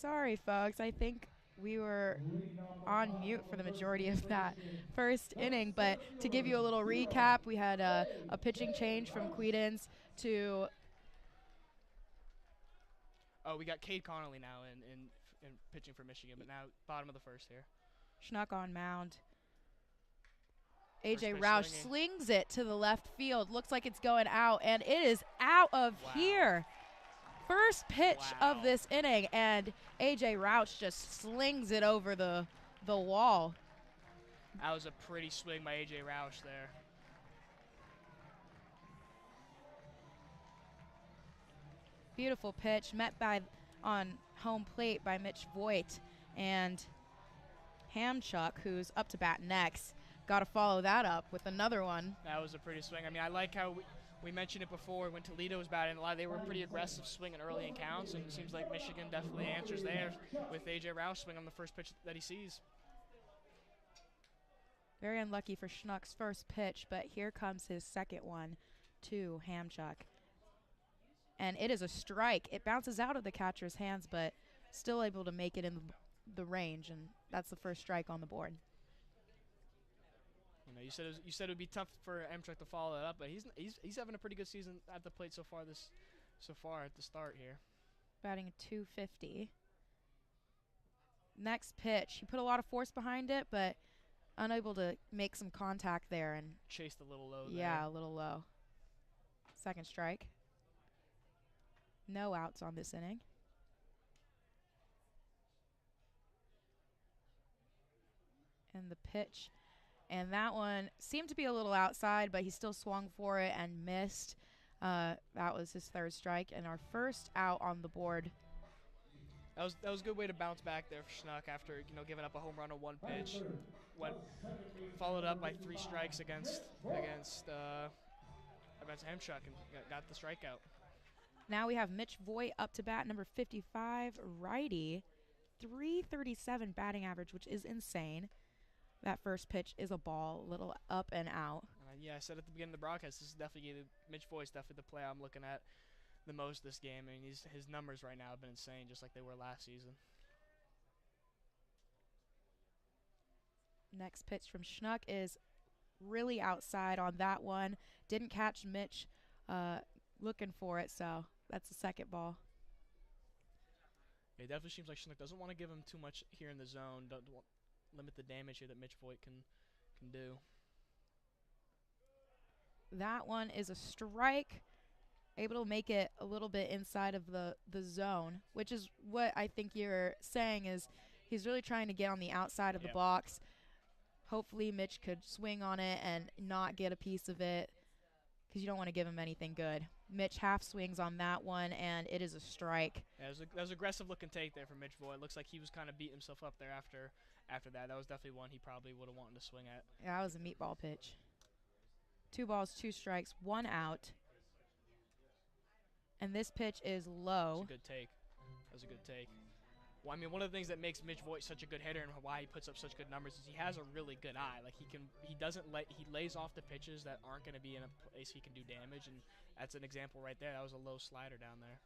Sorry, folks. I think we were on mute for the majority of that first inning. But to give you a little recap, we had a pitching change from Quedens to. Oh, we got Cade Connolly now in pitching for Michigan, but now bottom of the first here. Schnuck on mound. A.J. Roush slings it to the left field. Looks like it's going out, and it is out of here. First pitch of this inning, and A.J. Roush just slings it over the wall. That was a pretty swing by A.J. Roush there. Beautiful pitch, met on home plate by Mitch Voigt, and Hamchuk, who's up to bat next, got to follow that up with another one. That was a pretty swing. I mean, I like how we mentioned it before when Toledo was batting a lot. They were pretty aggressive swinging early in counts, and it seems like Michigan definitely answers there with A.J. Roush swinging on the first pitch that he sees. Very unlucky for Schnuck's first pitch, but here comes his second one to Hamchuk. And it is a strike. It bounces out of the catcher's hands, but still able to make it in the range, and that's the first strike on the board. You know, you said it would be tough for Hamchuk to follow it up, but he's having a pretty good season at the plate so far at the start here. Batting a .250. Next pitch, he put a lot of force behind it, but unable to make some contact there and chased a little low there. Yeah, a little low. Second strike. No outs on this inning. And the pitch. And that one seemed to be a little outside, but he still swung for it and missed. That was his third strike and our first out on the board. That was a good way to bounce back there for Schnuck after giving up a home run on one pitch. Followed up by 3 strikes against Hamchuk and got the strikeout. Now we have Mitch Voigt up to bat, number 55, righty, .337 batting average, which is insane. That first pitch is a ball, little up and out. Yeah, I said at the beginning of the broadcast, this is definitely Mitch Voigt's definitely the play I'm looking at the most this game. I mean, his numbers right now have been insane, just like they were last season. Next pitch from Schnuck is really outside on that one. Didn't catch Mitch looking for it, so that's the second ball. It definitely seems like Schnuck doesn't want to give him too much here in the zone. Don't limit the damage here that Mitch Voigt can do. That one is a strike. Able to make it a little bit inside of the zone, which is what I think you're saying is he's really trying to get on the outside of the box. Hopefully Mitch could swing on it and not get a piece of it because you don't want to give him anything good. Mitch half swings on that one, and it is a strike. Yeah, that was aggressive looking take there from Mitch Voigt. Looks like he was kind of beating himself up there after that. That was definitely one he probably would have wanted to swing at. Yeah, that was a meatball pitch. 2 balls, 2 strikes, 1 out. And this pitch is low. That's a good take. That was a good take. Well, I mean, one of the things that makes Mitch Voigt such a good hitter and why he puts up such good numbers is he has a really good eye. Like he lays off the pitches that aren't going to be in a place he can do damage, and that's an example right there. That was a low slider down there.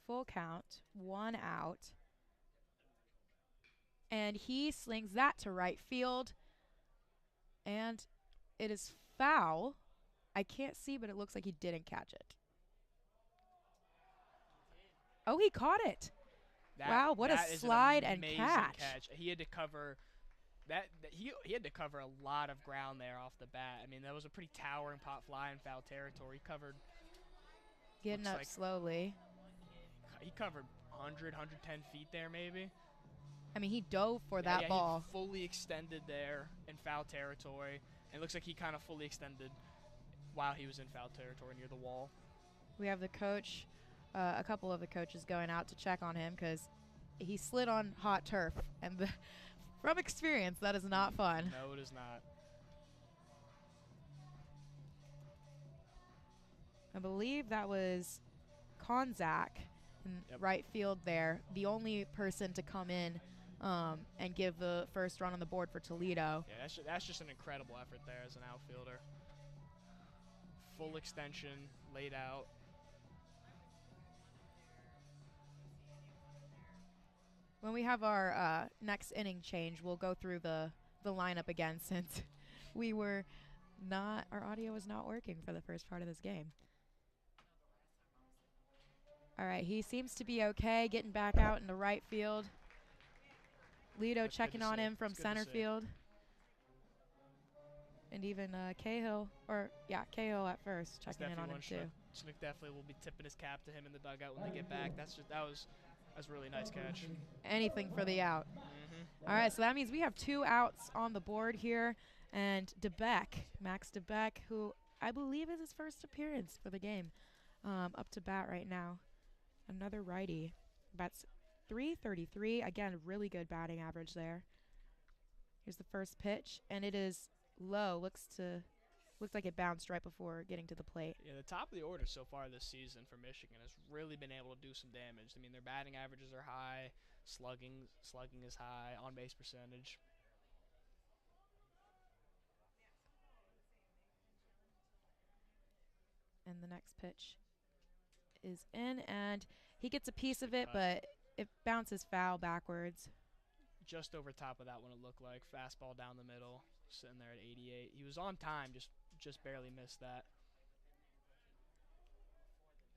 Full count, 1 out. And he slings that to right field. And it is foul. I can't see, but it looks like he didn't catch it. Oh, he caught it. Wow, what a slide and catch. He had to cover that. He had to cover a lot of ground there off the bat. I mean, that was a pretty towering pop fly in foul territory. He covered. Getting up slowly. He covered 100, 110 feet there maybe. I mean, he dove for that ball. He fully extended there in foul territory. And it looks like he kind of fully extended while he was in foul territory near the wall. We have the coach, a couple of the coaches going out to check on him because he slid on hot turf. And from experience, that is not fun. No, it is not. I believe that was Konzak in right field there, the only person to come in and give the first run on the board for Toledo. Yeah, that's just an incredible effort there as an outfielder. Full extension, laid out. When we have our next inning change, we'll go through the lineup again since we were not, our audio was not working for the first part of this game. All right, he seems to be okay, getting back out into right field. Lido checking on him from center field. And even Cahill at first, checking in on him too. Schnick definitely will be tipping his cap to him in the dugout when they get back. That's a really nice catch. Anything for the out. All right, so that means we have 2 outs on the board here. And Max DeBeck, who I believe is his first appearance for the game, up to bat right now. Another righty. Bats .333. Again, really good batting average there. Here's the first pitch, and it is low. Looks like it bounced right before getting to the plate. Yeah, the top of the order so far this season for Michigan has really been able to do some damage. I mean, their batting averages are high, slugging is high, on-base percentage. And the next pitch is in, and he gets a piece of it, but it bounces foul backwards. Just over top of that one, it looked like. Fastball down the middle, sitting there at 88. He was on time, just barely missed that.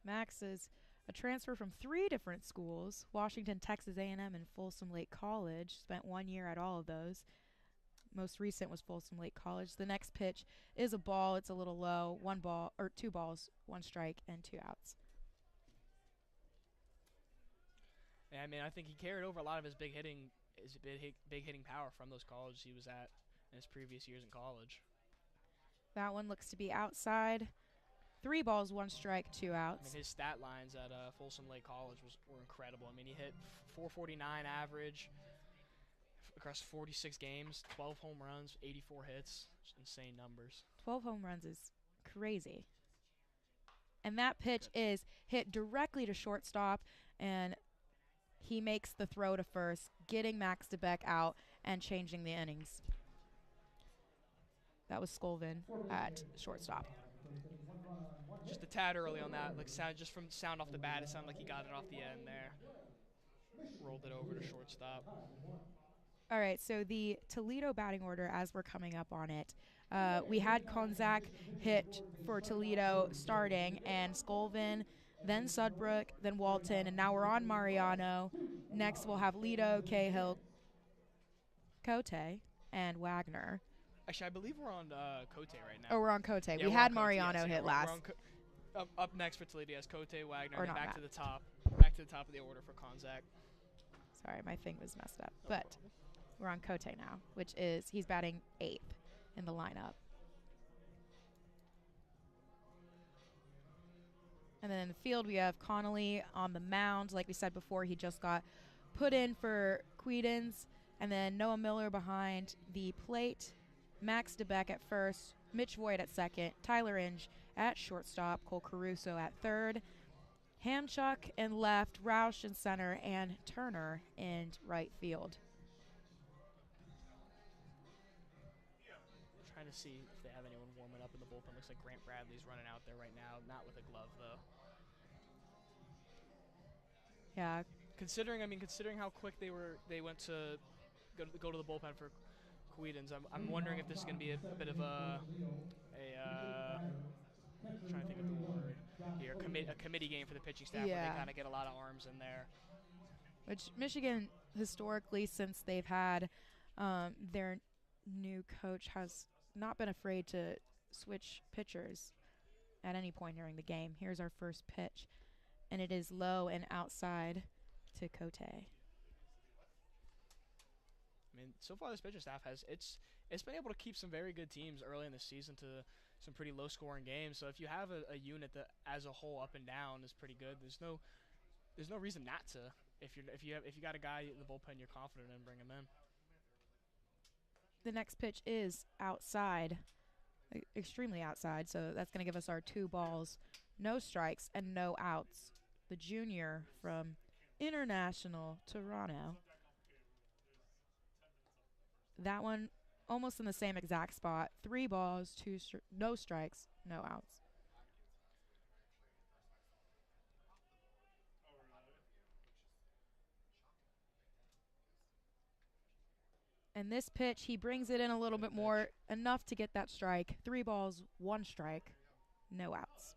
Max is a transfer from 3 different schools: Washington, Texas A&M, and Folsom Lake College. Spent 1 year at all of those. Most recent was Folsom Lake College. The next pitch is a ball. It's a little low. 2 balls, 1 strike, and 2 outs. Yeah, I mean, I think he carried over a lot of his big hitting power from those colleges he was at in his previous years in college. That one looks to be outside. 3 balls, 1 strike, 2 outs. I mean, his stat lines at Folsom Lake College were incredible. I mean, he hit .449 average across 46 games, 12 home runs, 84 hits. Just insane numbers. 12 home runs is crazy. And that pitch is hit directly to shortstop, and he makes the throw to first, getting Max DeBeck out and changing the innings. That was Scolvin at shortstop. Just a tad early on that. Just from sound off the bat, it sounded like he got it off the end there. Rolled it over to shortstop. All right, so the Toledo batting order as we're coming up on it. We had Konzak hit for Toledo starting, and Scolvin, then Sudbrook, then Walton, and now we're on Mariano. Next we'll have Lido, Cahill, Cote, and Wagner. Actually, I believe we're on Cote right now. Oh, we're on Cote. Yeah, we had Mariano hit last. Up next for Toledo is Cote, Wagner, and back to the top of the order for Konzak. Sorry, my thing was messed up. But we're on Cote now, which is he's batting 8th in the lineup. And then in the field, we have Connolly on the mound. Like we said before, he just got put in for Quedens. And then Noah Miller behind the plate. Max DeBeck at first. Mitch Voigt at second. Tyler Inge at shortstop. Cole Caruso at third. Hamchuk in left. Roush in center. And Turner in right field. Trying to see if they have anyone warming up in the bullpen. Looks like Grant Bradley's running out there right now, not with a glove though. Yeah. Considering how quick they went to go to the bullpen for Quedens, I'm wondering if this is going to be a bit of a trying to think of the word here, a committee game for the pitching staff, where they kind of get a lot of arms in there. Which Michigan historically, since they've had their new coach, has not been afraid to switch pitchers at any point during the game. Here's our first pitch, and it is low and outside to Cote. I mean, so far this pitching staff it's been able to keep some very good teams early in the season to some pretty low-scoring games. So if you have a unit that, as a whole, up and down, is pretty good, there's no reason not to. If you got a guy in the bullpen you're confident in, bring him in. The next pitch is outside, extremely outside, so that's going to give us our 2 balls, no strikes, and no outs. The junior from International Toronto. That one almost in the same exact spot. 3 balls, no strikes, no outs. And this pitch, he brings it in a little bit more, enough to get that strike. 3 balls, 1 strike, no outs.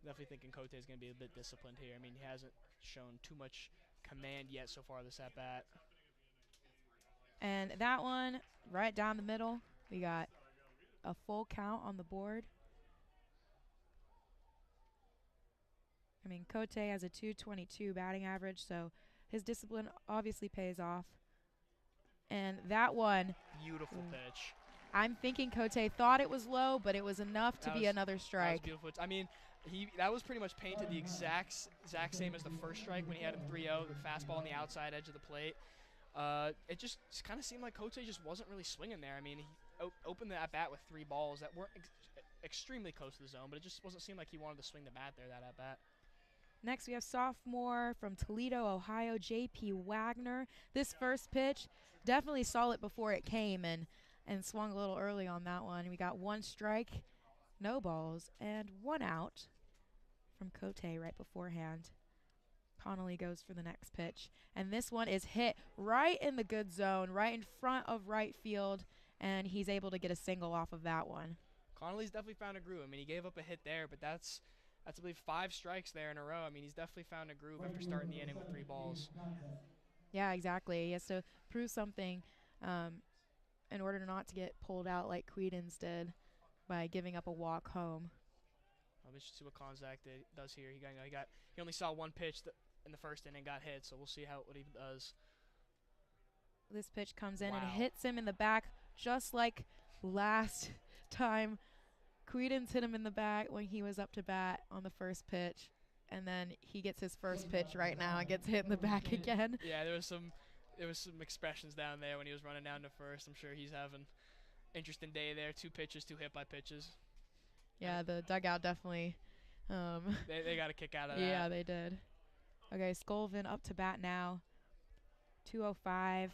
Definitely thinking Cote is going to be a bit disciplined here. I mean, he hasn't shown too much command yet so far this at-bat. And that one, right down the middle, we got a full count on the board. I mean, Cote has a .222 batting average, so his discipline obviously pays off. And that one, Beautiful pitch. I'm thinking Cote thought it was low, but it was enough to be another strike. That was beautiful. I mean, that was pretty much painted the exact same as the first strike when he had him 3-0, the fastball on the outside edge of the plate. It just kind of seemed like Cote just wasn't really swinging there. I mean, he opened the at-bat with 3 balls that weren't extremely close to the zone, but it just wasn't seem like he wanted to swing the bat there, that at-bat. Next, we have sophomore from Toledo, Ohio, J.P. Wagner. This first pitch, definitely saw it before it came and swung a little early on that one. We got 1 strike, no balls, and 1 out from Cote right beforehand. Connolly goes for the next pitch. And this one is hit right in the good zone, right in front of right field, and he's able to get a single off of that one. Connolly's definitely found a groove. I mean, he gave up a hit there, but that's I believe 5 strikes there in a row. I mean, he's definitely found a groove after starting the inning with 3 balls. Yeah, exactly. He has to prove something in order not to get pulled out like Quedens did by giving up a walk home. We should see what Konzak does here. He only saw 1 pitch in the first inning, got hit, so we'll see what he does. This pitch comes in and hits him in the back, just like last time. Quedens hit him in the back when he was up to bat on the first pitch, and then he gets his first pitch right now and gets hit in the back again. Yeah, there was some expressions down there when he was running down to first. I'm sure he's having an interesting day there. 2 pitches, 2 hit by pitches. Yeah, the dugout definitely. They got a kick out of that. Yeah, they did. Okay, Scolvin up to bat now. 2:05.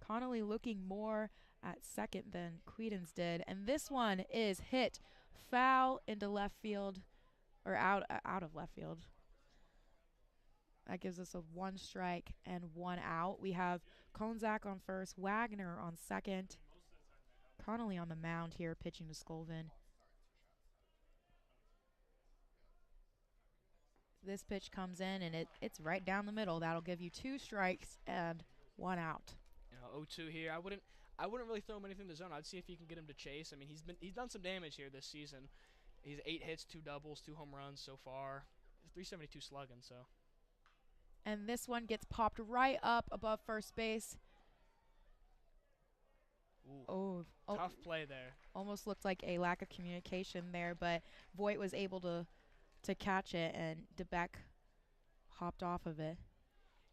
Connolly looking more at second than Quedens did, and this one is hit foul into left field, or out of left field. That gives us a 1 strike and 1 out. We have Konzak on first, Wagner on second. Connolly on the mound here, pitching to Scolvin. This pitch comes in, and it's right down the middle. That'll give you 2 strikes and 1 out. 0-2 here. I wouldn't really throw him anything in the zone. I'd see if you can get him to chase. I mean, he's done some damage here this season. He's 8 hits, 2 doubles, 2 home runs so far. 372 slugging, so. And this one gets popped right up above first base. Ooh, tough play there. Almost looked like a lack of communication there, but Voigt was able to catch it, and DeBeck hopped off of it.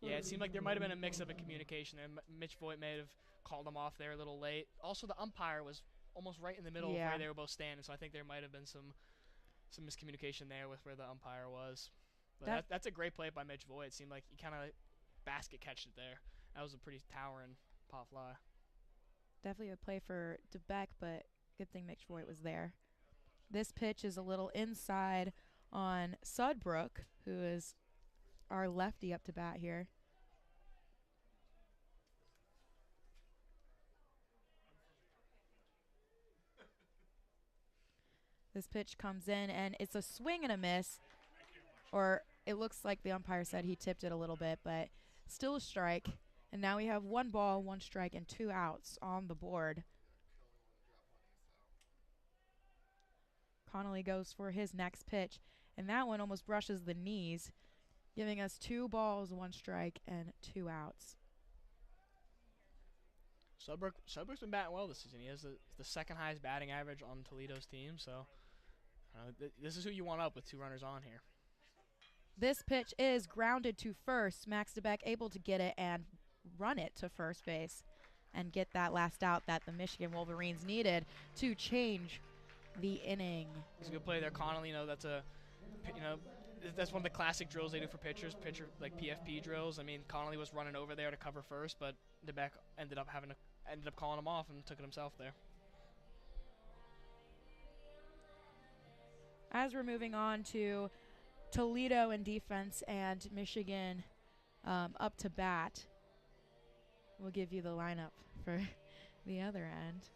Yeah, it seemed like there might have been a mix-up in communication there. Mitch Voigt may have called him off there a little late. Also, the umpire was almost right in the middle of where they were both standing, so I think there might have been some miscommunication there with where the umpire was. But that's a great play by Mitch Voigt. It seemed like he kind of basket catched it there. That was a pretty towering pop fly. Definitely a play for DeBeck, but good thing Mitch Voigt was there. This pitch is a little inside on Sudbrook, who is our lefty up to bat here. This pitch comes in, and it's a swing and a miss, or it looks like the umpire said he tipped it a little bit, but still a strike. And now we have 1 ball, 1 strike, and 2 outs on the board. Connolly goes for his next pitch, and that one almost brushes the knees, giving us 2 balls, 1 strike, and 2 outs. Sudbrook's been batting well this season. He has the second highest batting average on Toledo's team, so this is who you want up with 2 runners on here. This pitch is grounded to first. Max DeBeck able to get it and run it to first base and get that last out that the Michigan Wolverines needed to change the inning. It's a good play there, Connolly. That's one of the classic drills they do for pitchers, like PFP drills. I mean, Connolly was running over there to cover first, but DeBeck ended up calling him off and took it himself there. As we're moving on to Toledo in defense and Michigan Up to bat, we'll give you the lineup for the other end.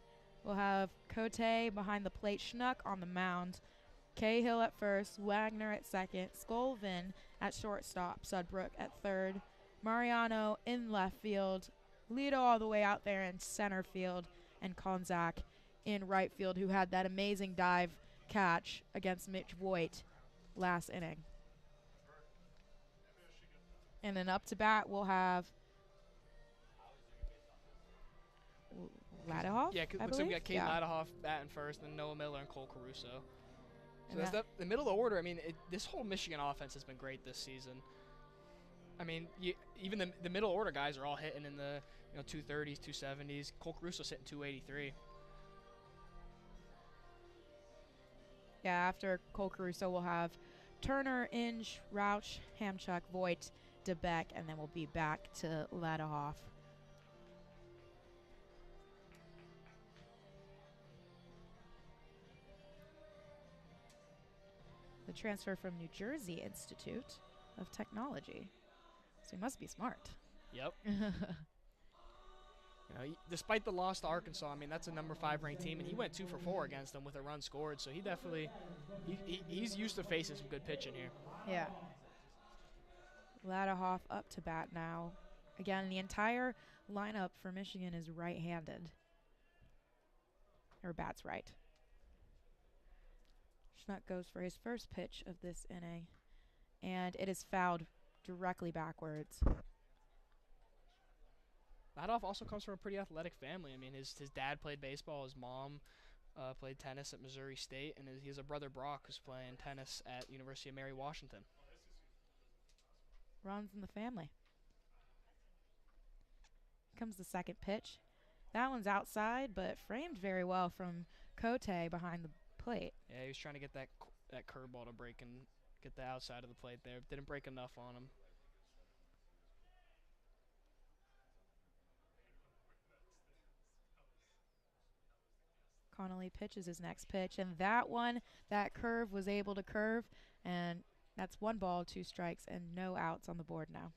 We'll have Cote behind the plate, Schnuck on the mound, Cahill at first, Wagner at second, Scolvin at shortstop, Sudbrook at third, Mariano in left field, Lito all the way out there in center field, and Konzak in right field, who had that amazing dive catch against Mitch Voigt last inning. And then up to bat, we'll have Ladahoff. Yeah, looks like we got Kate Ladahoff batting first, then Noah Miller and Cole Caruso. So that's the middle of the order. I mean, this whole Michigan offense has been great this season. I mean, even the middle order guys are all hitting in the 230s, 270s. Cole Caruso's hitting 283. Yeah, after Cole Caruso, we'll have Turner, Inge, Rauch, Hamchuk, Voigt, DeBeck, and then we'll be back to Ladahoff. The transfer from New Jersey Institute of Technology. So he must be smart. Yep. Despite the loss to Arkansas, I mean, that's a number 5 ranked team, and he went 2 for 4 against them with a run scored. So he definitely, he's used to facing some good pitching here. Yeah. Ladahoff up to bat now. Again, the entire lineup for Michigan is right-handed. Or bats right. Schnuck goes for his first pitch of this inning, and it is fouled directly backwards. Ladahoff also comes from a pretty athletic family. I mean, his dad played baseball, his mom played tennis at Missouri State, and he has a brother, Brock, who's playing tennis at University of Mary Washington. Runs in the family. Comes the second pitch. That one's outside, but framed very well from Cote behind the plate. Yeah, he was trying to get that curveball to break and get the outside of the plate there. Didn't break enough on him. Connolly pitches his next pitch, and that curve was able to curve, and that's 1 ball, 2 strikes, and no outs on the board now.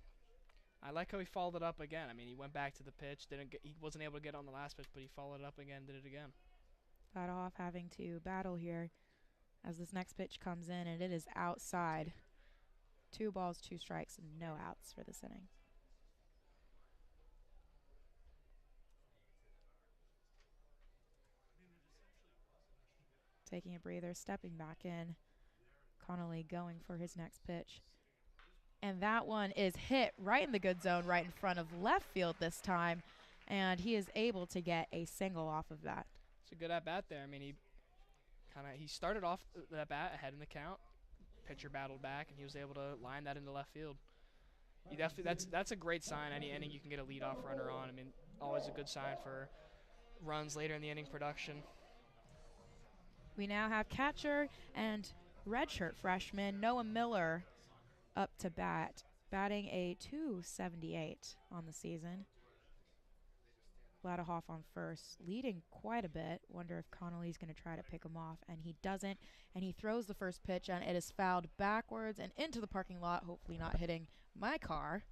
I like how he followed it up again. I mean, he went back to the pitch. He wasn't able to get on the last pitch, but he followed it up again, did it again. Ladahoff having to battle here as this next pitch comes in, and it is outside. 2 balls, 2 strikes, and no outs for this inning. Taking a breather, stepping back in. Connolly going for his next pitch. And that one is hit right in the good zone, right in front of left field this time. And he is able to get a single off of that. It's a good at-bat there. I mean, he started off the bat ahead in the count. Pitcher battled back, and he was able to line that into left field. He definitely that's a great sign. Any inning you can get a leadoff runner on. I mean, always a good sign for runs later in the inning production. We now have catcher and redshirt freshman Noah Miller up to bat, batting a .278 on the season. Ladahoff on first, leading quite a bit. Wonder if Connolly's going to try to pick him off, and he doesn't. And he throws the first pitch, and it is fouled backwards and into the parking lot, hopefully not hitting my car.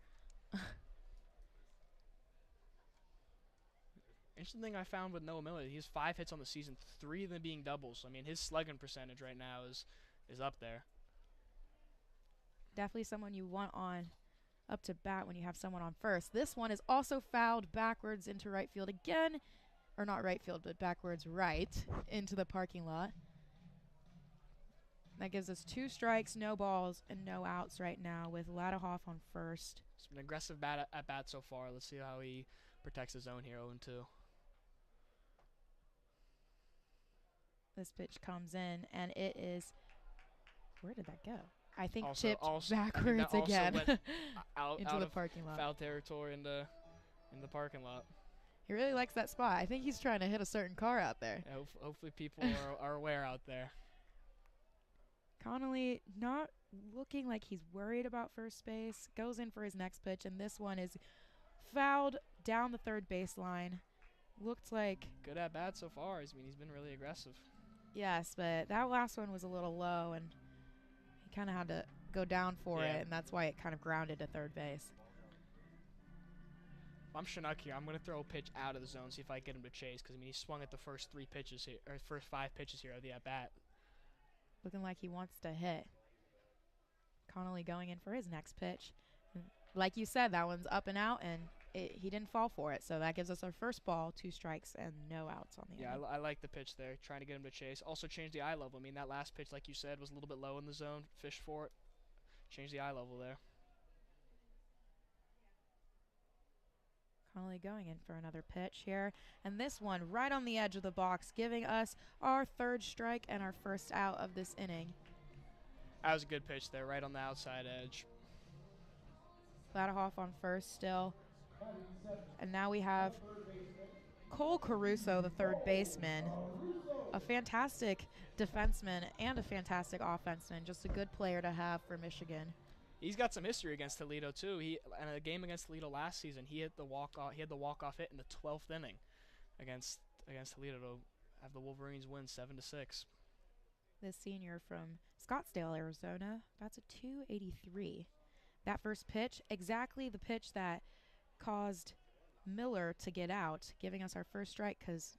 Interesting thing I found with Noah Miller, he has 5 hits on the season, 3 of them being doubles. I mean, his slugging percentage right now is up there. Definitely someone you want on up to bat when you have someone on first. This one is also fouled backwards into right field again. Or not right field, but backwards right into the parking lot. That gives us 2 strikes, no balls, and no outs right now with Ladahoff on first. It's been an aggressive at bat so far. Let's see how he protects his own here, 0-2. This pitch comes in, and it is, where did that go? I think also, chipped backwards again into the parking lot. Foul territory in the parking lot. He really likes that spot. I think he's trying to hit a certain car out there. Yeah, hopefully people are aware out there. Connolly not looking like he's worried about first base. Goes in for his next pitch, and this one is fouled down the third baseline. Looked like good at bat so far. I mean, he's been really aggressive. Yes, but that last one was a little low, and he kind of had to go down for it, and that's why it kind of grounded to third base. I'm Chinook here, I'm going to throw a pitch out of the zone, see if I get him to chase. Because, I mean, he swung at the first 3 pitches here, or first 5 pitches here of the at-bat. Looking like he wants to hit. Connolly going in for his next pitch. Like you said, that one's up and out, and he didn't fall for it. So that gives us our first ball, 2 strikes, and no outs on the inning. I like the pitch there, trying to get him to chase. Also change the eye level. I mean, that last pitch, like you said, was a little bit low in the zone. Fish for it. Change the eye level there. Connolly going in for another pitch here. And this one right on the edge of the box, giving us our 3rd strike and our first out of this inning. That was a good pitch there, right on the outside edge. Ladahoff on first still. And now we have Cole Caruso, the 3rd baseman. A fantastic defenseman and a fantastic offenseman. Just a good player to have for Michigan. He's got some history against Toledo too. In a game against Toledo last season, he hit the walk-off. He had the walk-off hit in the 12th inning against Toledo to have the Wolverines win 7-6. This senior from Scottsdale, Arizona, that's a .283. That first pitch, exactly the pitch that caused Miller to get out, giving us our first strike because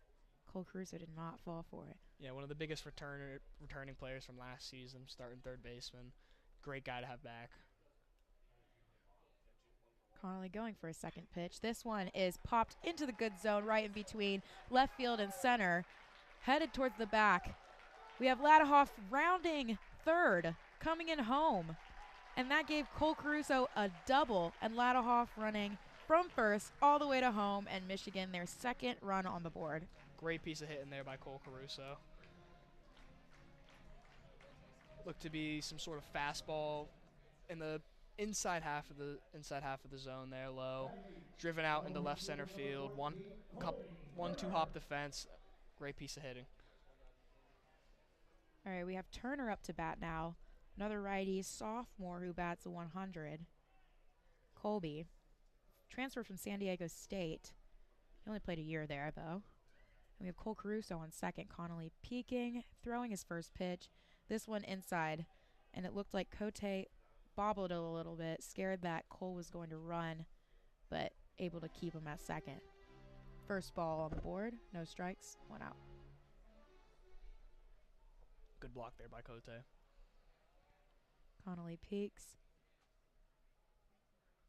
Cole Caruso did not fall for it. Yeah, one of the biggest returning players from last season, starting 3rd baseman. Great guy to have back. Connolly going for a second pitch. This one is popped into the good zone right in between left field and center, headed towards the back. We have Ladahoff rounding 3rd, coming in home. And that gave Cole Caruso a double, and Ladahoff running from 1st all the way to home, and Michigan their 2nd run on the board. Great piece of hitting there by Cole Caruso. Looked to be some sort of fastball in the inside half of the zone there, low, driven out into left center field. 1-2 hop defense. Great piece of hitting. All right, we have Turner up to bat now. Another righty, sophomore who bats a 100. Colby, transferred from San Diego State. He only played a year there, though. And we have Cole Caruso on second. Connolly peeking, throwing his first pitch. This one inside, and it looked like Cote bobbled it a little bit, scared that Cole was going to run, but able to keep him at second. First ball on the board, no strikes, 1 out. Good block there by Cote. Connolly peeks,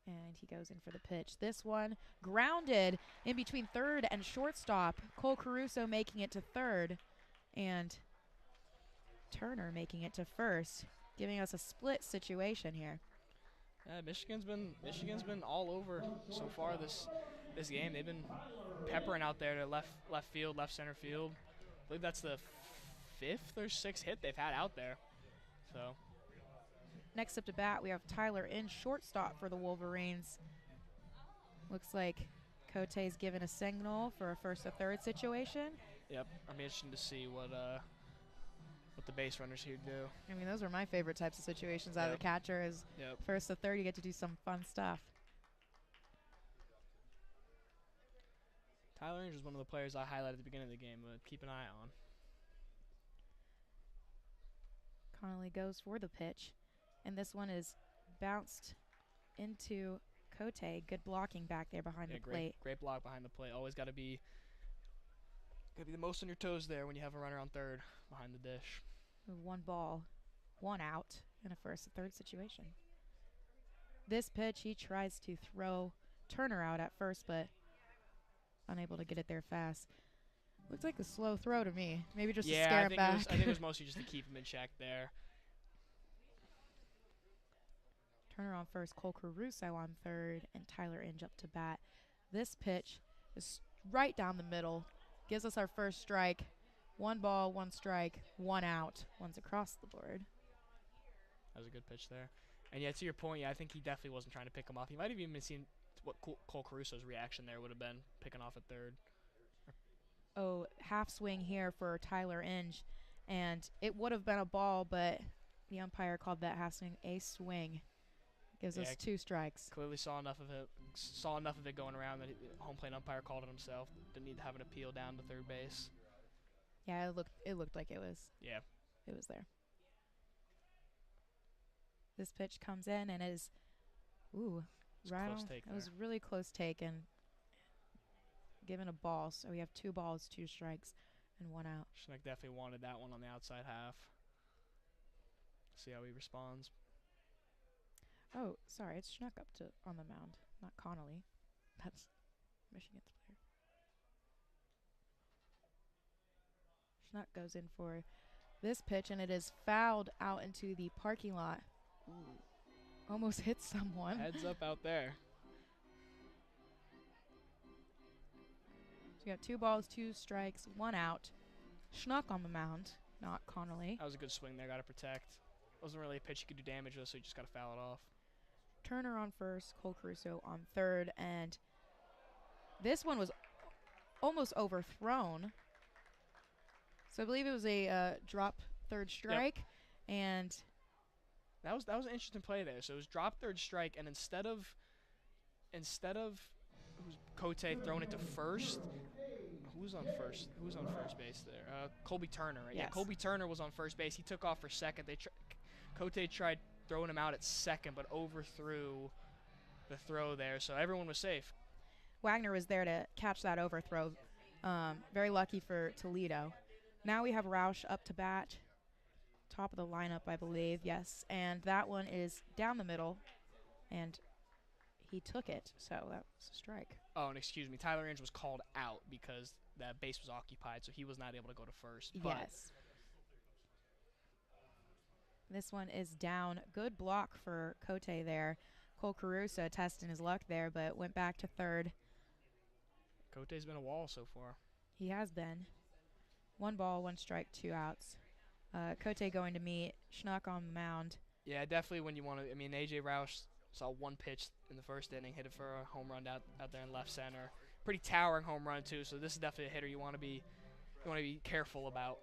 and he goes in for the pitch. This one grounded in between 3rd and shortstop. Cole Caruso making it to 3rd, and Turner making it to 1st, giving us a split situation here. Michigan's been all over so far this game. They've been peppering out there to left field, left center field. I believe that's the 5th or 6th hit they've had out there. So next up to bat, we have Tyler in shortstop for the Wolverines. Looks like Cote's given a signal for a 1st to 3rd situation. Yep, I'm interested to see what the base runners here do. I mean, those are my favorite types of situations out of the catcher is 1st to 3rd, you get to do some fun stuff. Tyler Inge is one of the players I highlighted at the beginning of the game, but keep an eye on. Connolly goes for the pitch, and this one is bounced into Cote. Good blocking back there behind the plate. Great block behind the plate. Always got to be the most on your toes there when you have a runner on 3rd behind the dish. 1 ball, 1 out in a 1st to 3rd situation. This pitch, he tries to throw Turner out at 1st, but unable to get it there fast. Looks like a slow throw to me. Maybe just to scare him back. I think it was mostly just to keep him in check there. Turner on 1st, Cole Caruso on 3rd, and Tyler Inge up to bat. This pitch is right down the middle. Gives us our 1st strike. 1 ball, 1 strike, 1 out. One's across the board. That was a good pitch there. And yeah, to your point, I think he definitely wasn't trying to pick him off. He might have even seen what Cole Caruso's reaction there would have been, picking off at 3rd. Oh, half swing here for Tyler Inge. And it would have been a ball, but the umpire called that half swing a swing. Gives us 2 strikes. Clearly saw enough of it going around that home plate umpire called it himself. Didn't need to have an appeal down to 3rd base. Yeah, it looked like it was. Yeah. It was there. This pitch comes in and is, right close on. take It was really close take, and given a ball, so we have 2 balls, 2 strikes, and 1 out. Schneck definitely wanted that one on the outside half. See how he responds. Oh, sorry, it's Schneck up to on the mound, not Connolly. That's Michigan's player. Schneck goes in for this pitch, and it is fouled out into the parking lot. Ooh. Almost hit someone. Heads up out there. So you got 2 balls, 2 strikes, 1 out. Schnuck on the mound, not Connolly. That was a good swing there. Got to protect. Wasn't really a pitch he could do damage with, so you just got to foul it off. Turner on first, Cole Caruso on third, and this one was almost overthrown. So I believe it was a drop third strike, and that was an interesting play there. So it was drop third strike, and instead of Cote throwing it to first, who's on first base there? Colby Turner, right? Yes. Yeah, Colby Turner was on first base. He took off for second. Cote tried throwing him out at second, but overthrew the throw there, so everyone was safe. Wagner was there to catch that overthrow. Very lucky for Toledo. Now we have Roush up to bat. Top of the lineup, I believe, yes. And that one is down the middle, and he took it, so that was a strike. Oh, and excuse me, Tyler Inge was called out because that base was occupied, so he was not able to go to first. Yes. This one is down. Good block for Cote there. Cole Caruso testing his luck there, but went back to third. Cote's been a wall so far. He has been. 1 ball, 1 strike, 2 outs. Cote going to meet Schnuck on the mound. Yeah, definitely when you want to. I mean, A.J. Roush saw 1 pitch in the first inning, hit it for a home run out there in left center. Pretty towering home run too. So this is definitely a hitter you want to be careful about.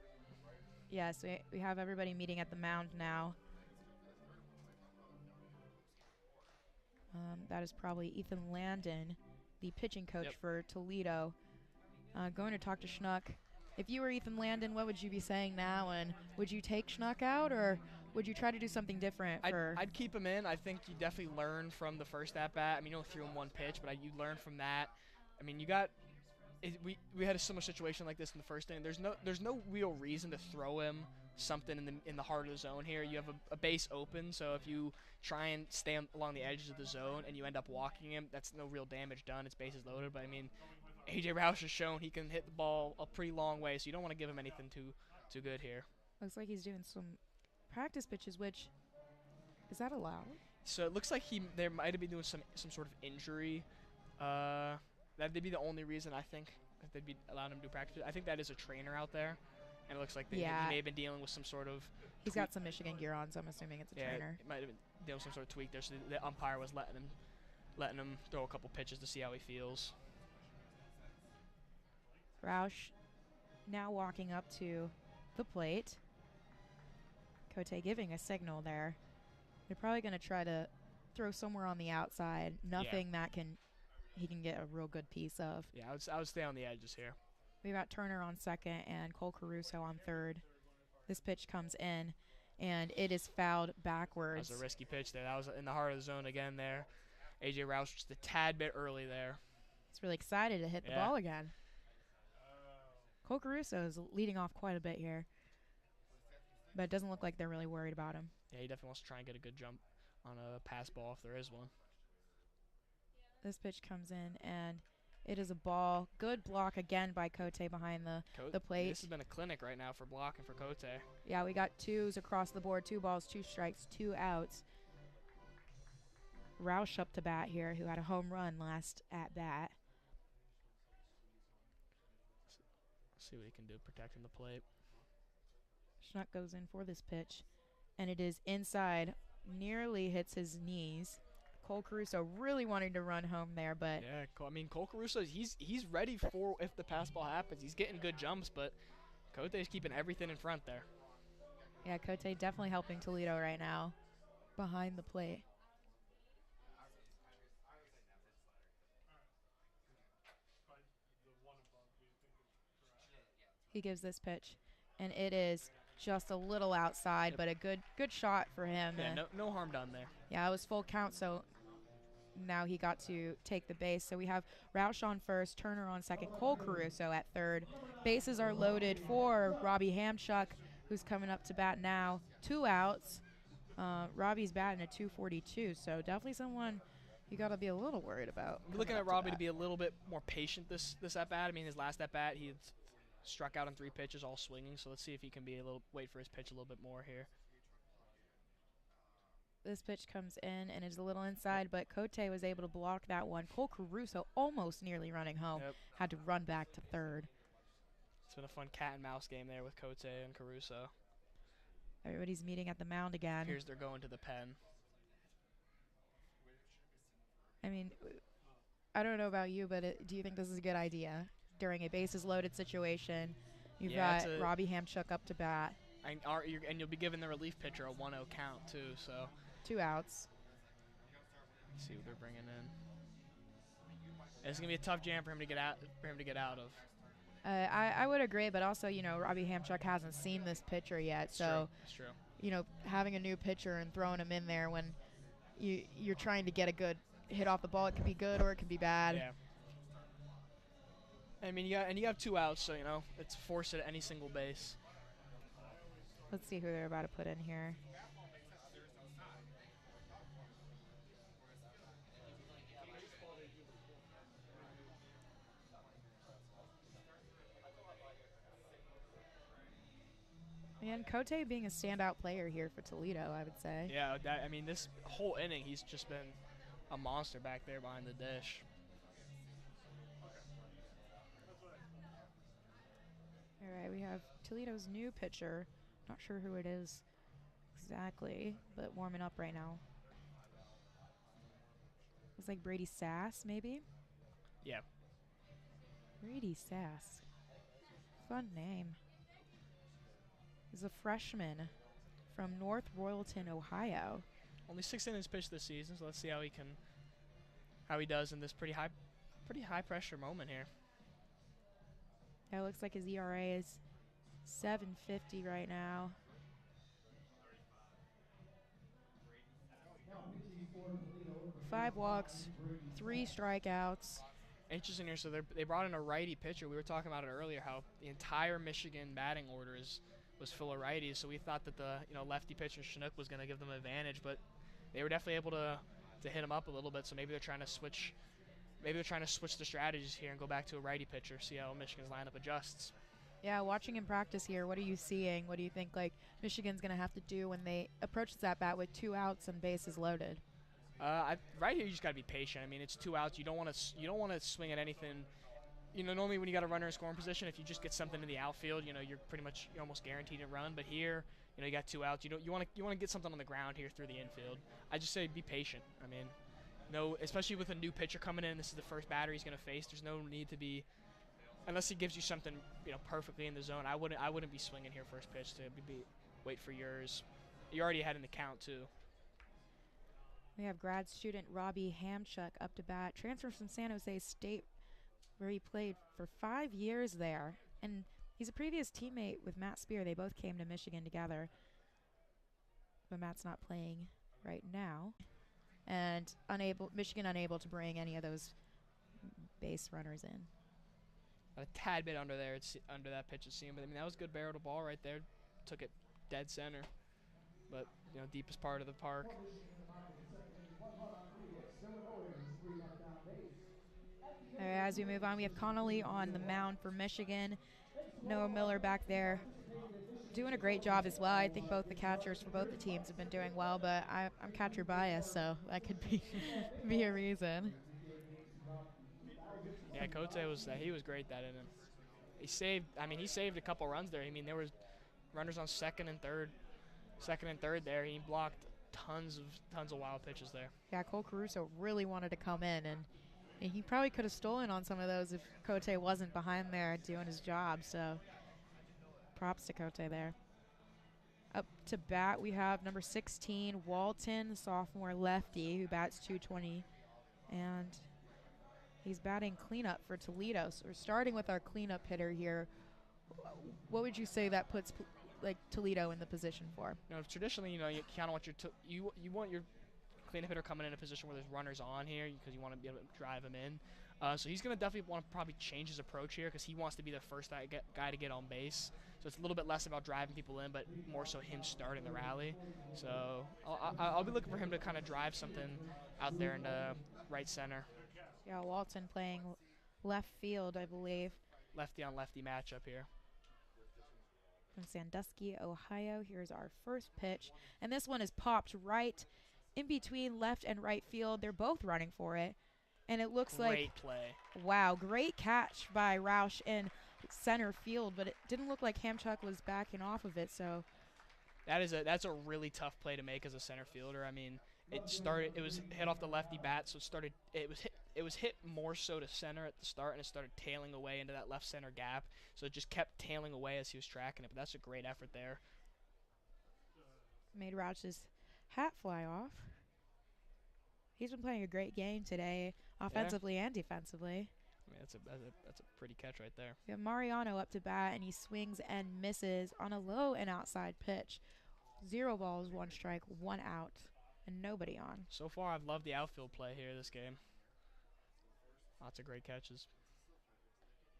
Yes, we have everybody meeting at the mound now. That is probably Ethan Landon, the pitching coach for Toledo. Going to talk to Schnuck. If you were Ethan Landon, what would you be saying now? And would you take Schnuck out, or would you try to do something different? I'd keep him in. I think you definitely learn from the first at-bat. I mean, you only threw him 1 pitch, but you learn from that. I mean, we had a similar situation like this in the first inning. There's no real reason to throw him something in the heart of the zone here. You have a base open, so if you try and stay along the edges of the zone and you end up walking him, that's no real damage done. It's bases loaded, but I mean, A.J. Roush has shown he can hit the ball a pretty long way, so you don't want to give him anything too good here. Looks like he's doing some practice pitches, which is that allowed? So it looks like there might have been doing some sort of injury. That'd be the only reason I think that they'd be allowing him to do practice. I think that is a trainer out there, and it looks like he may have been dealing with some sort of. He's got some Michigan gear on, so I'm assuming it's a trainer. It might have been dealing with some sort of tweak there. So the umpire was letting him throw a couple pitches to see how he feels. Roush now walking up to the plate. Cote giving a signal there. They're probably going to try to throw somewhere on the outside. Nothing that he can get a real good piece of. Yeah, I would stay on the edges here. We've got Turner on second and Cole Caruso on third. This pitch comes in, and it is fouled backwards. That was a risky pitch there. That was in the heart of the zone again there. A.J. Roush just a tad bit early there. He's really excited to hit the ball again. Cole Caruso is leading off quite a bit here, but it doesn't look like they're really worried about him. Yeah, he definitely wants to try and get a good jump on a pass ball if there is one. This pitch comes in, and it is a ball. Good block again by Cote behind the plate. This has been a clinic right now for blocking for Cote. Yeah, we got 2s across the board. 2 balls, 2 strikes, 2 outs. Roush up to bat here, who had a home run last at bat. See what he can do protecting the plate. Schnuck goes in for this pitch, and it is inside. Nearly hits his knees. Cole Caruso really wanting to run home there, but I mean, Cole Caruso, he's ready for if the pass ball happens. He's getting good jumps, but Cote's keeping everything in front there. Yeah, Cote definitely helping Toledo right now behind the plate. He gives this pitch, and it is just a little outside, but a good shot for him. Yeah, no harm done there. Yeah, it was full count, so now he got to take the base. So we have Roush on first, Turner on second, Cole Caruso at third. Bases are loaded for Robbie Hamchuk, who's coming up to bat now. 2 outs. Robbie's batting at 242, so definitely someone you got to be a little worried about. We're looking at Robbie to be a little bit more patient this at bat. I mean, his last at bat, he had struck out on 3 pitches, all swinging. So let's see if he can wait for his pitch a little bit more here. This pitch comes in and is a little inside, but Cote was able to block that one. Cole Caruso almost nearly running home. Yep. Had to run back to third. It's been a fun cat and mouse game there with Cote and Caruso. Everybody's meeting at the mound again. Here's they're going to the pen. I mean, I don't know about you, but do you think this is a good idea? During a bases loaded situation, you've got Robbie Hamchuk up to bat. And you'll be giving the relief pitcher a 1-0 count too, so. 2 outs. Let's see what they're bringing in. It's gonna be a tough jam for him to get out of. I would agree, but also, you know, Robbie Hamchuk hasn't seen this pitcher yet, so it's true. You know, having a new pitcher and throwing him in there when you're trying to get a good hit off the ball, it could be good or it could be bad. Yeah. I mean, you have 2 outs, so you know it's forced at any single base. Let's see who they're about to put in here. And Cote being a standout player here for Toledo, I would say. Yeah, I mean, this whole inning, he's just been a monster back there behind the dish. All right, we have Toledo's new pitcher. Not sure who it is exactly, but warming up right now. Looks like Brady Sass, maybe? Yeah. Brady Sass. Fun name. He's a freshman from North Royalton, Ohio. Only 6 innings pitched this season, so let's see how he does in this pretty high pressure moment here. Yeah, it looks like his ERA is 7.50 right now. Five walks, 3 strikeouts. Interesting here. So they brought in a righty pitcher. We were talking about it earlier, how the entire Michigan batting order was full of righties. So we thought that the lefty pitcher Chinook was going to give them an advantage, but they were definitely able to hit him up a little bit. So maybe they're trying to switch. Maybe they're trying to switch the strategies here and go back to a righty pitcher. See how Michigan's lineup adjusts. Yeah, watching him practice here, what are you seeing? What do you think Michigan's going to have to do when they approach that bat with 2 outs and bases loaded? Right here, you just got to be patient. I mean, it's 2 outs. You don't want to swing at anything. Normally when you got a runner in scoring position, if you just get something in the outfield, you're almost guaranteed to run. But here, you got 2 outs. You want to get something on the ground here through the infield. I just say be patient. I mean, especially with a new pitcher coming in, this is the first batter he's going to face. There's no need to be, unless he gives you something, perfectly in the zone. I wouldn't be swinging here first pitch to wait for yours. You already had in the count too. We have grad student Robbie Hamchuk up to bat, transfer from San Jose State, where he played for 5 years there. And he's a previous teammate with Matt Spear. They both came to Michigan together. But Matt's not playing right now. And Michigan unable to bring any of those base runners in. A tad bit under there, under that pitch it seemed. But I mean, that was a good barrel to ball right there. Took it dead center. But, deepest part of the park. All right, as we move on, we have Connolly on the mound for Michigan. Noah Miller back there doing a great job as well. I think both the catchers for both the teams have been doing well, but I'm catcher biased, so that could be a reason. Yeah, Cote he was great that inning. He saved a couple runs there. I mean, there was runners on second and third there. He blocked tons of wild pitches there. Yeah, Cole Caruso really wanted to come in, and he probably could have stolen on some of those if Cote wasn't behind there doing his job. So props to Cote there. Up to bat, we have number 16, Walton, sophomore lefty, who bats .220. And he's batting cleanup for Toledo. So we're starting with our cleanup hitter here. What would you say that puts Toledo in the position for? Traditionally, you kind of want you want your cleanup hitter coming in a position where there's runners on here because you want to be able to drive him in. So he's going to definitely want to probably change his approach here because he wants to be the first guy to get on base. So it's a little bit less about driving people in, but more so him starting the rally. So I'll be looking for him to kind of drive something out there in right center. Yeah, Walton playing left field, I believe. Lefty on lefty matchup here. From Sandusky, Ohio. Here's our first pitch. And this one is popped right in between left and right field. They're both running for it. And it looks like, great play. Wow, great catch by Roush in center field, but it didn't look like Hamchuk was backing off of it, so. That's a really tough play to make as a center fielder. I mean, it was hit off the lefty bat, so it was hit more so to center at the start, and it started tailing away into that left center gap. So it just kept tailing away as he was tracking it, but that's a great effort there. Made Roush's hat fly off. He's been playing a great game today, offensively and defensively. I mean, that's a pretty catch right there. We have Mariano up to bat, and he swings and misses on a low and outside pitch. 0 balls, 1 strike, 1 out, and nobody on. So far, I've loved the outfield play here this game. Lots of great catches.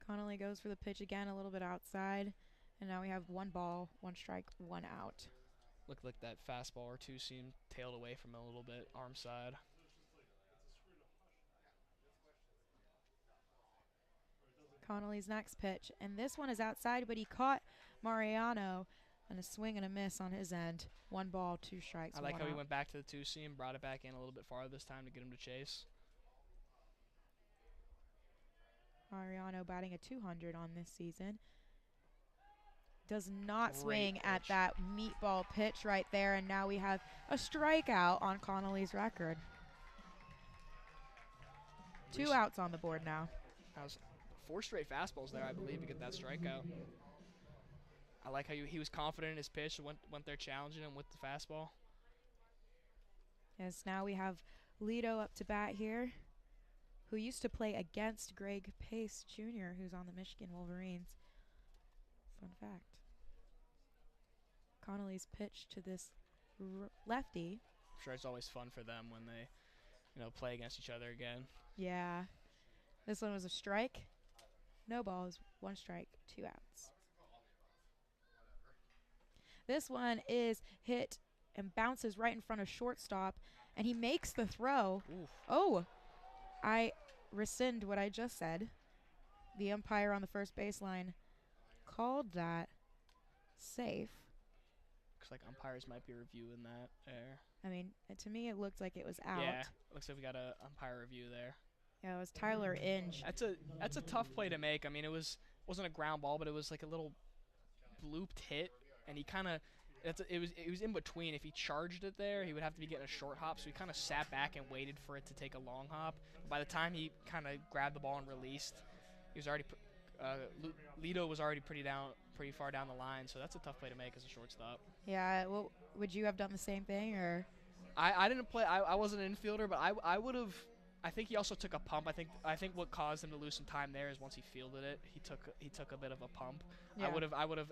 Connolly goes for the pitch again, a little bit outside, and now we have 1 ball, 1 strike, 1 out. Looked like that fastball or two seemed tailed away from him a little bit, arm side. Connolly's next pitch, and this one is outside, but he caught Mariano, and a swing and a miss on his end. 1 ball, 2 strikes. I like how out. he went back to the 2-seam, brought it back in a little bit farther this time to get him to chase. Mariano batting a 200 on this season. Does not swing at that meatball pitch right there, and now we have a strikeout on Connolly's record. 2 outs on the board now. That was 4 straight fastballs there, I believe, to get that strikeout. I like how he was confident in his pitch and went there challenging him with the fastball. Yes, now we have Lido up to bat here, who used to play against Greg Pace Jr., who's on the Michigan Wolverines. Fun fact. Connolly's pitch to this lefty. I'm sure it's always fun for them when they, play against each other again. Yeah. This one was a strike. No balls, 1 strike, 2 outs. This one is hit and bounces right in front of shortstop, and he makes the throw. Oof. Oh, I rescind what I just said. The umpire on the first baseline called that safe. Looks like umpires might be reviewing that there. I mean, to me, it looked like it was out. Yeah, looks like we got an umpire review there. Yeah, it was Tyler Inge. That's a tough play to make. I mean, wasn't a ground ball, but it was like a little blooped hit, and he kind of it was in between. If he charged it there, he would have to be getting a short hop. So he kind of sat back and waited for it to take a long hop. By the time he kind of grabbed the ball and released, he was already Lido was already pretty far down the line. So that's a tough play to make as a shortstop. Yeah. Well, would you have done the same thing, or? I didn't play. I wasn't an infielder, but I would have. I think he also took a pump. I think what caused him to lose some time there is once he fielded it, he took a bit of a pump. Yeah. I would have.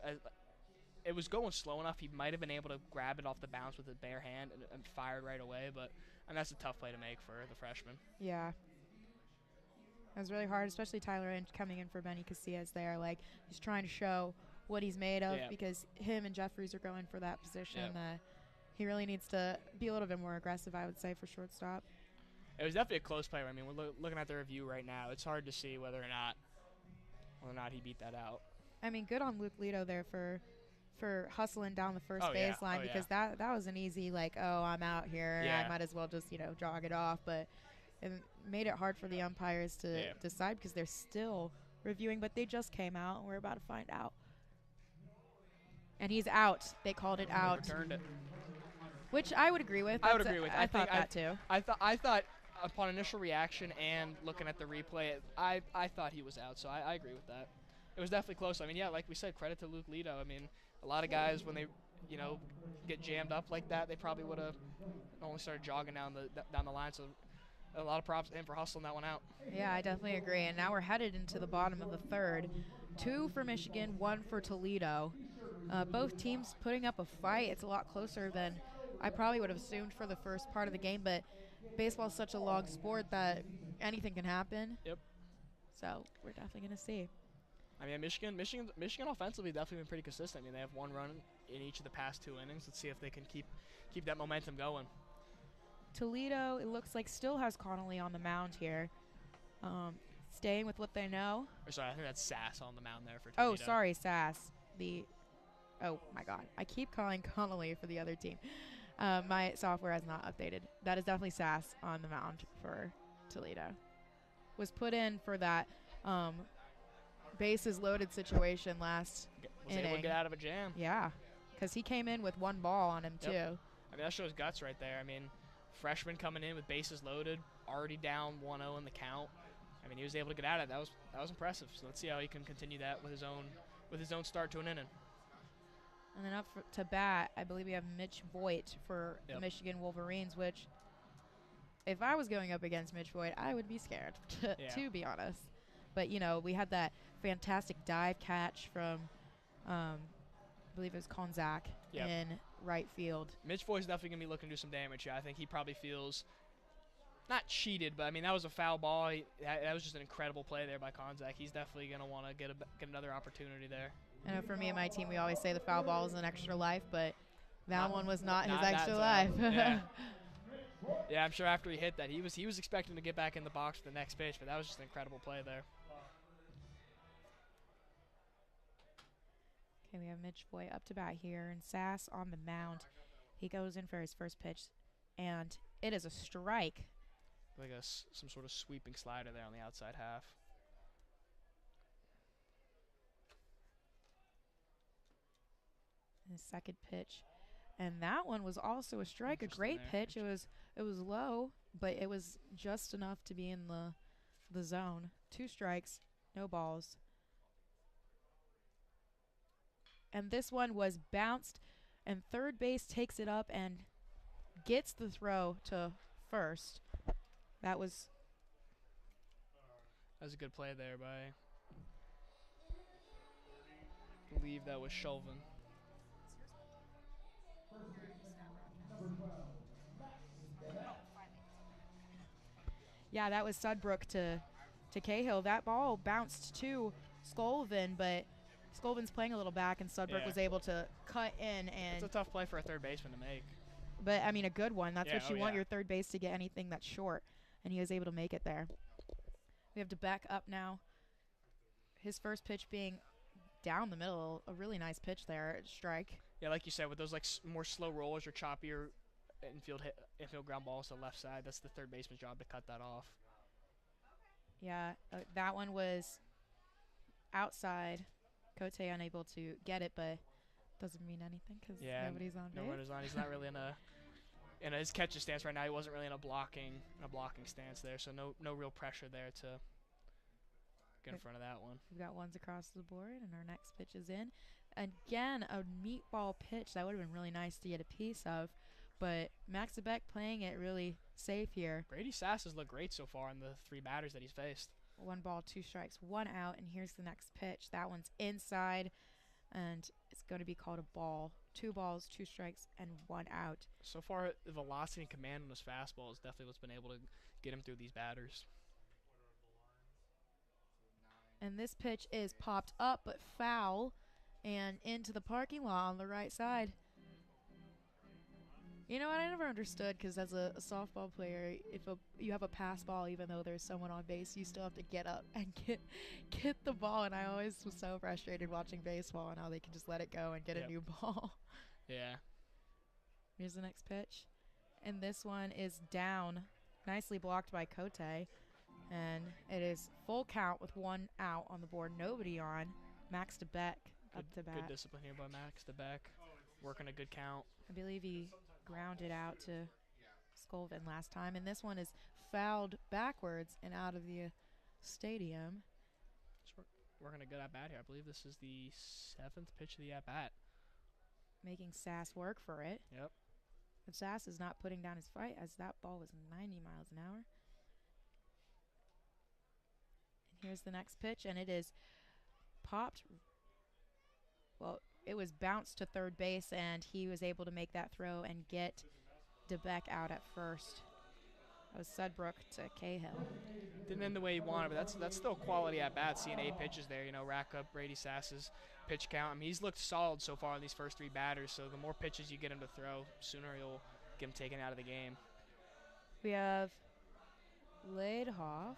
It was going slow enough. He might have been able to grab it off the bounce with his bare hand and fired right away. But that's a tough play to make for the freshman. Yeah. It was really hard, especially Tyler Inge coming in for Benny Casillas there. Like, he's trying to show what he's made of because him and Jeffries are going for that position. Yeah. He really needs to be a little bit more aggressive, I would say, for shortstop. It was definitely a close play. I mean, we're looking at the review right now. It's hard to see whether or not he beat that out. I mean, good on Luke Lido there for hustling down the first baseline because that was an easy, I'm out here. Yeah. I might as well just, jog it off. But it made it hard for the umpires to decide because they're still reviewing, but they just came out, and we're about to find out. And he's out. They called it out. Returned it. Which I would agree with. I would agree with. I thought that too. I thought upon initial reaction and looking at the replay, I thought he was out. So I agree with that. It was definitely close. I mean, like we said, credit to Luke Lido. I mean, a lot of guys when they, get jammed up like that, they probably would have only started jogging down the line. So a lot of props to him for hustling that one out. Yeah, I definitely agree. And now we're headed into the bottom of the third. 2 for Michigan, 1 for Toledo. Both teams putting up a fight. It's a lot closer than I probably would have assumed for the first part of the game, but baseball is such a long sport that anything can happen. Yep. So we're definitely going to see. I mean, Michigan offensively definitely been pretty consistent. I mean, they have one run in each of the past 2 innings. Let's see if they can keep that momentum going. Toledo, it looks like, still has Connolly on the mound here. Staying with what they know. Or sorry, I think that's Sass on the mound there for Toledo. Oh, sorry, Sass. Oh, my God. I keep calling Connolly for the other team. My software has not updated. That is definitely Sass on the mound for Toledo. Was put in for that bases loaded situation last inning. Able to get out of a jam. Yeah, because he came in with 1 ball on him, too. I mean, that shows guts right there. I mean, freshman coming in with bases loaded, already down 1-0 in the count. I mean, he was able to get out of it. That was impressive. So let's see how he can continue that with his own start to an inning. And then up to bat, I believe we have Mitch Voigt for the Michigan Wolverines, which if I was going up against Mitch Voigt, I would be scared, to be honest. But, you know, we had that fantastic dive catch from, I believe it was Konzak in right field. Mitch Voigt's definitely going to be looking to do some damage here. I think he probably feels not cheated, but, I mean, that was a foul ball. That was just an incredible play there by Konzak. He's definitely going to want to get another opportunity there. I know for me and my team, we always say the foul ball is an extra life, but that one was not his extra life. Yeah, I'm sure after he hit that, he was expecting to get back in the box for the next pitch, but that was just an incredible play there. Okay, we have Mitch Voigt up to bat here, and Sass on the mound. He goes in for his first pitch, and it is a strike. Like some sort of sweeping slider there on the outside half. His second pitch, and that one was also a strike. A great pitch. It was low, but it was just enough to be in the zone. 2 strikes, no balls. And this one was bounced, and third base takes it up and gets the throw to first. That was a good play there by, I believe that was Shulvin. Yeah, that was Sudbrook to Cahill. That ball bounced to Scolvin, but Scolvin's playing a little back, and Sudbrook was able to cut in. And it's a tough play for a third baseman to make. But, I mean, a good one. That's what you want your third base to get, anything that's short. And he was able to make it there. We have DeBeck up now. His first pitch being down the middle. A really nice pitch there. Strike. Yeah, like you said, with those more slow rollers or choppier infield ground balls to the left side, that's the third baseman's job to cut that off. Yeah, that one was outside. Cote unable to get it, but doesn't mean anything because nobody's on base. No runners on. He's not really in his catcher stance right now. He wasn't really in a blocking stance there, so no real pressure there to get in front of that one. We've got ones across the board, and our next pitch is in. Again, a meatball pitch that would have been really nice to get a piece of, but Max DeBeck playing it really safe here. Brady Sass has looked great so far in the 3 batters that he's faced. 1 ball, 2 strikes, 1 out, and here's the next pitch. That one's inside, and it's going to be called a ball. 2 balls, 2 strikes, and 1 out. So far, the velocity and command on his fastball is definitely what's been able to get him through these batters. And this pitch is popped up but foul and into the parking lot on the right side. You know what? I never understood, because as a softball player, if you have a pass ball, even though there's someone on base, you still have to get up and get the ball. And I always was so frustrated watching baseball and how they can just let it go and get a new ball. Yeah. Here's the next pitch. And this one is down. Nicely blocked by Cote. And it is full count with 1 out on the board. Nobody on. Max DeBeck up to bat. Good discipline here by Max DeBeck. Working a good count. I believe he grounded out to Scolvin last time. And this one is fouled backwards and out of the stadium. Working a good at-bat here. I believe this is the 7th pitch of the at-bat. Making Sass work for it. Yep. But Sass is not putting down his fight, as that ball was 90 miles an hour. And here's the next pitch, and it is popped. Well, it was bounced to third base, and he was able to make that throw and get DeBeck out at first. That was Sudbrook to Cahill. Didn't end the way he wanted, but that's still quality at bat. Seeing 8 pitches there, rack up Brady Sass's pitch count. I mean, he's looked solid so far on these first 3 batters. So the more pitches you get him to throw, sooner you'll get him taken out of the game. We have Ladhoff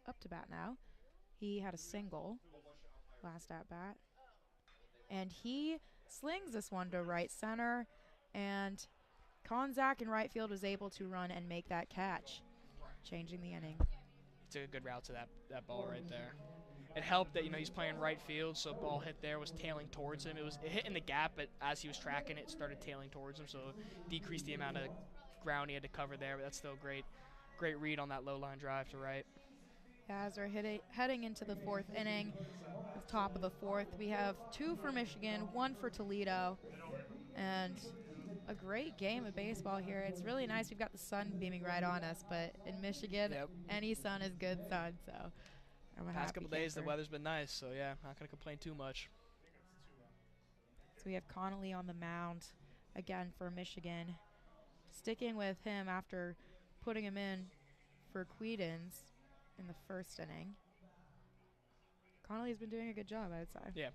up to bat now. He had a single last at bat, and he slings this one to right center, and Konzak in right field was able to run and make that catch, changing the inning. He took a good route to that ball right there. It helped that he's playing right field, so ball hit there was tailing towards him. It hit in the gap, but as he was tracking it, started tailing towards him, so decreased the amount of ground he had to cover there. But that's still a great read on that low line drive to right. As we're heading into the 4th inning, the top of the 4th, we have 2 for Michigan, 1 for Toledo, and a great game of baseball here. It's really nice. We've got the sun beaming right on us, but in Michigan, any sun is good sun. So, past couple days, the weather's been nice. So yeah, not gonna complain too much. So we have Connolly on the mound again for Michigan, sticking with him after putting him in for Quedens in the 1st inning. Connolly's been doing a good job, I would say. Yeah,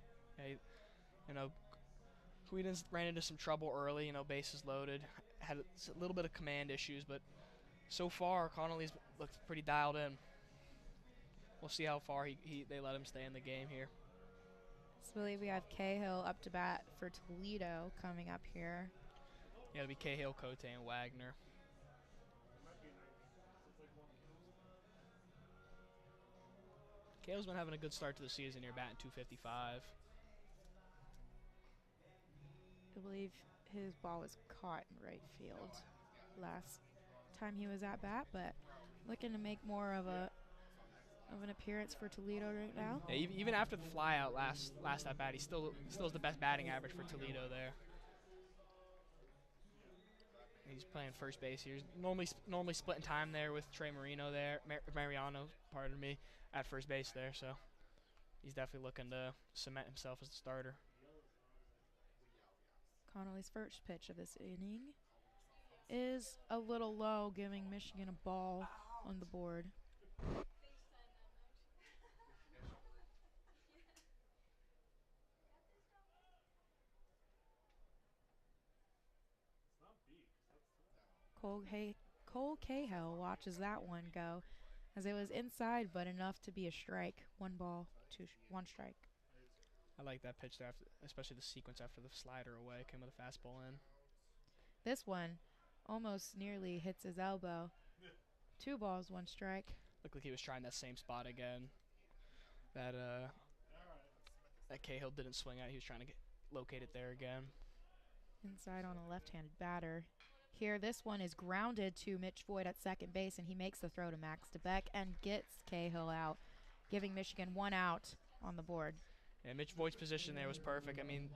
Quedens ran into some trouble early, bases loaded, had a little bit of command issues, but so far Connolly's looked pretty dialed in. We'll see how far they let him stay in the game here. So I believe we have Cahill up to bat for Toledo coming up here. Yeah, it'll be Cahill, Cote, and Wagner. Cahill's been having a good start to the season here, batting .255. I believe his ball was caught in right field last time he was at bat, but looking to make more of an appearance for Toledo right now. Yeah, even after the flyout last at bat, he still has the best batting average for Toledo there. He's playing first base here. He's normally splitting time there with Trey Mariano, pardon me, at first base there. So he's definitely looking to cement himself as the starter. Connolly's first pitch of this inning is a little low, giving Michigan a ball on the board. Cole Cahill watches that one go, as it was inside but enough to be a strike. 1 ball, 1 strike. I like that pitch there, especially the sequence after the slider away. Came with a fastball in. This one almost nearly hits his elbow. 2 balls, 1 strike. Looked like he was trying that same spot again. That Cahill didn't swing at. He was trying to locate it there again. Inside on a left-handed batter. Here, this one is grounded to Mitch Voigt at second base, and he makes the throw to Max DeBeck and gets Cahill out, giving Michigan 1 out on the board. Yeah, Mitch Voigt's position there was perfect. I mean,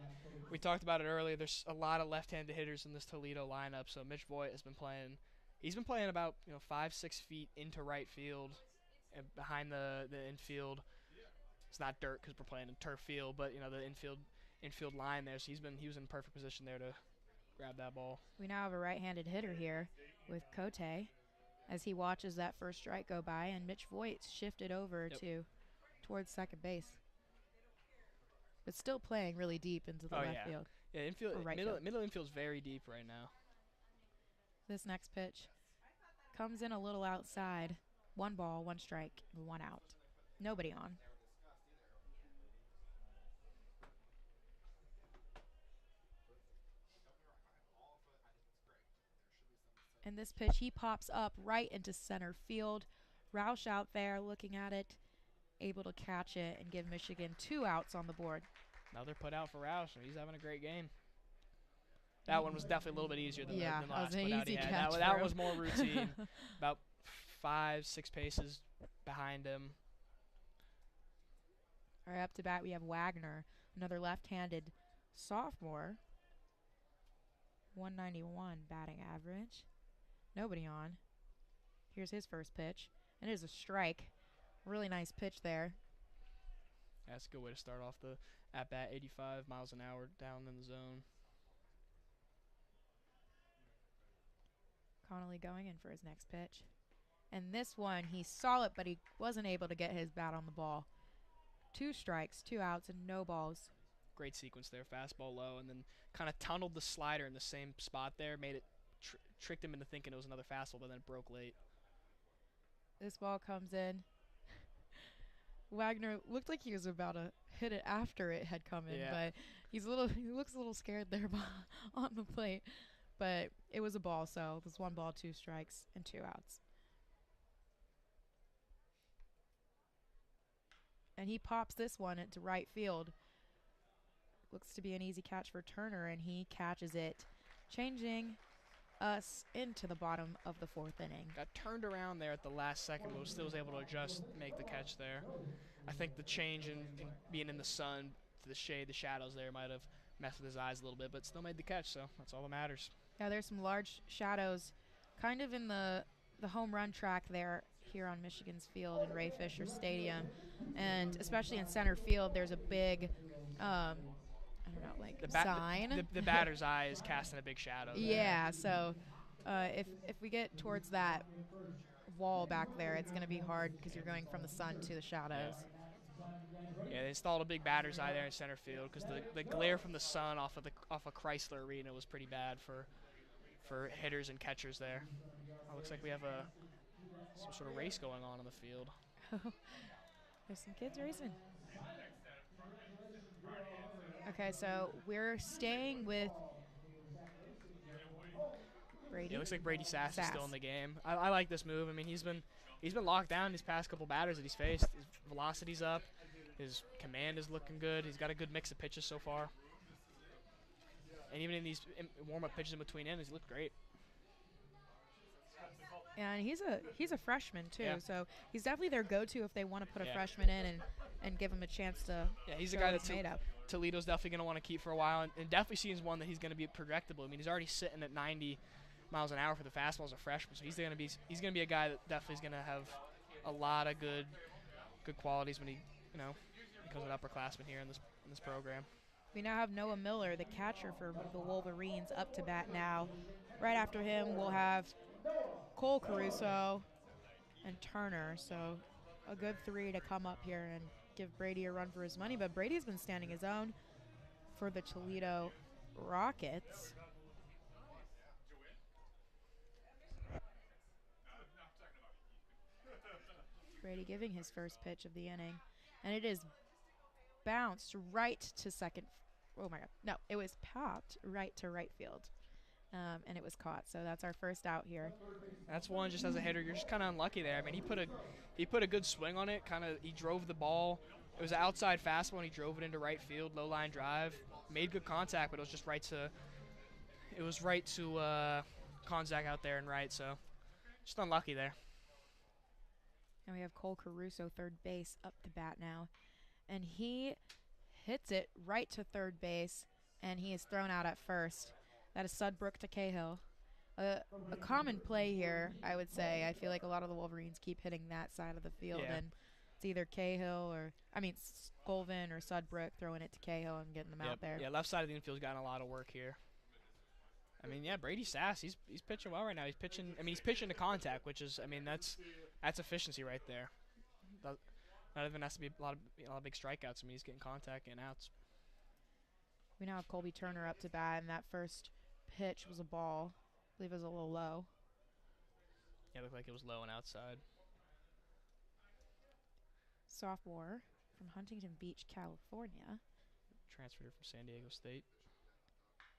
we talked about it earlier. There's a lot of left-handed hitters in this Toledo lineup, so Mitch Voigt has been playing. He's been playing about 5-6 feet into right field, and behind the infield. It's not dirt because we're playing in turf field, but the infield line there. So he was in perfect position there to grab that ball. We now have a right-handed hitter here with Cote, as he watches that first strike go by, and Mitch Voigt shifted over towards second base. But still playing really deep into the left field. Yeah, middle infield's very deep right now. This next pitch comes in a little outside. 1 ball, 1 strike, 1 out. Nobody on. And this pitch, he pops up right into center field. Roush out there looking at it, able to catch it and give Michigan 2 outs on the board. Another put out for Roush, and he's having a great game. That one was definitely a little bit easier than the last put out he had. That was more routine, about 5-6 paces behind him. All right, up to bat we have Wagner, another left-handed sophomore. 191 batting average. Nobody on. Here's his first pitch, and it is a strike. Really nice pitch there. That's a good way to start off the at-bat. 85 miles an hour down in the zone. Connolly going in for his next pitch. And this one, he saw it, but he wasn't able to get his bat on the ball. 2 strikes, 2 outs, and no balls. Great sequence there. Fastball low, and then kind of tunneled the slider in the same spot there. Made it tricked him into thinking it was another fastball, but then it broke late. This ball comes in. Wagner looked like he was about to hit it after it had come in, but he looks a little scared there on the plate. But it was a ball, so it was 1 ball, 2 strikes, and 2 outs. And he pops this one into right field. Looks to be an easy catch for Turner, and he catches it, changing us into the bottom of the 4th inning. Got turned around there at the last second, but still was able to adjust, make the catch there. I think the change in being in the sun to the shade, the shadows there might have messed with his eyes a little bit, but still made the catch, so that's all that matters. Yeah, there's some large shadows kind of in the home run track there here on Michigan's field in Ray Fisher Stadium. And especially in center field, there's a big, I don't know, like sign. The batter's eye is casting a big shadow there. Yeah, so if we get towards that wall back there, it's going to be hard because you're going from the sun to the shadows. Yeah, they installed a big batter's eye there in center field because the glare from the sun off of Chrysler Arena was pretty bad for hitters and catchers there. Looks like we have some sort of race going on the field. There's some kids racing. Okay, so we're staying with Brady. Yeah, it looks like Brady Sass is still in the game. I like this move. I mean, he's been locked down these past couple batters that he's faced. His velocity's up. His command is looking good. He's got a good mix of pitches so far. And even in these warm-up pitches in between innings, he looked great. And he's a freshman too, yeah. So he's definitely their go-to if they want to put a freshman in and give him a chance to. Yeah, he's a guy that Toledo's definitely going to want to keep for a while, and definitely seems one that he's going to be projectable. I mean, he's already sitting at 90 miles an hour for the fastball as a freshman, so he's going to be a guy that definitely is going to have a lot of good qualities when he becomes an upperclassman here in this program. We now have Noah Miller, the catcher for the Wolverines, up to bat now. Right after him, we'll have Cole Caruso and Turner, so a good 3 to come up here and give Brady a run for his money. But Brady's been standing his own for the Toledo Rockets. Brady giving his first pitch of the inning, and it is bounced right to second. Oh my God! No, it was popped right to right field. And it was caught, so that's our first out here. That's one just as a hitter. You're just kind of unlucky there. I mean, he put a good swing on it. He drove the ball. It was an outside fastball, and he drove it into right field, low line drive. Made good contact, but it was just right to Konzak out there and right. So just unlucky there. And we have Cole Caruso, third base, up to bat now, and he hits it right to third base, and he is thrown out at first. That is Sudbrook to Cahill. A common play here, I would say. I feel like a lot of the Wolverines keep hitting that side of the field, and it's either Scolvin or Sudbrook throwing it to Cahill and getting them out there. Yeah, left side of the infield's gotten a lot of work here. I mean, Brady Sass, he's pitching well right now. He's pitching to contact, which is, that's efficiency right there. Not even has to be a lot of big strikeouts. He's getting contact and outs. We now have Colby Turner up to bat, and that first pitch was a ball. I believe it was a little low. Yeah, it looked like it was low and outside. Sophomore from Huntington Beach, California. Transferred from San Diego State.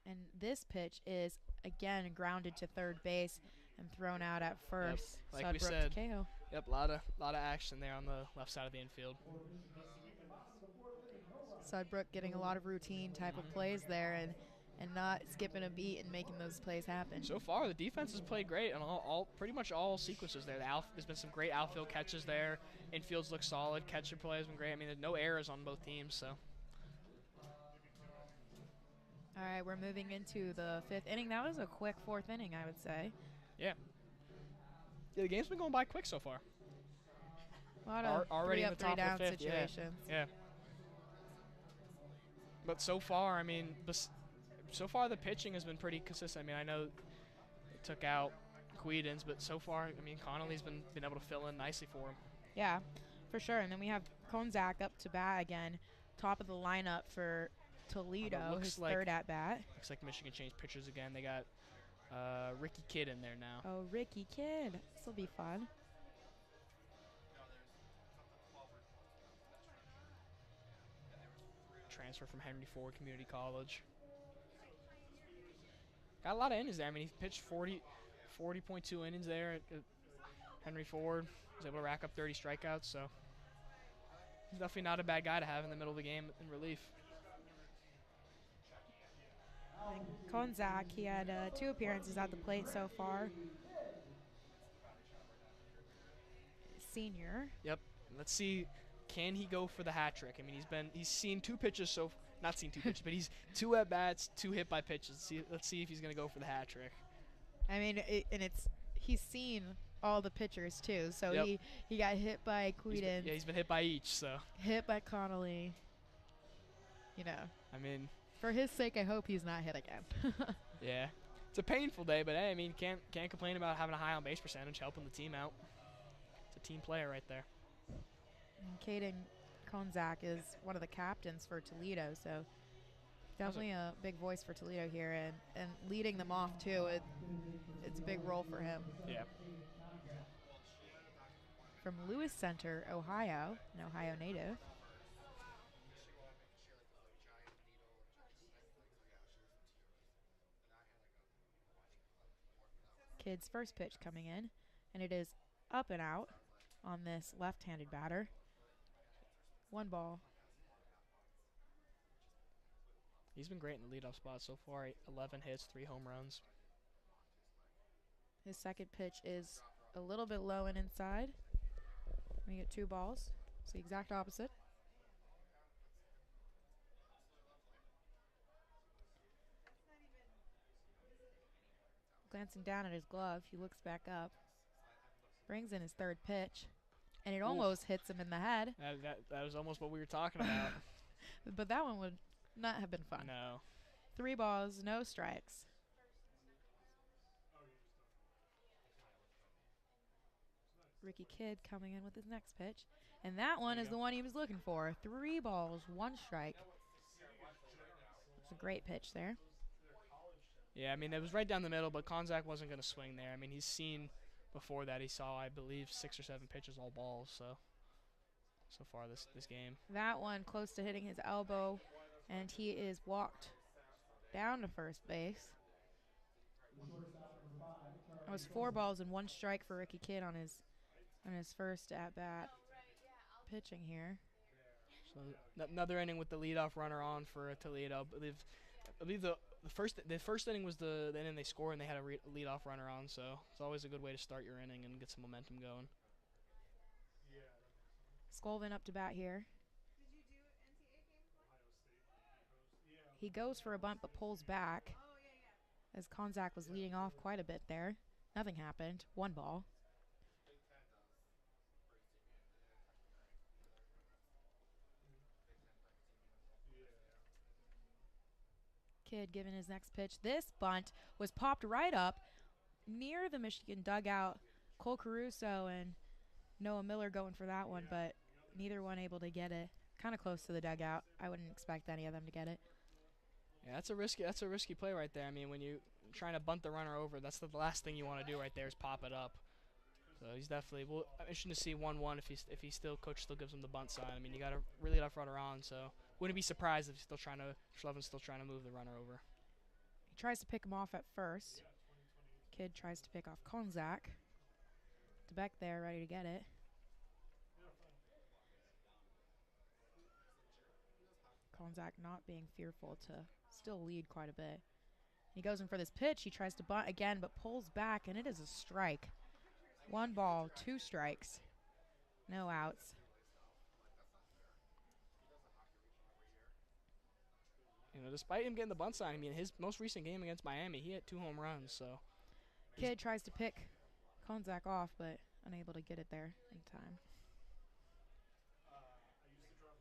And this pitch is, again, grounded to third base and thrown out at first. Yep, like we said. Yep, a lot of action there on the left side of the infield. Sudbrook getting a lot of routine type of plays there and not skipping a beat and making those plays happen. So far, the defense has played great on pretty much all sequences there. There's been some great outfield catches there. Infields look solid. Catcher play has been great. I mean, there's no errors on both teams. So. All right, we're moving into the 5th inning. That was a quick 4th inning, I would say. Yeah. Yeah, the game's been going by quick so far. A lot of already 3 in up, the top 3 down of the 5th. situations. Yeah. but so far, I mean, so far the pitching has been pretty consistent. I mean, I know they took out Quedens, but so far, I mean, Connolly's been able to fill in nicely for him. Yeah, for sure. And then we have Konzak up to bat again, top of the lineup for Toledo, his third at bat. Looks like Michigan changed pitchers again. They got Ricky Kidd in there now. Oh, Ricky Kidd. This will be fun. Transfer from Henry Ford Community College. Got a lot of innings there. I mean, he pitched 40.2 innings there at Henry Ford. Was able to rack up 30 strikeouts, so he's definitely not a bad guy to have in the middle of the game in relief. Konzak, he had 2 appearances at the plate so far. Senior. Yep. Let's see, can he go for the hat trick? I mean, he's seen 2 pitches not seen 2 pitches, but he's 2 at bats, 2 hit by pitches. Let's see if he's gonna go for the hat trick. I mean, he's seen all the pitchers too. So yep. he got hit by Quedens. He's been hit by each. So hit by Connolly. You know. I mean, for his sake, I hope he's not hit again. Yeah, it's a painful day, but hey, I mean, can't complain about having a high on base percentage, helping the team out. It's a team player right there. And Caden Konzak is one of the captains for Toledo, so definitely a big voice for Toledo here, and leading them off too. It's a big role for him. Yeah. From Lewis Center, Ohio, an Ohio native. Kid's first pitch coming in, and it is up and out on this left-handed batter. 1 ball. He's been great in the leadoff spot so far. 11 hits, 3 home runs. His second pitch is a little bit low and inside. We get 2 balls. It's the exact opposite. Glancing down at his glove, he looks back up, brings in his third pitch, and it almost hits him in the head. That was almost what we were talking about. But that one would not have been fun. No. 3 balls, no strikes. Ricky Kidd coming in with his next pitch. And that one is the one he was looking for. 3 balls, 1 strike. It's a great pitch there. Yeah, I mean, it was right down the middle, but Konzak wasn't going to swing there. I mean, he's seen before that. He saw, I believe, 6 or 7 pitches, all balls, so far this game. That one close to hitting his elbow, and he is walked down to first base. That was 4 balls and 1 strike for Ricky Kidd on his first at-bat pitching here. So another inning with the leadoff runner on for Toledo. I believe the first inning was the inning they scored, and they had a leadoff runner on. So it's always a good way to start your inning and get some momentum going. Scolvin up to bat here. He goes for a bunt but pulls back as Konzak was leading off quite a bit there. Nothing happened. 1 ball. Kidd giving his next pitch. This bunt was popped right up near the Michigan dugout. Cole Caruso and Noah Miller going for that one, but neither one able to get it. Kind of close to the dugout. I wouldn't expect any of them to get it. Yeah, that's a risky play right there. I mean, when you're trying to bunt the runner over, that's the last thing you want to do right there is pop it up. So he's definitely interesting to see 1-1 if coach still gives him the bunt sign. I mean, you got a really tough runner on, so wouldn't be surprised if Schlevin's still trying to move the runner over. He tries to pick him off at first. Kidd tries to pick off Konzak. DeBeck there, ready to get it. Konzak not being fearful to still lead quite a bit. He goes in for this pitch. He tries to bunt again, but pulls back, and it is a strike. 1 ball, 2 strikes, no outs. You know, despite him getting the bunt sign, I mean, his most recent game against Miami, he had 2 home runs. So Kidd tries to pick Konzak off, but unable to get it there in time.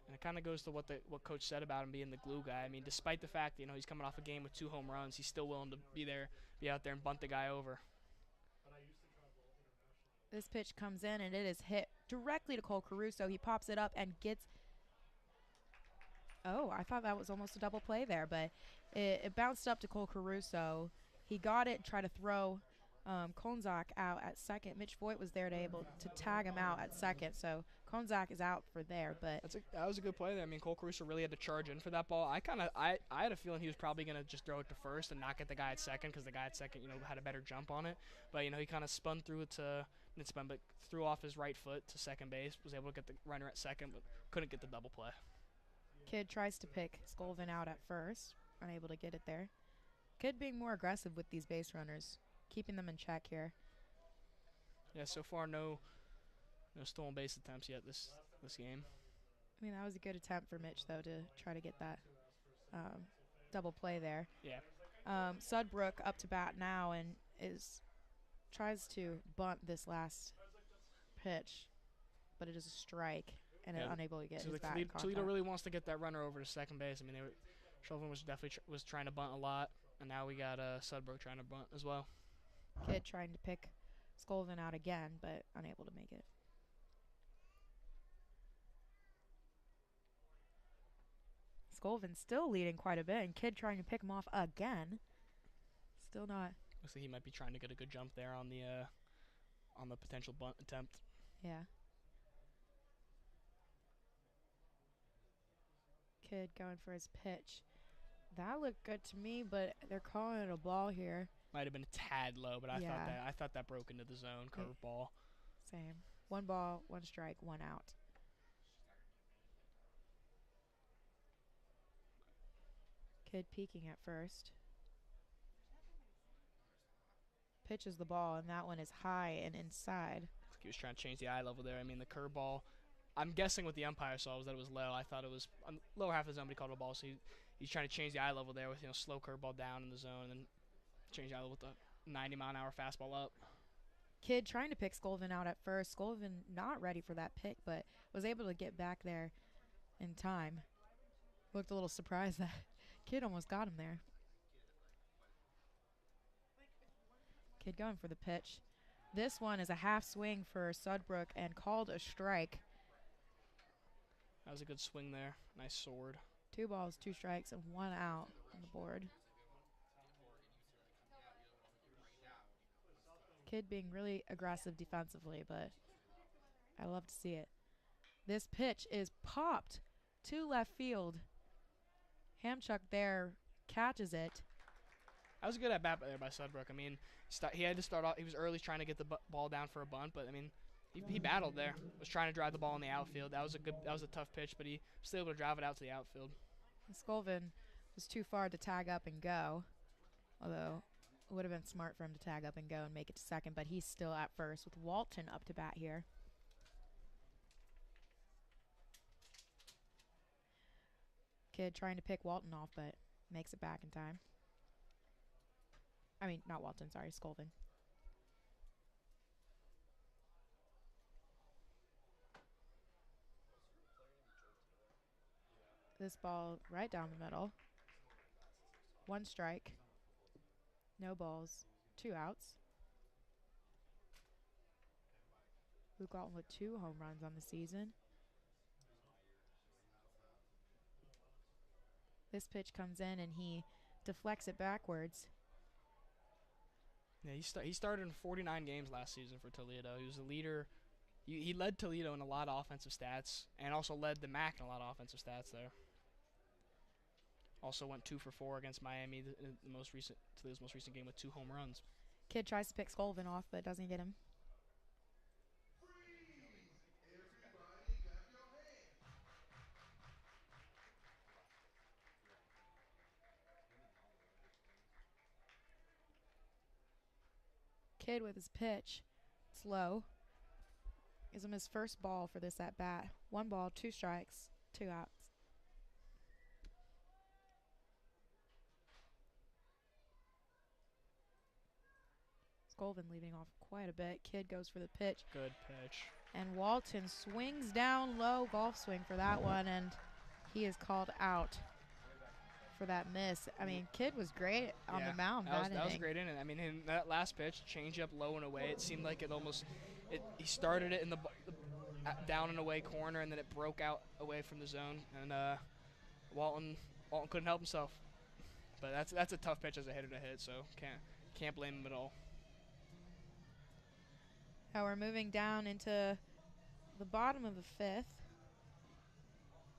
And it kind of goes to what Coach said about him being the glue guy. I mean, despite the fact that, he's coming off a game with 2 home runs, he's still willing to be out there and bunt the guy over. This pitch comes in, and it is hit directly to Cole Caruso. He pops it up and gets... Oh, I thought that was almost a double play there, but it bounced up to Cole Caruso. He got it, tried to throw Konzak out at second. Mitch Voigt was there to able to tag him out at second, so Konzak is out for there. But that was a good play there. I mean, Cole Caruso really had to charge in for that ball. I had a feeling he was probably going to just throw it to first and not get the guy at second, because the guy at second, had a better jump on it. But, he kind of spun through it but threw off his right foot to second base, was able to get the runner at second, but couldn't get the double play. Kidd tries to pick Scolvin out at first, unable to get it there. Kidd being more aggressive with these base runners, keeping them in check here. Yeah, so far no stolen base attempts yet this game. I mean, that was a good attempt for Mitch, though, to try to get that double play there. Yeah. Sudbrook up to bat now and tries to bunt this last pitch, but it is a strike, and unable to get his bat in contact. Toledo really wants to get that runner over to second base. I mean, Chauvin was definitely was trying to bunt a lot, and now we got Sudbrook trying to bunt as well. Kidd trying to pick Scolvin out again, but unable to make it. Scolvin still leading quite a bit, and Kidd trying to pick him off again. Still not. Looks like he might be trying to get a good jump there on the potential bunt attempt. Yeah. Kidd going for his pitch. That looked good to me, but they're calling it a ball here. Might have been a tad low, but I thought that broke into the zone. Curveball. Same. 1 ball, 1 strike, 1 out. Kidd peeking at first. Pitches the ball, and that one is high and inside. He was trying to change the eye level there. I mean, the curveball, I'm guessing what the umpire saw was that it was low. I thought it was lower half of the zone, but he called it a ball. So he's trying to change the eye level there with slow curveball down in the zone, and then change the eye level with the 90-mile-an-hour fastball up. Kidd trying to pick Scolvin out at first. Scolvin not ready for that pick, but was able to get back there in time. Looked a little surprised that Kidd almost got him there. Kidd going for the pitch. This one is a half swing for Sudbrook and called a strike. That was a good swing there. Nice sword. 2 balls, 2 strikes, and 1 out on the board. Kidd being really aggressive defensively, but I love to see it. This pitch is popped to left field. Hamchuk there catches it. That was a good at bat there by Sudbrook. I mean, he had to start off. He was early trying to get the ball down for a bunt, but I mean, he battled there. Was trying to drive the ball in the outfield. That was a tough pitch, but he was still able to drive it out to the outfield. Scolvin was too far to tag up and go, although it would have been smart for him to tag up and go and make it to second, but he's still at first with Walton up to bat here. Kidd trying to pick Walton off, but makes it back in time. I mean, not Walton, sorry, Scolvin. This ball right down the middle. 1 strike. No balls. 2 outs. Luke Walton with 2 home runs on the season. This pitch comes in and he deflects it backwards. Yeah, he started in 49 games last season for Toledo. He was a leader. He led Toledo in a lot of offensive stats, and also led the MAC in a lot of offensive stats there. Also went 2 for 4 against Miami in Toledo's most recent game with 2 home runs. Kidd tries to pick Scolvin off, but doesn't get him. Kidd with his pitch. It's low. Gives him his first ball for this at bat. 1 ball, 2 strikes, 2 outs. Scolvin leaving off quite a bit. Kidd goes for the pitch. Good pitch. And Walton swings down low, golf swing for that one, and he is called out for that miss. I mean, Kid was great on the mound that was a inning. great inning. I mean, in that last pitch, change up low and away, it seemed like he started it in the down and away corner, and then it broke out away from the zone, and Walton couldn't help himself. But that's a tough pitch as a hitter to hit, so can't blame him at all. Now we're moving down into the bottom of the fifth.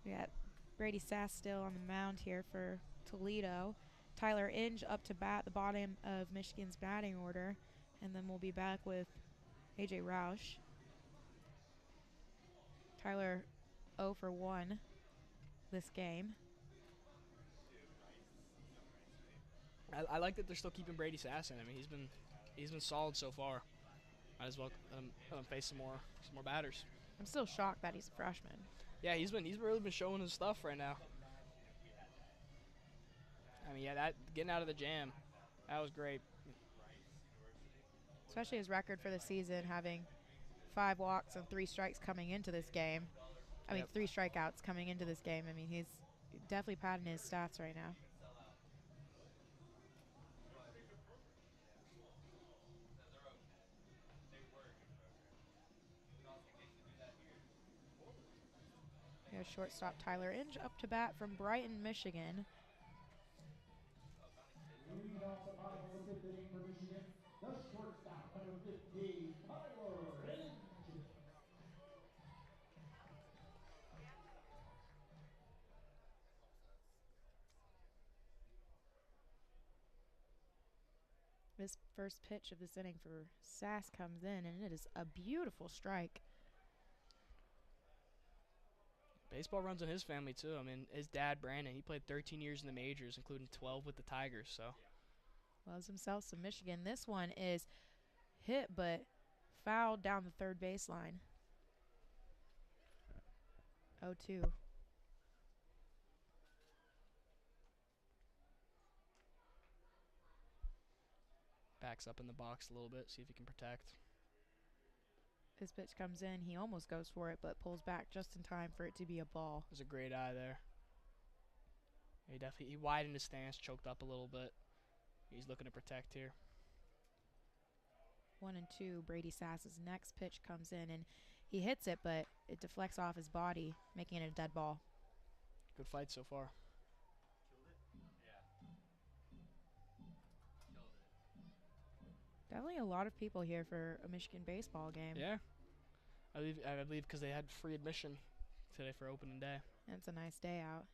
We got Brady Sass still on the mound here for Toledo. Tyler Inge up to bat, the bottom of Michigan's batting order. And then we'll be back with A.J. Roush. Tyler 0 for 1 this game. I like that they're still keeping Brady Sass in. I mean, he's been solid so far. Might as well face some more batters. I'm still shocked that he's a freshman. Yeah, he's really been showing his stuff right now. I mean, that getting out of the jam, that was great. Especially his record for the season, having 5 walks and 3 strikes coming into this game. I mean, 3 strikeouts coming into this game. I mean, he's definitely padding his stats right now. We have shortstop Tyler Inge up to bat from Brighton, Michigan. This first pitch of this inning for Sass comes in, and it is a beautiful strike. Baseball runs in his family, too. I mean, his dad, Brandon, he played 13 years in the majors, including 12 with the Tigers, so. Loves himself some Michigan. This one is hit, but fouled down the third baseline. 0-2. Backs up in the box a little bit, see if he can protect. His pitch comes in. He almost goes for it, but pulls back just in time for it to be a ball. It was a great eye there. He widened his stance, choked up a little bit. He's looking to protect here. 1-2. Brady Sass's next pitch comes in, and he hits it, but it deflects off his body, making it a dead ball. Good fight so far. Definitely a lot of people here for a Michigan baseball game. Yeah. I believe because they had free admission today for opening day. And it's a nice day out.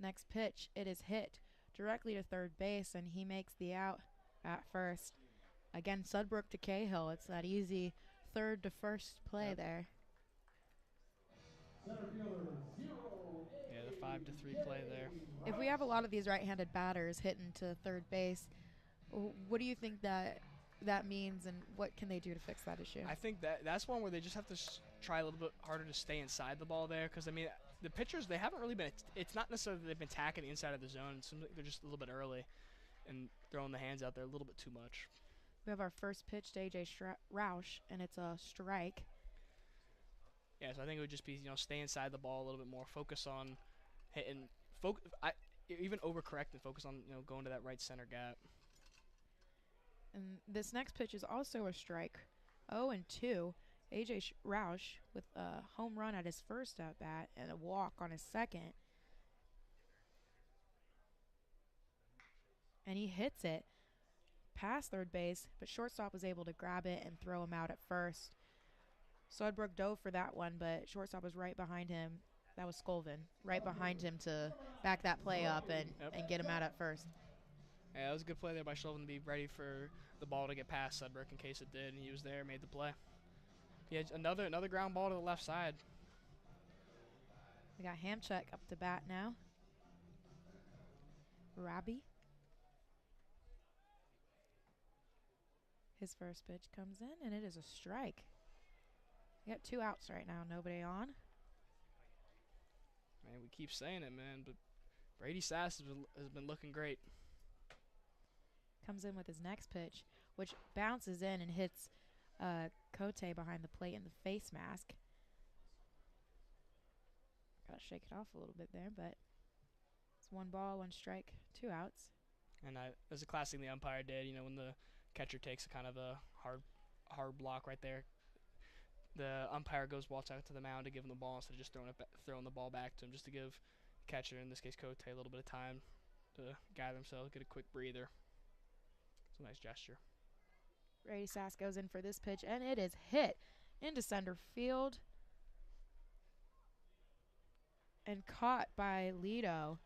Next pitch, it is hit directly to third base, and he makes the out at first. Again, Sudbrook to Cahill. It's that easy third to first play there. Yeah, the 5-3 play there. If we have a lot of these right-handed batters hitting to third base, what do you think that means, and what can they do to fix that issue? I think that's one where they just have to try a little bit harder to stay inside the ball there, because I mean the pitchers, they haven't really been. It's not necessarily that they've been attacking the inside of the zone. It seems like they're just a little bit early and throwing the hands out there a little bit too much. We have our first pitch to A.J. Roush, and it's a strike. Yeah, so I think it would just be stay inside the ball a little bit more, focus on hitting, even overcorrect and focus on going to that right center gap. And this next pitch is also a strike. 0-2. A.J. Roush with a home run at his first at-bat and a walk on his second. And he hits it past third base, but shortstop was able to grab it and throw him out at first. Sudbrook dove for that one, but shortstop was right behind him. That was Scolvin, right behind him to back that play up and get him out at first. Yeah, that was a good play there by Shelvin to be ready for the ball to get past Sudbrook in case it did, and he was there, made the play. Yeah, another ground ball to the left side. We got Hamchuk up to bat now. Robbie. His first pitch comes in, and it is a strike. We got 2 outs right now, nobody on. Man, we keep saying it, man, but Brady Sass has been looking great. Comes in with his next pitch, which bounces in and hits Cote behind the plate in the face mask. Got to shake it off a little bit there, but it's 1 ball, 1 strike, 2 outs. And there's a classic thing the umpire did, when the catcher takes a kind of a hard block right there. The umpire walks out to the mound to give him the ball instead of just throwing the ball back to him, just to give the catcher, in this case Cote, a little bit of time to gather themselves, get a quick breather. It's a nice gesture. Brady Sass goes in for this pitch, and it is hit into center field and caught by Lido,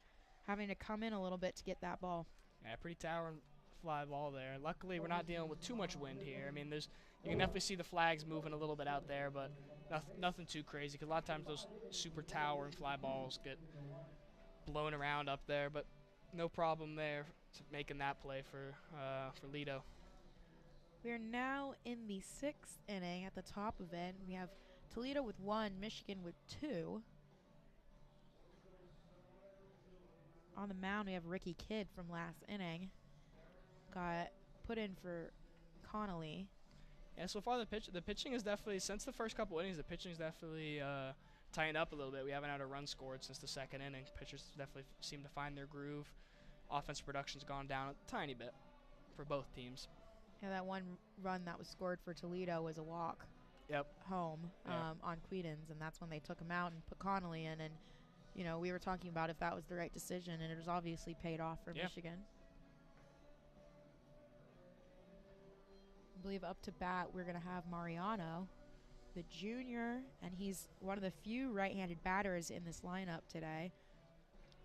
having to come in a little bit to get that ball. Yeah, pretty towering fly ball there. Luckily, we're not dealing with too much wind here. I mean, you can definitely see the flags moving a little bit out there, but nothing too crazy, because a lot of times those super towering fly balls get blown around up there, but no problem there making that play for Lido. We are now in the 6th inning at the top of it. We have Toledo with 1, Michigan with 2. On the mound, we have Ricky Kidd from last inning. Got put in for Connolly. Yeah, so far the pitching is definitely, since the first couple innings, the pitching's definitely tightened up a little bit. We haven't had a run scored since the 2nd inning. Pitchers definitely seem to find their groove. Offensive production's gone down a tiny bit for both teams. Yeah, that 1 run that was scored for Toledo was a walk. Yep. Home on Quedens, and that's when they took him out and put Connolly in. And we were talking about if that was the right decision, and it was obviously paid off for Michigan. I believe up to bat we're going to have Mariano, the junior, and he's one of the few right-handed batters in this lineup today.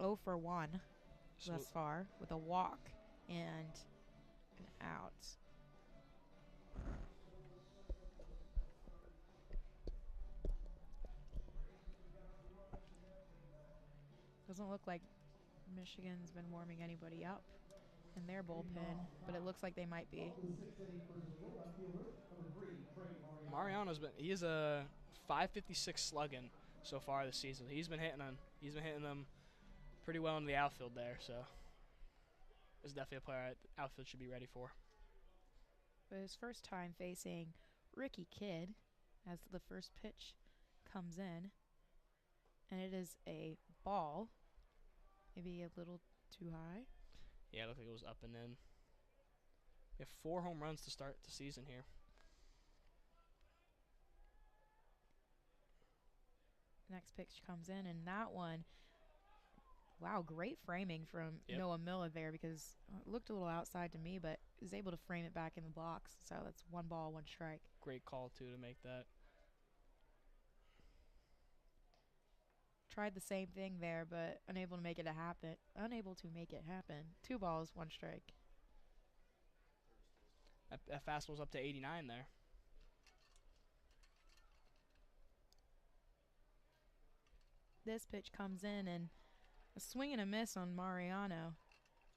0 for 1 thus far, with a walk and an out. Doesn't look like Michigan's been warming anybody up in their bullpen, but it looks like they might be. Mariano's he is a .556 slugging so far this season. He's been hitting them pretty well in the outfield there, so it's definitely a player the outfield should be ready for. But his first time facing Ricky Kidd as the first pitch comes in, and it is a ball, maybe a little too high. Yeah, it looked like it was up and in. We have 4 home runs to start the season here. Next pitch comes in, and that one, wow, great framing from Noah Miller there, because it looked a little outside to me, but was able to frame it back in the box. So that's 1 ball, 1 strike. Great call, too, to make that. Tried the same thing there, but unable to make it happen. 2 balls, 1 strike. That fastball's up to 89 there. This pitch comes in, and a swing and a miss on Mariano.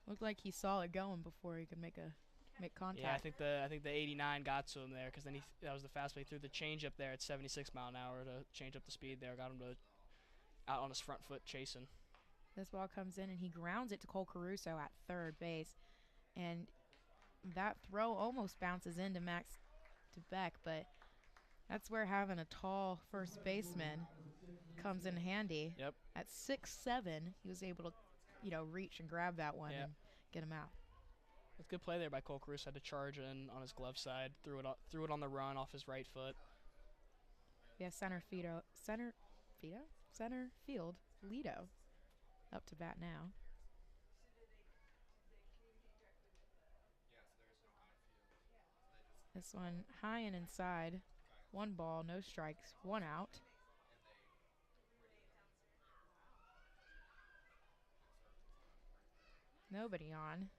Looked like he saw it going before he could make contact. Yeah, I think the 89 got to him there, because then that was the fastball. He threw the change up there at 76 mile an hour to change up the speed there. Got him out on his front foot chasing. This ball comes in, and he grounds it to Cole Caruso at third base, and that throw almost bounces into Max DeBeck, but that's where having a tall first baseman comes in handy. Yep. At 6'7", he was able to, reach and grab that one and get him out. That's a good play there by Cole Caruso. Had to charge in on his glove side, threw it on the run off his right foot. We have center field, Lido, up to bat now. This one high and inside. 1 ball, no strikes, 1 out. Nobody on.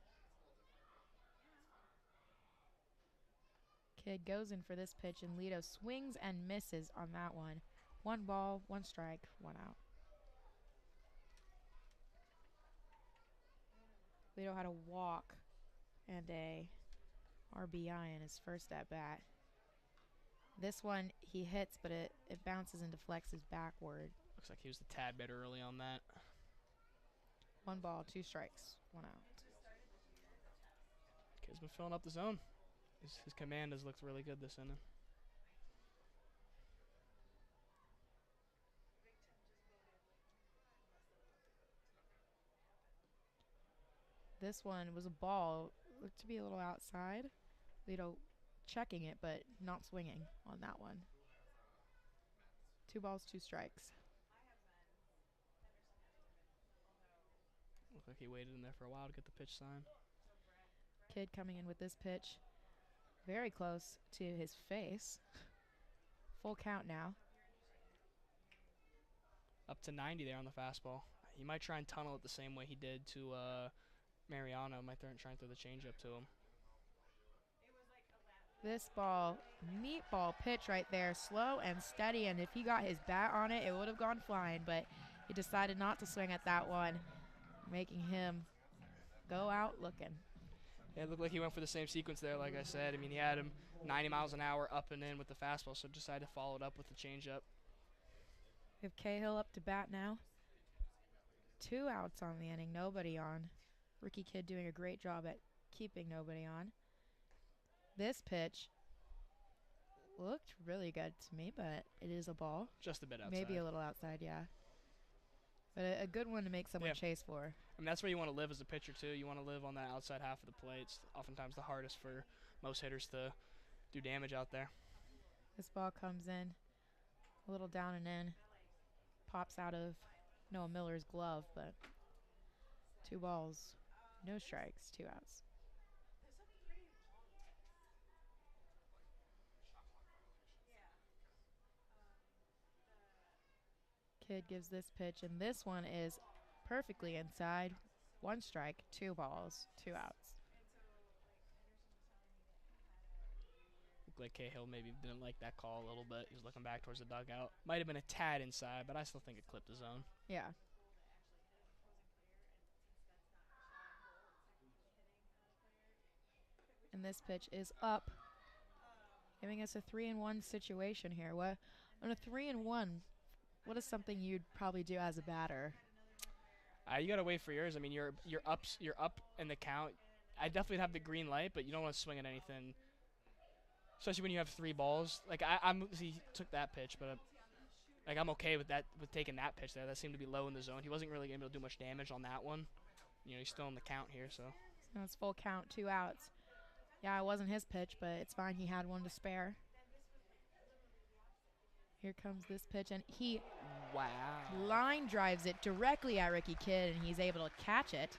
Kidd goes in for this pitch, and Lido swings and misses on that one. 1 ball, 1 strike, 1 out. Lido had a walk and a RBI in his first at-bat. This one he hits, but it bounces and deflects backward. Looks like he was a tad bit early on that. 1 ball, 2 strikes, 1 out. Kid's been filling up the zone. His command has looked really good this inning. This one was a ball. Looked to be a little outside. Toledo checking it, but not swinging on that one. 2 balls, 2 strikes. Looked like he waited in there for a while to get the pitch signed. Kid coming in with this pitch. Very close to his face. Full count now. Up to 90 there on the fastball. He might try and tunnel it the same way he did to Mariano. Might try and throw the changeup to him. This ball, meatball pitch right there, slow and steady, and if he got his bat on it, it would have gone flying, but he decided not to swing at that one, making him go out looking. Yeah, it looked like he went for the same sequence there, like I said. I mean, he had him 90 miles an hour up and in with the fastball, so decided to follow it up with the changeup. We have Cahill up to bat now. 2 outs on the inning, nobody on. Rookie kid doing a great job at keeping nobody on. This pitch looked really good to me, but it is a ball. Just a bit outside. Maybe a little outside, yeah. But a good one to make someone chase for. I mean, that's where you want to live as a pitcher, too. You want to live on that outside half of the plate. It's oftentimes the hardest for most hitters to do damage out there. This ball comes in a little down and in. Pops out of Noah Miller's glove, but 2 balls, no strikes, 2 outs. Kid gives this pitch, and this one is perfectly inside. 1 strike, 2 balls, 2 outs. Looked like Cahill maybe didn't like that call a little bit. He was looking back towards the dugout. Might have been a tad inside, but I still think it clipped the zone. Yeah. And this pitch is up, giving us a 3-1 situation here. What on a 3-1? What is something you'd probably do as a batter? You gotta wait for yours. I mean, you're up in the count. I definitely have the green light, but you don't want to swing at anything, especially when you have 3 balls. Like he took that pitch, but like I'm okay with that, with taking that pitch there. That seemed to be low in the zone. He wasn't really able to do much damage on that one. You know, he's still in the count here, so. So it's full count, 2 outs. Yeah, it wasn't his pitch, but it's fine. He had one to spare. Here comes this pitch, and he line drives it directly at Ricky Kidd, and he's able to catch it.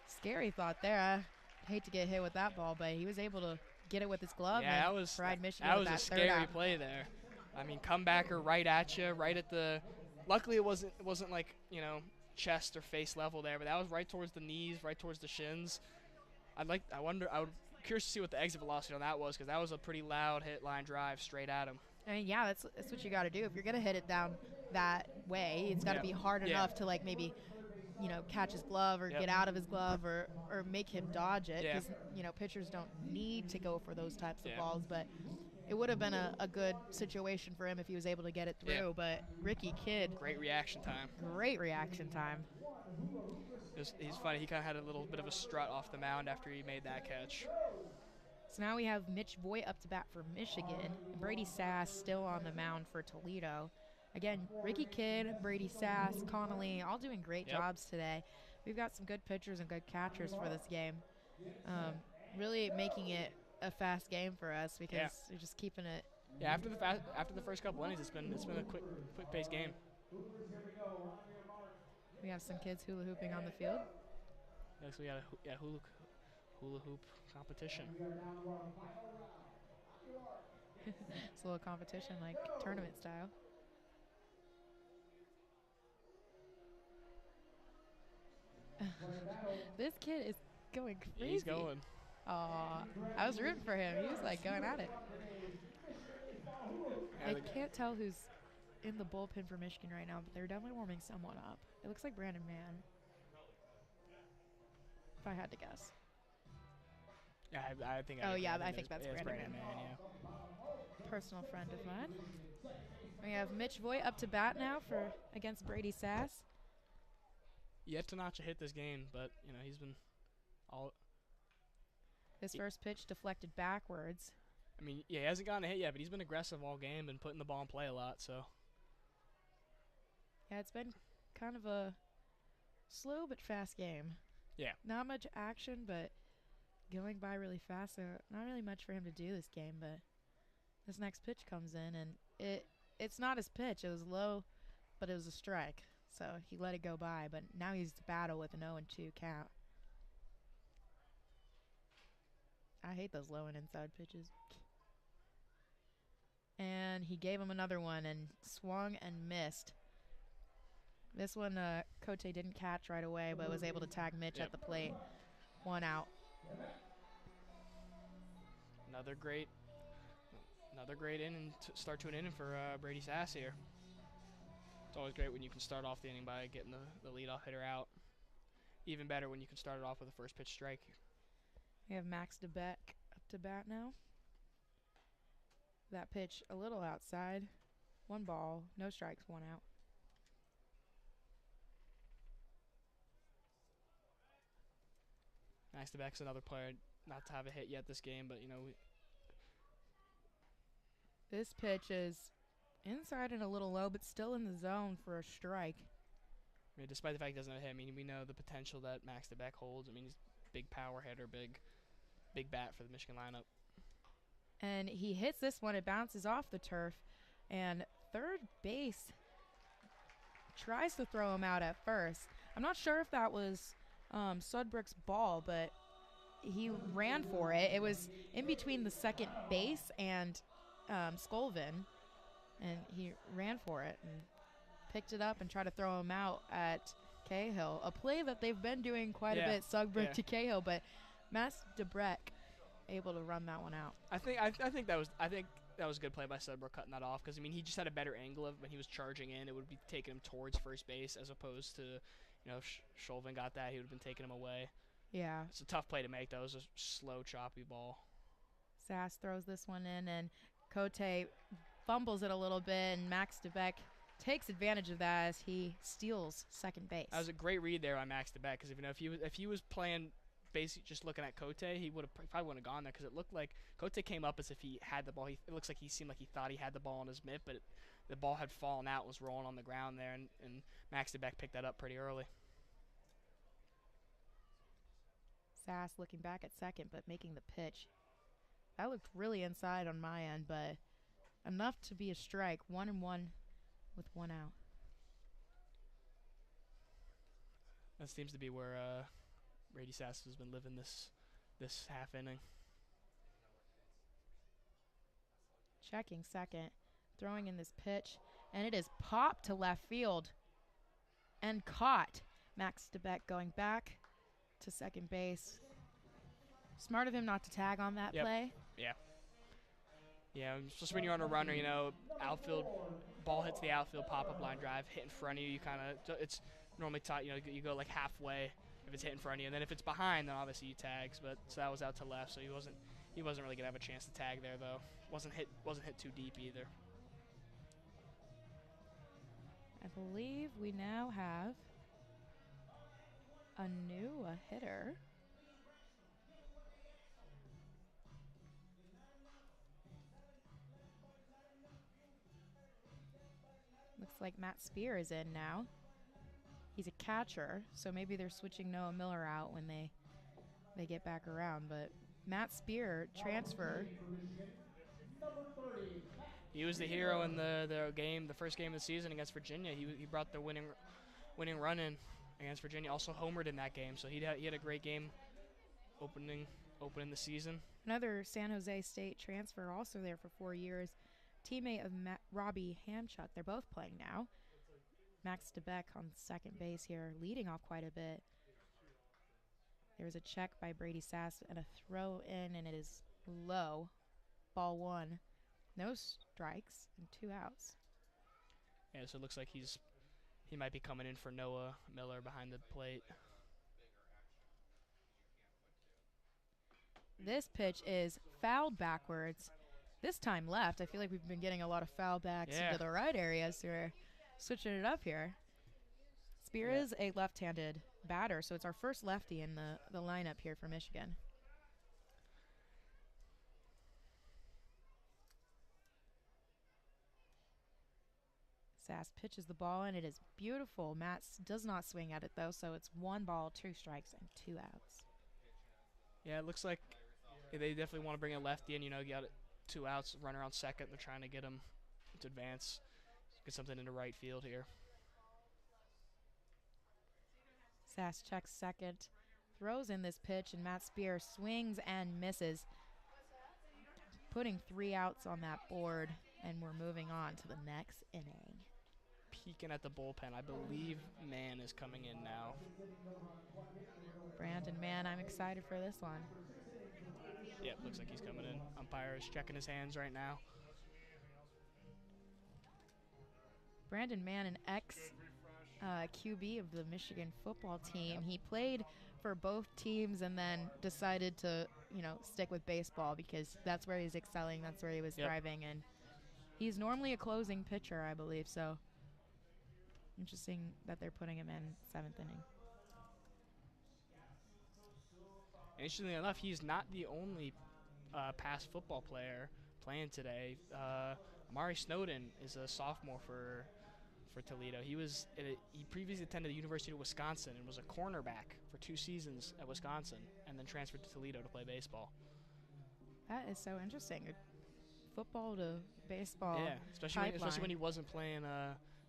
Scary thought there. I hate to get hit with that ball, but he was able to get it with his glove. Yeah, and fried Michigan. That was a scary play there. I mean, comebacker right at you, right at the. Luckily, it wasn't like, you know, chest or face level there, but that was right towards the knees, right towards the shins. I would curious to see what the exit velocity on that was, because that was a pretty loud hit line drive straight at him. I mean, yeah, that's what you got to do. If you're going to hit it down that way, it's got to be hard enough to, like, maybe, you know, catch his glove or get out of his glove or make him dodge it. Because, you know, pitchers don't need to go for those types of balls. But it would have been a good situation for him if he was able to get it through. Yeah. But Ricky Kidd. Great reaction time. Great reaction time. He's funny. He kind of had a little bit of a strut off the mound after he made that catch. So now we have Mitch Voigt up to bat for Michigan. And Brady Sass still on the mound for Toledo. Again, Ricky Kidd, Brady Sass, Connolly, all doing great jobs today. We've got some good pitchers and good catchers for this game. Really making it a fast game for us because we're just keeping it. Yeah, after the first couple innings, it's been a quick paced game. We have some kids hula hooping on the field. Next we got a hula hoop competition. It's a little competition, like tournament style. This kid is going crazy. He's going. Aw, I was rooting for him. He was like going at it. I can't tell who's in the bullpen for Michigan right now, but they're definitely warming someone up. It looks like Brandon Mann, if I had to guess. Yeah, I think. I think that's Brandon Mann. Yeah. Personal friend of mine. We have Mitch Voigt up to bat now against Brady Sass. Yet to notch a hit this game, but you know he's been all. His first pitch deflected backwards. I mean, yeah, he hasn't gotten a hit yet, but he's been aggressive all game and putting the ball in play a lot. So. Yeah, it's been kind of a slow but fast game. Yeah. Not much action, but going by really fast. So not really much for him to do this game, but this next pitch comes in, and it's not his pitch. It was low, but it was a strike. So he let it go by, but now he's to battle with an 0-2 count. I hate those low and inside pitches. And he gave him another one and swung and missed. This one, Cote didn't catch right away, but was able to tag Mitch at the plate. 1 out. Another great inning start to an inning for Brady Sass here. It's always great when you can start off the inning by getting the leadoff hitter out. Even better when you can start it off with a first pitch strike. We have Max DeBeck up to bat now. That pitch a little outside. 1 ball, no strikes, 1 out. Max DeBeck's another player not to have a hit yet this game, but This pitch is inside and a little low, but still in the zone for a strike. I mean, despite the fact he doesn't have a hit, I mean, we know the potential that Max DeBeck holds. I mean, he's a big power hitter, big bat for the Michigan lineup. And he hits this one. It bounces off the turf. And third base tries to throw him out at first. I'm not sure if that was Sudbrick's ball, but he ran for it. It was in between the second base and Scolvin. And he ran for it and picked it up and tried to throw him out at Cahill. A play that they've been doing quite a bit, Sudbrick to Cahill, but Max DeBreck able to run that one out. I think that was a good play by Sudbrook cutting that off, because I mean he just had a better angle of when he was charging in. It would be taking him towards first base as opposed to, if Scholven got that, he would have been taking him away. Yeah. It's a tough play to make, though. It was a slow, choppy ball. Sass throws this one in, and Cote fumbles it a little bit, and Max DeBeck takes advantage of that as he steals second base. That was a great read there by Max DeBeck, because if he was playing basically just looking at Cote, he probably wouldn't have gone there, because it looked like Cote came up as if he had the ball. It looks like he seemed like he thought he had the ball in his mitt, but the ball had fallen out, was rolling on the ground there, and Max DeBeck picked that up pretty early. Sass looking back at second, but making the pitch. That looked really inside on my end, but enough to be a strike. 1-1 with 1 out. That seems to be where Brady Sass has been living this half inning. Checking second, throwing in this pitch, and it is popped to left field and caught. Max DeBeck going back to second base. Smart of him not to tag on that play. Yeah, just when you're on a runner, outfield ball hits the outfield, pop-up line drive, hit in front of you. It's normally taught, you go like halfway if it's hit in front of you, and then if it's behind, then obviously you tags. But so that was out to left, so he wasn't really gonna have a chance to tag there, though. Wasn't hit too deep either. I believe we now have a new hitter. Looks like Matt Spear is in now. He's a catcher, so maybe they're switching Noah Miller out when they get back around. But Matt Spear transfer. He was the hero in the first game of the season against Virginia. He brought the winning run in against Virginia. Also homered in that game, so he had a great game opening the season. Another San Jose State transfer, also there for 4 years. Teammate of Robbie Hamchuk. They're both playing now. Max DeBeck on second base here, leading off quite a bit. There was a check by Brady Sass and a throw in, and it is low. Ball 1. No strikes and 2 outs. Yeah, so it looks like he might be coming in for Noah Miller behind the plate. This pitch is fouled backwards. This time left. I feel like we've been getting a lot of foul backs into the right area, so we're switching it up here. Spear is a left-handed batter, so it's our first lefty in the lineup here for Michigan. Sass pitches the ball, and it is beautiful. Matt does not swing at it, though, so it's 1 ball, 2 strikes, and 2 outs. Yeah, it looks like they definitely want to bring a lefty in. You know, got 2 outs, runner on second. They're trying to get him to advance, get something into right field here. Sass checks second, throws in this pitch, and Matt Spear swings and misses, putting 3 outs on that board, and we're moving on to the next inning. Peeking at the bullpen. I believe Mann is coming in now. Brandon Mann, I'm excited for this one. Yep, looks like he's coming in. Umpire is checking his hands right now. Brandon Mann, an ex-QB of the Michigan football team. Yep. He played for both teams and then decided to, stick with baseball because that's where he's excelling, that's where he was thriving. And he's normally a closing pitcher, I believe, so interesting that they're putting him in 7th inning. Interestingly enough, he's not the only past football player playing today. Amari Snowden is a sophomore for Toledo. He previously attended the University of Wisconsin and was a cornerback for 2 seasons at Wisconsin, and then transferred to Toledo to play baseball. That is so interesting. Football to baseball. Yeah, especially when he wasn't playing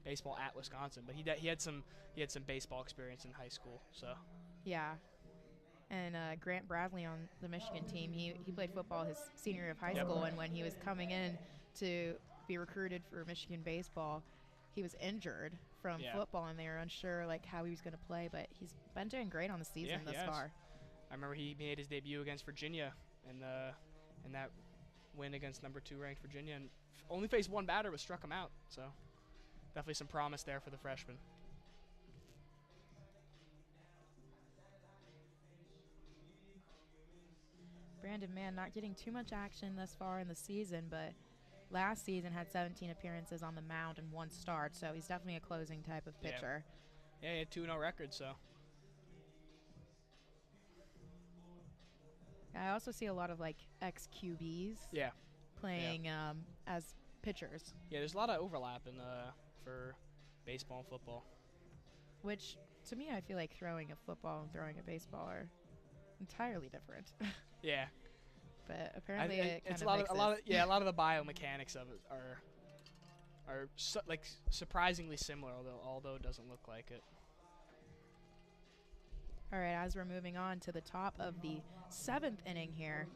baseball at Wisconsin, but he had some baseball experience in high school. So yeah. And Grant Bradley on the Michigan team, he played football his senior year of high school, and when he was coming in to be recruited for Michigan baseball, he was injured from football, and they were unsure how he was going to play, but he's been doing great on the season thus far. I remember he made his debut against Virginia in that win against number 2 ranked Virginia, and only faced 1 batter but struck him out. So definitely some promise there for the freshman. Brandon Mann not getting too much action thus far in the season, but last season had 17 appearances on the mound and 1 start, so he's definitely a closing type of pitcher. Yeah, he had 2-0 record, so. I also see a lot of ex-QBs playing as pitchers. Yeah, there's a lot of overlap for baseball and football. Which, to me, I feel like throwing a football and throwing a baseball are entirely different. Yeah. But apparently it kind of a lot of the biomechanics of it are surprisingly similar, although it doesn't look like it. All right, as we're moving on to the top of the 7th inning here,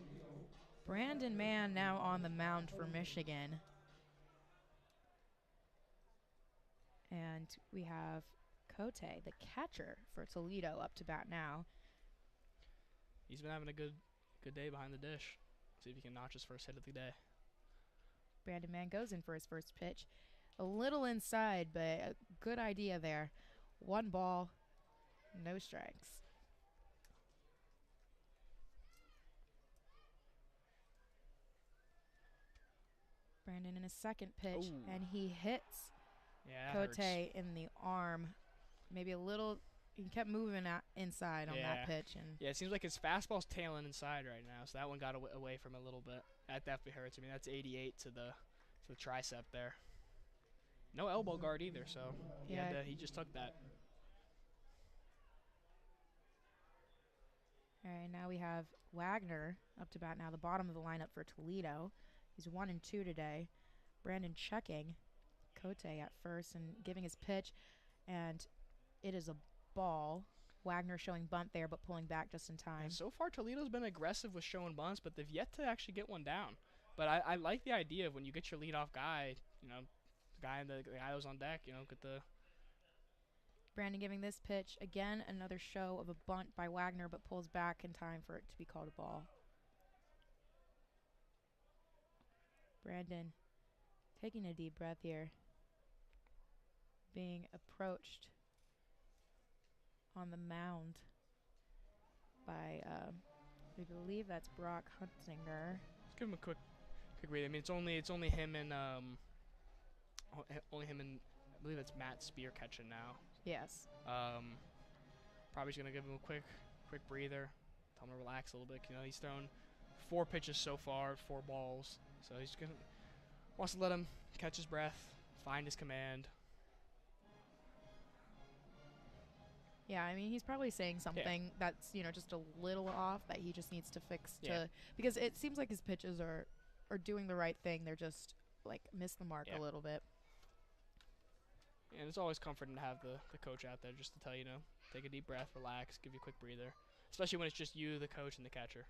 Brandon Mann now on the mound for Michigan. And we have Cote, the catcher for Toledo, up to bat now. He's been having a good day behind the dish. See if he can notch his first hit of the day. Brandon Mann goes in for his first pitch. A little inside, but a good idea there. 1 ball, no strikes. Brandon in his second pitch, and he hits Cote in the arm. Maybe a little. He kept moving inside on that pitch. It seems like his fastball's tailing inside right now, so that one got away from a little bit. That definitely hurts. I mean, that's 88 to the tricep there. No elbow guard either, so he just took that. All right, now we have Wagner up to bat now, the bottom of the lineup for Toledo. He's 1 and 2 today. Brandon checking Cote at first and giving his pitch, and it is a ball. Wagner showing bunt there, but pulling back just in time. And so far, Toledo's been aggressive with showing bunts, but they've yet to actually get one down. But I like the idea of when you get your leadoff guy, the guy that was on deck, get the. Brandon giving this pitch again, another show of a bunt by Wagner, but pulls back in time for it to be called a ball. Brandon taking a deep breath here, being approached on the mound by, I believe that's Brock Hunsinger. Let's give him a quick read. I mean, it's only him and I believe it's Matt Spear catching now. Yes. Probably just gonna give him a quick breather, tell him to relax a little bit. He's thrown 4 pitches so far, 4 balls, so wants to let him catch his breath, find his command. Yeah, I mean, he's probably saying something that's, just a little off that he just needs to fix because it seems like his pitches are doing the right thing. They're just, like, miss the mark a little bit. And it's always comforting to have the coach out there just to tell you, take a deep breath, relax, give you a quick breather, especially when it's just you, the coach, and the catcher.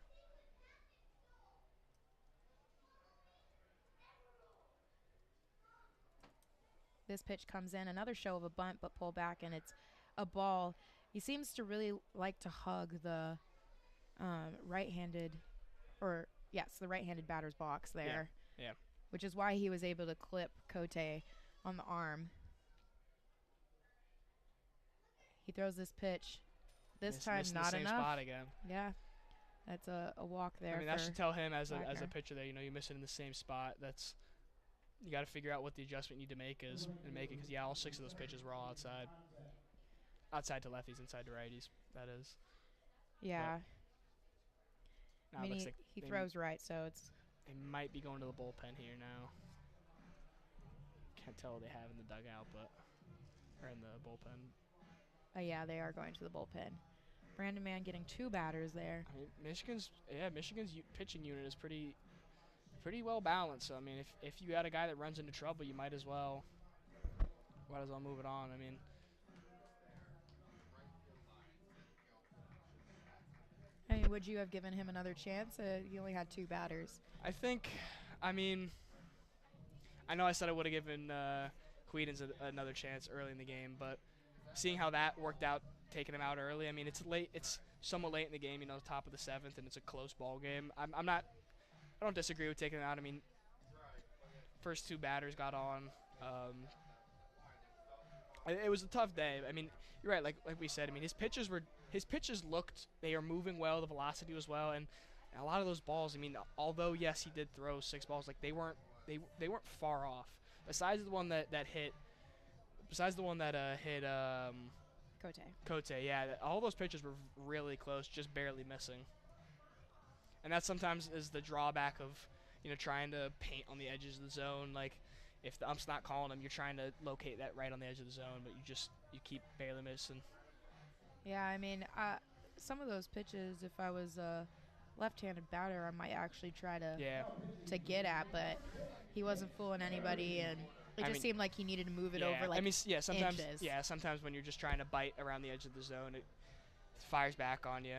This pitch comes in, another show of a bunt, but pull back, and it's a ball. He seems to really like to hug the right-handed batter's box there. Yeah. Which is why he was able to clip Cote on the arm. He throws this pitch. This time, not the same enough. Spot again. Yeah, that's a walk there. I mean, that should tell him as a pitcher that you miss it in the same spot. You got to figure out what the adjustment you need to make is and make it, because all 6 of those pitches were all outside to lefties, inside to righties. That is. Yeah. But, I mean, he throws right, so it's. They might be going to the bullpen here now. Can't tell what they have in the dugout, or in the bullpen. Yeah, they are going to the bullpen. Brandon Mann getting 2 batters there. I mean, Michigan's pitching unit is pretty well balanced. So I mean, if you got a guy that runs into trouble, you might as well move it on. I mean, would you have given him another chance? You only had 2 batters. I know I said I would have given Quedens another chance early in the game, but seeing how that worked out, taking him out early, I mean, it's late. It's somewhat late in the game, top of the 7th, and it's a close ball game. I don't disagree with taking him out. I mean, first 2 batters got on. It was a tough day. I mean, you're right. Like we said, I mean, his pitches looked, they are moving well. The velocity was well, and a lot of those balls. I mean, although yes, he did throw 6 balls, like they weren't far off. Besides the one that hit Cote, yeah, all those pitches were really close, just barely missing. And that sometimes is the drawback of, trying to paint on the edges of the zone. Like, if the ump's not calling them, you're trying to locate that right on the edge of the zone, but you keep barely missing. Yeah, I mean, some of those pitches, if I was a left-handed batter, I might actually try to get at, but he wasn't fooling anybody, and it seemed like he needed to move it over inches. Sometimes when you're just trying to bite around the edge of the zone, it fires back on you.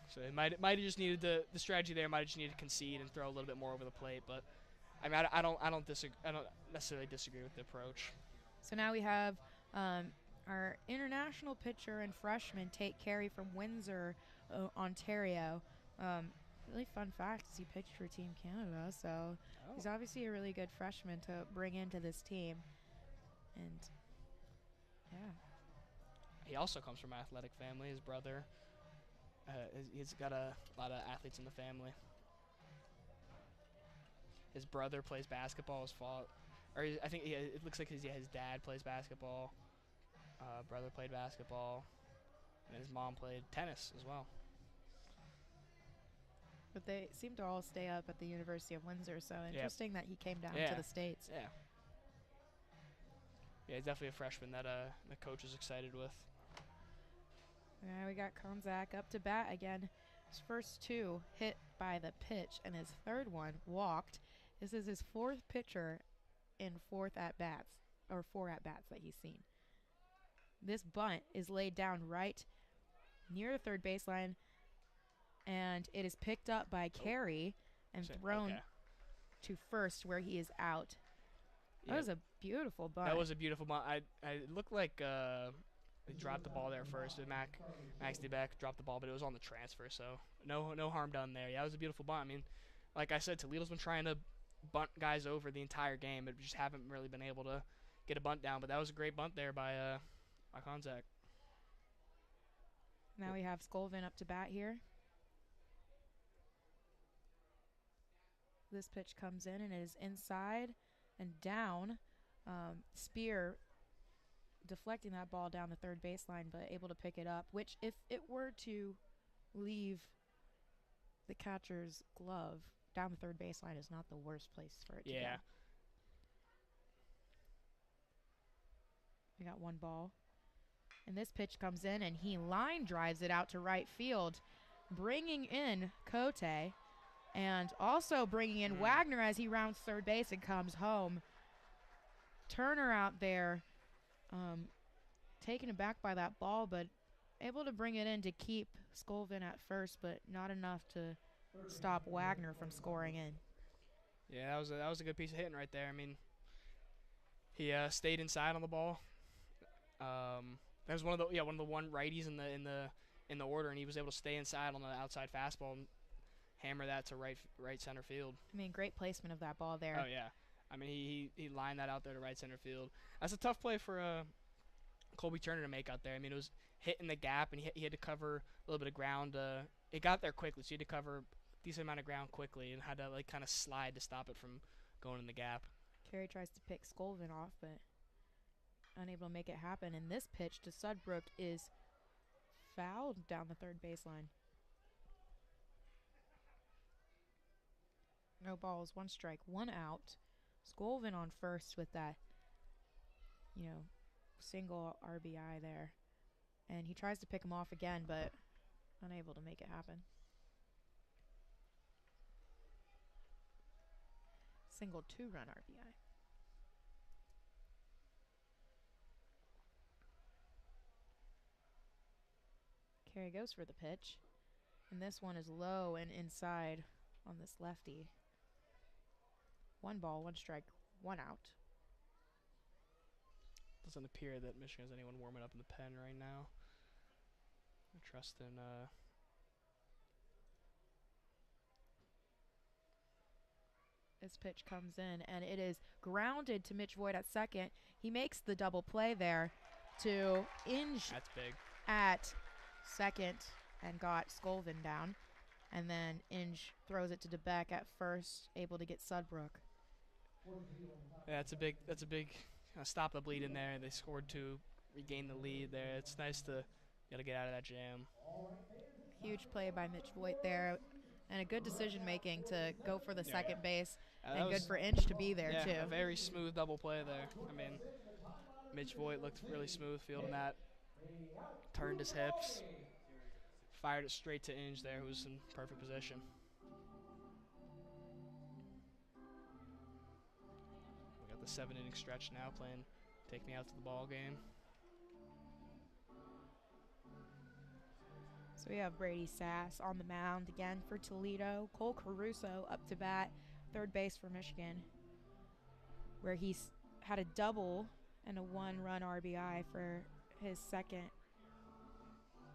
So it might have just needed the strategy there. Might have just needed to concede and throw a little bit more over the plate. But I mean, I don't necessarily disagree with the approach. So now we have our international pitcher and freshman Tate Carey from Windsor, Ontario. Really fun fact is he pitched for Team Canada, so he's obviously a really good freshman to bring into this team. And yeah, he also comes from an athletic family. His brother. He's got a lot of athletes in the family. His brother plays basketball. It looks like his dad plays basketball. Brother played basketball, and his mom played tennis as well. But they seem to all stay up at the University of Windsor, so interesting that he came down to the States. Yeah. Yeah, he's definitely a freshman that the coach is excited with. We got Konzak up to bat again. His first 2 hit by the pitch, and his 3rd one walked. This is his 4th pitcher in 4 at-bats that he's seen. This bunt is laid down right near the third baseline, and it is picked up by Carey and thrown to first, where he is out. That was a beautiful bunt. That was a beautiful bunt. It looked like they dropped the ball there first. Max DeBeck dropped the ball, but it was on the transfer, so no harm done there. Yeah, it was a beautiful bunt. I mean, like I said, Toledo's been trying to bunt guys over the entire game, but just haven't really been able to get a bunt down. But that was a great bunt there by Konzak. Now we have Skolvin up to bat here. This pitch comes in, and it is inside and down. Spear deflecting that ball down the third baseline, but able to pick it up, which if it were to leave the catcher's glove down the third baseline is not the worst place for it to go. We got 1 ball. And this pitch comes in, and he line drives it out to right field, bringing in Cote, and also bringing in Wagner as he rounds third base and comes home. Turner out there, taken aback by that ball, but able to bring it in to keep Scolvin at first, but not enough to stop Wagner from scoring in. Yeah, that was a good piece of hitting right there. I mean, he stayed inside on the ball. That was one of the one righties in the order, and he was able to stay inside on the outside fastball and hammer that to right center field. I mean, great placement of that ball there. Oh yeah, I mean he lined that out there to right center field. That's a tough play for Colby Turner to make out there. I mean, it was hitting the gap, and he had to cover a little bit of ground. It got there quickly, so he had to cover a decent amount of ground quickly and had to like kind of slide to stop it from going in the gap. Carey tries to pick Scolvin off, but unable to make it happen. And this pitch to Sudbrook is fouled down the third baseline. No balls, 1 strike, 1 out. Scolvin on first with that, single RBI there. And he tries to pick him off again, but unable to make it happen. Single 2-run RBI. Carey goes for the pitch. And this one is low and inside on this lefty. 1 ball, 1 strike, 1 out. Doesn't appear that Michigan has anyone warming up in the pen right now. I trust in This pitch comes in, and it is grounded to Mitch Voigt at second. He makes the double play there to Inge. That's big. At second and got Scolvin down. And then Inge throws it to DeBeck at first, able to get Sudbrook. Yeah, that's a big stop the bleed in there. They scored to regain the lead there. It's nice to get out of that jam. Huge play by Mitch Voigt there, and a good decision making to go for the second base, and good for Inge to be there too. A very smooth double play there. I mean, Mitch Voigt looked really smooth fielding that. Turned his hips, fired it straight to Inge there, who was in perfect position. We got the 7-inning stretch now playing Take Me Out to the Ball game. So we have Brady Sass on the mound again for Toledo. Cole Caruso up to bat, third base for Michigan, where he's had a double and a 1-run RBI for his second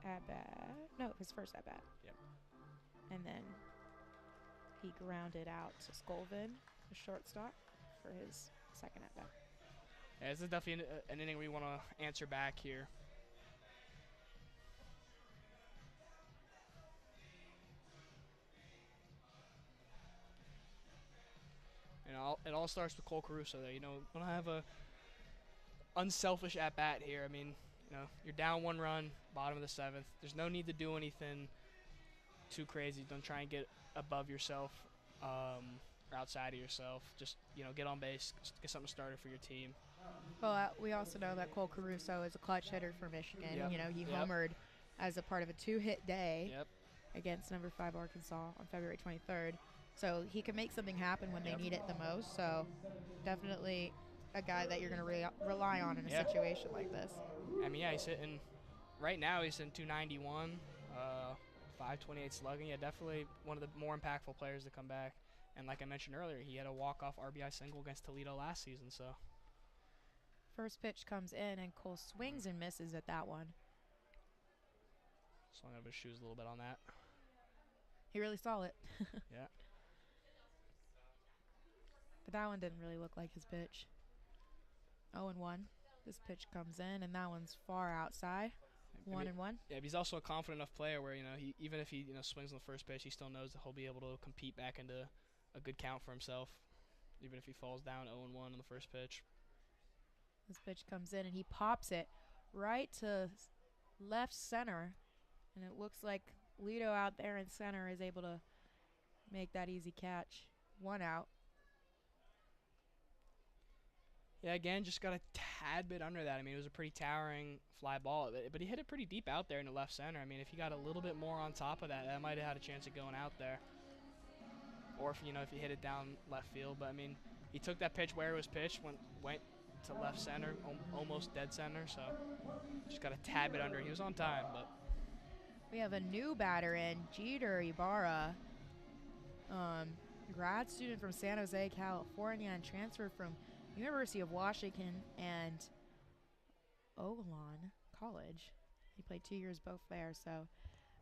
at-bat. No, his first at-bat. Yep. And then he grounded out to Scolvin, the shortstop, for his second at-bat. Yeah, this is definitely an inning we want to answer back here. It all starts with Cole Caruso there. Want to have a unselfish at-bat here. I mean, you're down 1 run, bottom of the 7th. There's no need to do anything too crazy. Don't try and get above yourself or outside of yourself. Just, get on base, get something started for your team. Well, we also know that Cole Caruso is a clutch hitter for Michigan. Yep. He homered as a part of a 2-hit day Yep. against number 5 Arkansas on February 23rd. So he can make something happen when they need it the most. So definitely a guy that you're going to rely on in a situation like this. I mean, he's hitting right now. He's in 291, 528 slugging. Yeah, definitely one of the more impactful players to come back. And like I mentioned earlier, he had a walk-off RBI single against Toledo last season. So first pitch comes in, and Cole swings and misses at that one. Swung over his shoes a little bit on that. He really saw it. Yeah. But that one didn't really look like his pitch. 0-1. This pitch comes in, and that one's far outside. 1-1. Yeah, but he's also a confident enough player where, even if he, swings on the first pitch, he still knows that he'll be able to compete back into a good count for himself, even if he falls down 0-1 on the first pitch. This pitch comes in, and he pops it right to left center, and it looks like Lido out there in center is able to make that easy catch. 1 out. Yeah, again, just got a tad bit under that. I mean, it was a pretty towering fly ball, but he hit it pretty deep out there in the left center. I mean, if he got a little bit more on top of that, that might have had a chance of going out there. Or if if he hit it down left field. But I mean, he took that pitch where it was pitched, went to left center, almost dead center. So just got a tad bit under. He was on time, but We have a new batter in, Jeter Ibarra, grad student from San Jose, California, and transferred from University of Washington and Oakland College. He played 2 years both there, so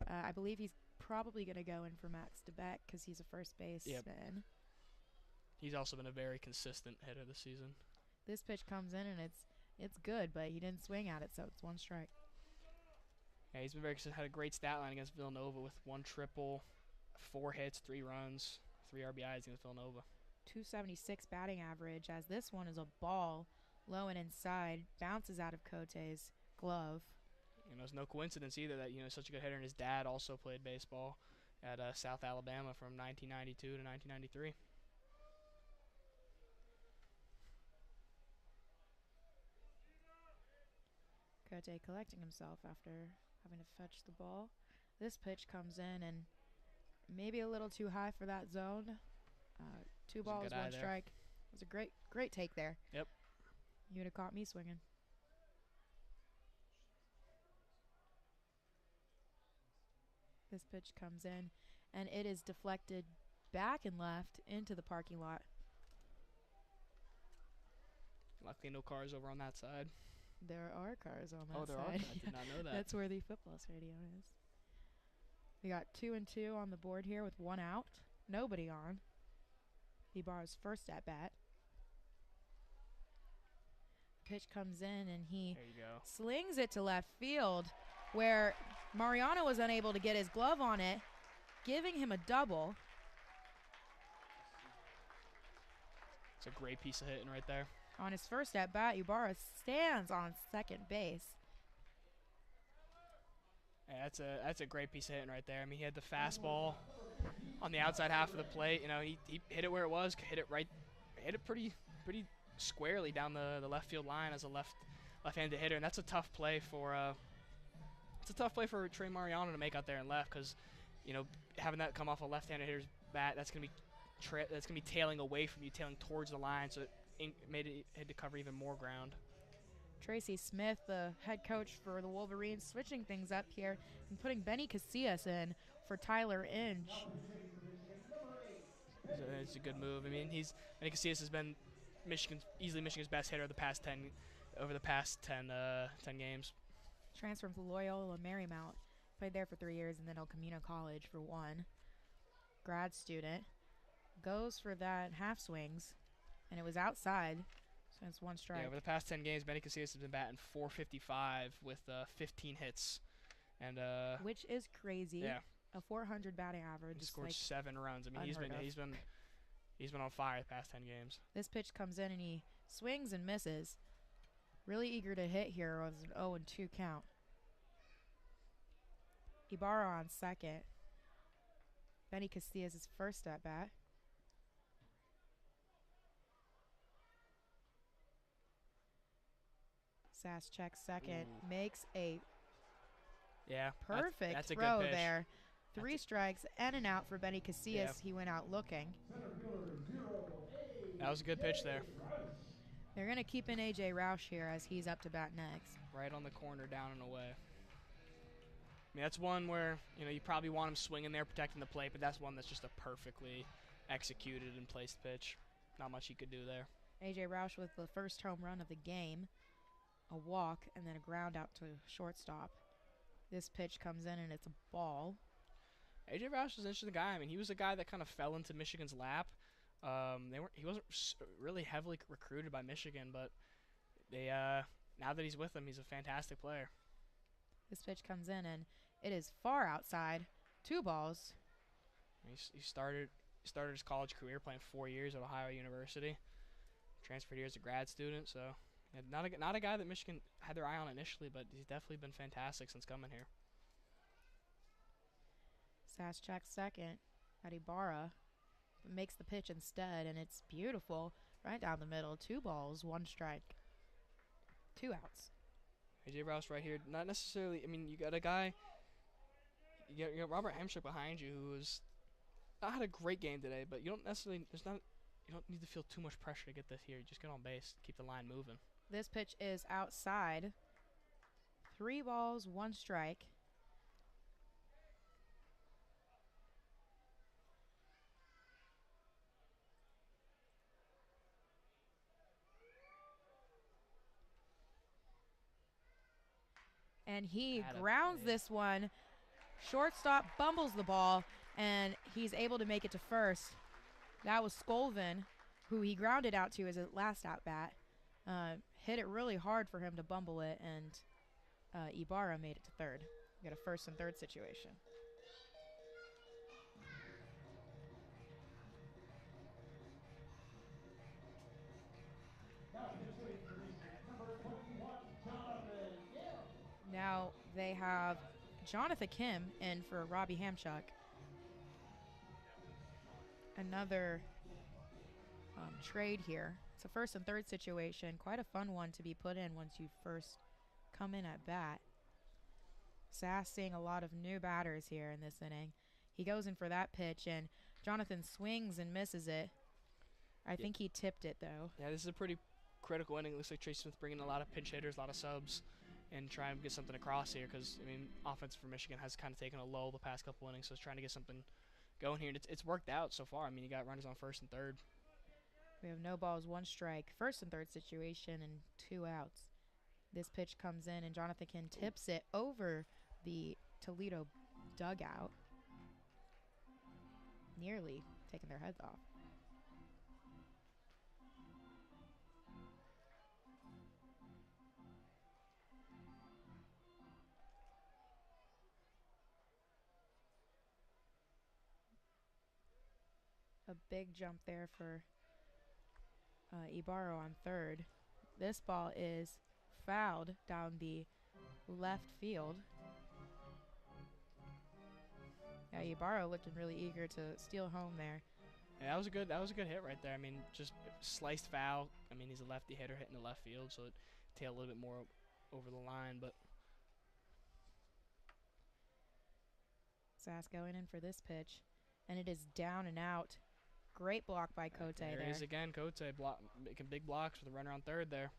I believe he's probably going to go in for Max DeBeck because he's a first baseman. Yep. He's also been a very consistent hitter this season. This pitch comes in and it's good, but he didn't swing at it, so it's 1 strike. Yeah, he's been very consistent. Had a great stat line against Villanova with 1 triple, 4 hits, 3 runs, 3 RBIs against Villanova. 276 batting average, as this one is a ball low and inside, bounces out of Cote's glove. It's no coincidence either that such a good hitter, and his dad also played baseball at South Alabama from 1992 to 1993. Cote collecting himself after having to fetch the ball. This pitch comes in and maybe a little too high for that zone. 2 balls, 1 strike. It was a great take there. Yep. You would have caught me swinging. This pitch comes in, and it is deflected back and left into the parking lot. Luckily, no cars over on that side. There are cars on that side. Oh, there are? I did not know that. That's where the football stadium is. We got 2 and 2 on the board here with 1 out. Nobody on. Ibarra's first at bat. Pitch comes in and he slings it to left field, where Mariano was unable to get his glove on it, giving him a double. It's a great piece of hitting right there. On his first at bat, Ibarra stands on second base. Yeah, that's a great piece of hitting right there. I mean, he had the fastball on the outside half of the plate. He hit it where it was, hit it pretty squarely down the left field line as a left-handed hitter, and that's a tough play for Trey Mariano to make out there and left, because having that come off a left-handed hitter's bat, that's gonna be tailing away from you, tailing towards the line, so it had to cover even more ground. Tracy Smith, the head coach for the Wolverines, switching things up here and putting Benny Casillas in for Tyler Inge. It's a good move. I mean, Benny Casillas has been easily Michigan's best hitter over the past 10 games. Transferred from Loyola Marymount, played there for 3 years, and then El Camino College for 1. Grad student, goes for that half swings, and it was outside, so it's 1 strike. Yeah, over the past 10 games, Benny Casillas has been batting .455 with 15 hits, and which is crazy. Yeah, a .400 batting average. He scored 7 runs. I mean, he's been on fire the past 10 games. This pitch comes in and he swings and misses. Really eager to hit here. It was an 0-2 count. Ibarra on second. Benny Casillas is first at bat. Sass checks second. Ooh. Makes a perfect that's a throw good pitch. There. 3 strikes and an out for Benny Casillas. Yeah. He went out looking. That was a good pitch there. They're going to keep in A.J. Roush here as he's up to bat next. Right on the corner, down and away. I mean, that's one where, you probably want him swinging there, protecting the plate, but that's one that's just a perfectly executed and placed pitch. Not much he could do there. A.J. Roush with the first home run of the game. A walk and then a ground out to shortstop. This pitch comes in and it's a ball. A.J. Roush is an interesting guy. I mean, he was a guy that kind of fell into Michigan's lap. He wasn't really heavily recruited by Michigan, but now that he's with them, he's a fantastic player. This pitch comes in and it is far outside. 2 balls. He started his college career playing 4 years at Ohio University. Transferred here as a grad student, so not a guy that Michigan had their eye on initially, but he's definitely been fantastic since coming here. Sass checks second at Ibarra, but makes the pitch instead, and it's beautiful. Right down the middle. 2 balls, 1 strike. 2 outs. AJ Rouse right here. Not necessarily. I mean, you got a guy. You got Robert Hamshick behind you, who has not had a great game today, but you don't necessarily. You don't need to feel too much pressure to get this here. You just get on base, keep the line moving. This pitch is outside. 3 balls, 1 strike. And he grounds this one. Shortstop bumbles the ball, and he's able to make it to first. That was Scolvin, who he grounded out to as his last at-bat. Hit it really hard for him to bumble it, and Ibarra made it to third. We got a first and third situation. Now they have Jonathan Kim in for Robbie Hamchuk. Another trade here. It's a first and third situation. Quite a fun one to be put in once you first come in at bat. Sass seeing a lot of new batters here in this inning. He goes in for that pitch, and Jonathan swings and misses it. I think he tipped it, though. Yeah, this is a pretty critical inning. It looks like Tracy Smith bringing a lot of pinch hitters, a lot of subs, and trying to get something across here because, I mean, offense for Michigan has kind of taken a lull the past couple innings, so it's trying to get something going here. And it's worked out so far. I mean, you got runners on first and third. We have no balls, 1 strike. First and third situation and 2 outs. This pitch comes in, and Jonathan Kim tips it over the Toledo dugout. Nearly taking their heads off. A big jump there for Ibarra on third. This ball is fouled down the left field. Yeah, Ibarra looking really eager to steal home there. Yeah, that was a good hit right there. I mean, just sliced foul. I mean, he's a lefty hitter hitting the left field, so it tailed a little bit more over the line, but Sass going in for this pitch, and it is down and out. Great block by Cote there. There he is again, Cote making big blocks with a runner on third there.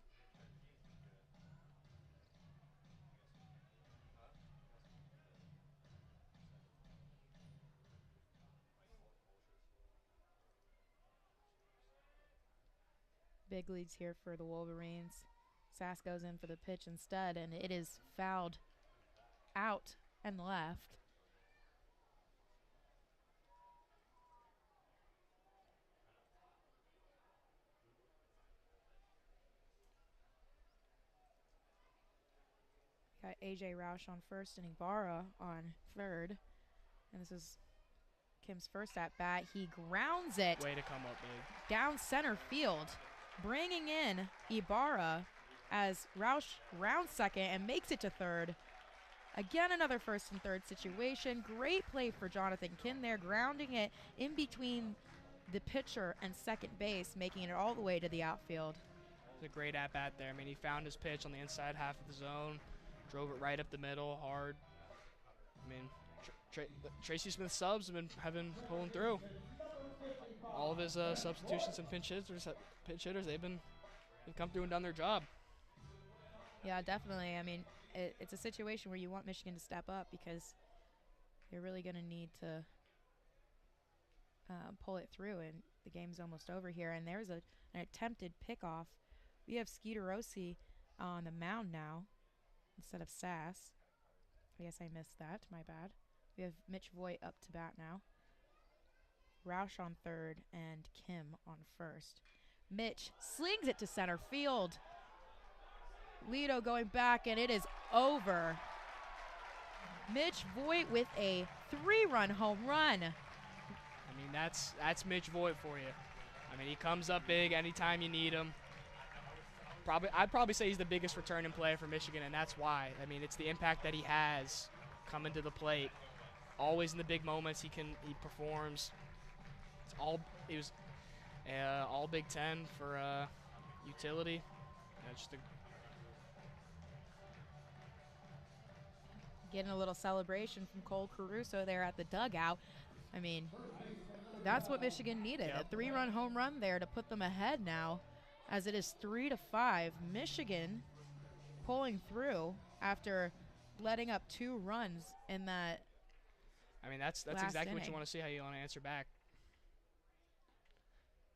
Big leads here for the Wolverines. Sass goes in for the pitch instead, and it is fouled out and left. Got AJ Roush on first and Ibarra on third. And this is Kim's first at bat. He grounds it. Way to come up big. Down center field. Bringing in Ibarra as Roush rounds second and makes it to third. Again, another first and third situation. Great play for Jonathan Kim there, grounding it in between the pitcher and second base, making it all the way to the outfield. It's a great at-bat there. I mean, he found his pitch on the inside half of the zone, drove it right up the middle, hard. I mean, Tracy Smith's subs have been pulling through. All of his substitutions and pinch hitters, they've come through and done their job. Yeah, definitely. I mean, it's a situation where you want Michigan to step up because you're really going to need to pull it through, and the game's almost over here. And there's an attempted pickoff. We have Skeeter Rossi on the mound now instead of Sass. I guess I missed that. My bad. We have Mitch Voigt up to bat now. Roush on third and Kim on first. Mitch slings it to center field. Lido going back, and it is over. Mitch Voigt with a 3-run home run. I mean, that's Mitch Voigt for you. I mean, he comes up big anytime you need him. I'd probably say he's the biggest returning player for Michigan, and that's why. I mean, it's the impact that he has coming to the plate. Always in the big moments, he performs. All Big Ten for utility. Just getting a little celebration from Cole Caruso there at the dugout. I mean, that's what Michigan needed. Yep. A 3-run home run there to put them ahead now, as it is 3-5. Michigan pulling through after letting up 2 runs in that. I mean, that's exactly inning. what you want to see, how you want to answer back.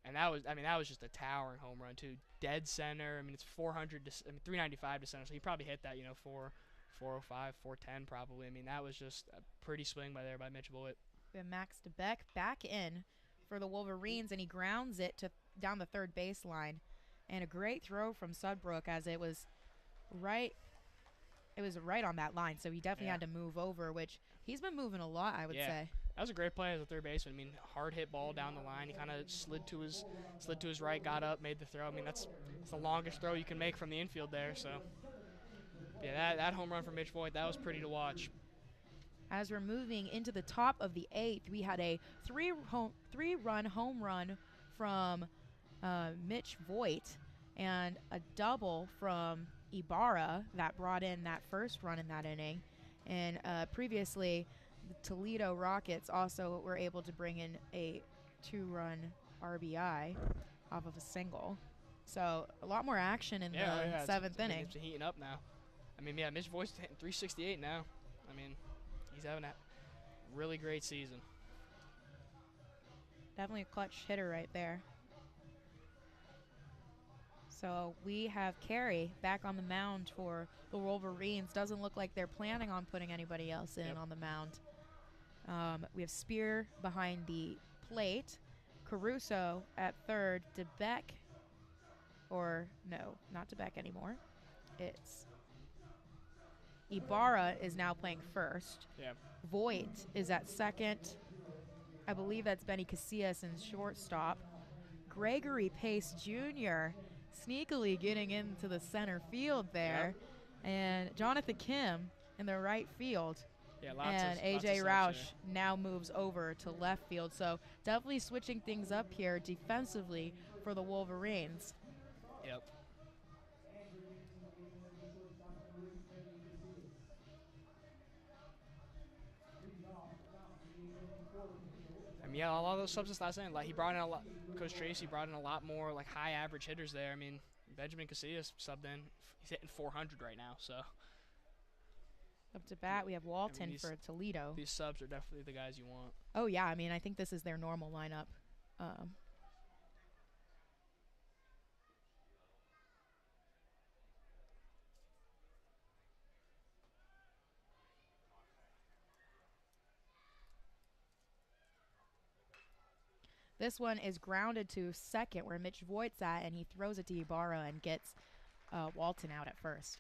And that was just a towering home run too, dead center. I mean, it's 395 to center, so he probably hit that, 405, 410 probably. I mean, that was just a pretty swing by Mitch Voigt. We have Max DeBeck back in for the Wolverines, and he grounds it down the third baseline. And a great throw from Sudbrook, as it was right on that line, so he definitely had to move over, which he's been moving a lot, I would say. That was a great play as a third baseman. I mean, hard hit ball down the line. He kind of slid to his right, got up, made the throw. I mean, that's the longest throw you can make from the infield there. So, yeah, that home run from Mitch Voigt, that was pretty to watch. As we're moving into the top of the 8th, we had a 3-run home run from Mitch Voigt and a double from Ibarra that brought in that first run in that inning. And previously, the Toledo Rockets also were able to bring in a 2-run RBI off of a single. So a lot more action in the 7th inning. It's heating up now. I mean, Mitch Voigt's hitting 368 now. I mean, he's having a really great season. Definitely a clutch hitter right there. So we have Carey back on the mound for the Wolverines. Doesn't look like they're planning on putting anybody else in on the mound. We have Spear behind the plate. Caruso at third. DeBeck, or no, not DeBeck anymore. It's Ibarra is now playing first. Yeah. Voigt is at second. I believe that's Benny Casillas in shortstop. Gregory Pace Jr. sneakily getting into the center field there. Yep. And Jonathan Kim in the right field. Yeah, and A.J. Roush now moves over to left field. So definitely switching things up here defensively for the Wolverines. Yep. I mean, yeah, a lot of those subs just last night, like he brought in a lot. Coach Tracy brought in a lot more like high average hitters there. I mean, Benjamin Casillas subbed in. He's hitting 400 right now, so. Up to bat, we have Walton for Toledo. These subs are definitely the guys you want. Oh, yeah. I mean, I think this is their normal lineup. This one is grounded to second where Mitch Voigt's at, and he throws it to Ibarra and gets Walton out at first.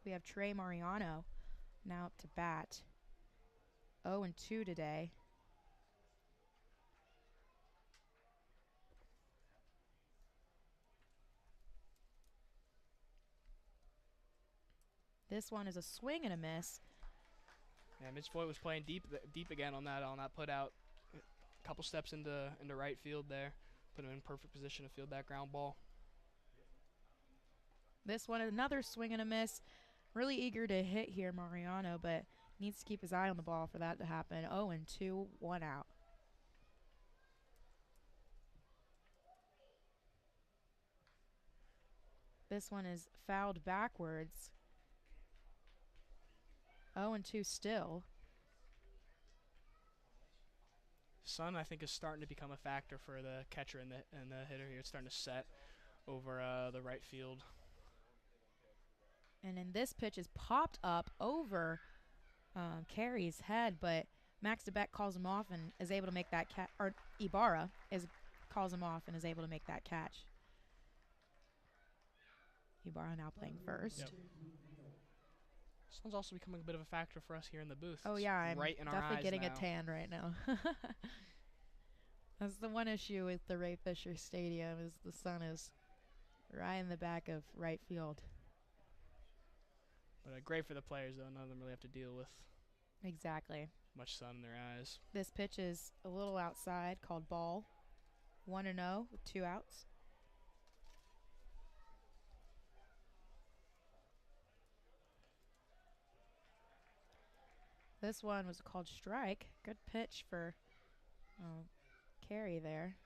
We have Trey Mariano now up to bat. 0-2 today. This one is a swing and a miss. Yeah, Mitch Voigt was playing deep again on that put out. A couple steps into right field there. Put him in perfect position to field that ground ball. This one, another swing and a miss. Really eager to hit here, Mariano, but needs to keep his eye on the ball for that to happen. 0-2, 1 out. This one is fouled backwards. 0-2 still. Sun, I think, is starting to become a factor for the catcher and the hitter here. It's starting to set over the right field. And then this pitch is popped up over Carey's head, but Max DeBeck calls him off and is able to make that catch. Or Ibarra calls him off and is able to make that catch. Ibarra now playing first. Yep. This one's also becoming a bit of a factor for us here in the booth. Oh, yeah, I'm right in our definitely eyes getting now. a tan right now. That's the one issue with the Ray Fisher Stadium is the sun is right in the back of right field. But great for the players, though. None of them really have to deal with. Exactly. much sun in their eyes. This pitch is a little outside, called ball. 1-0 with 2 outs. This one was called strike. Good pitch for Carey there.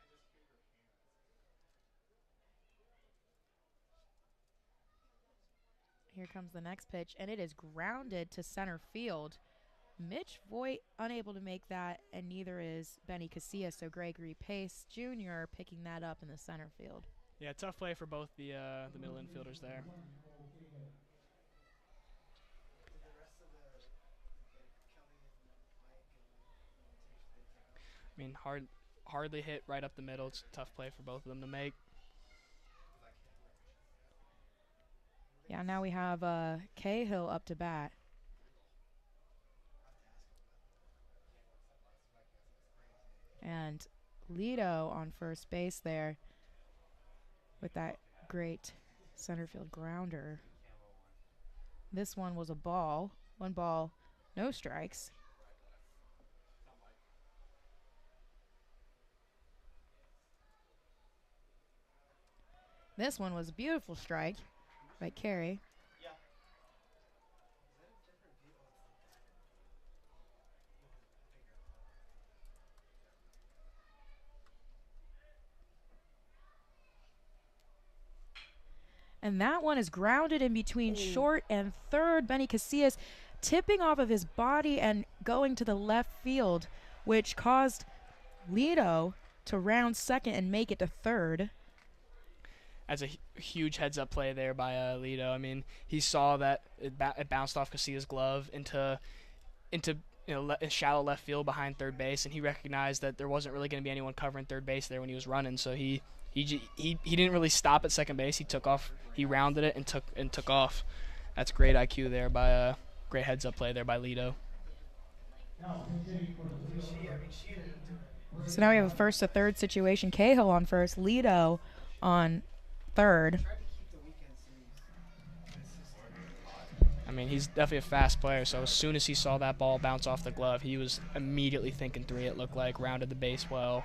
Here comes the next pitch, and it is grounded to center field. Mitch Voigt unable to make that, and neither is Benny Casillas, so Gregory Pace Jr. picking that up in the center field. Yeah, tough play for both the middle infielders there. I mean, hardly hit right up the middle. It's a tough play for both of them to make. Yeah, now we have Cahill up to bat. And Lido on first base there with that great center field grounder. This one was a ball. 1 ball, no strikes. This one was a beautiful strike by Carey. And that one is grounded in between short and third. Benny Casillas tipping off of his body and going to the left field, which caused Lido to round second and make it to third. That's a huge heads-up play there by Lido. I mean, he saw that it bounced off Casillas' glove into shallow left field behind third base, and he recognized that there wasn't really going to be anyone covering third base there when he was running, so he didn't really stop at second base. He took off. He rounded it and took off. That's great IQ there by great heads-up play there by Lido. So now we have a first to third situation. Cahill on first, Lido on third. I mean, he's definitely a fast player, so as soon as he saw that ball bounce off the glove, he was immediately thinking 3, it looked like, rounded the base well.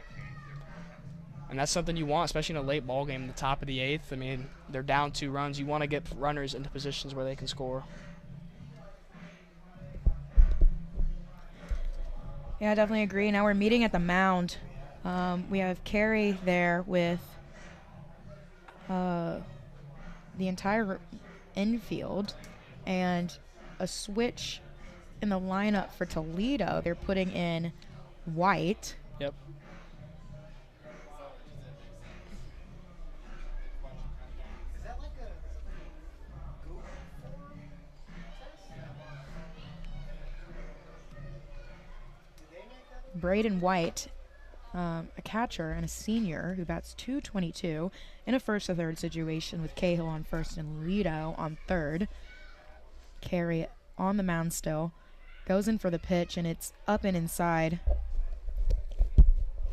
And that's something you want, especially in a late ball game in the top of the 8th. I mean, they're down 2 runs. You want to get runners into positions where they can score. Yeah, I definitely agree. Now we're meeting at the mound. We have Carey there with the entire infield and a switch in the lineup for Toledo. They're putting in White. Yep. Braden White, a catcher and a senior who bats .222 in a first to third situation with Cahill on first and Lido on third. Carey on the mound still. Goes in for the pitch, and it's up and inside.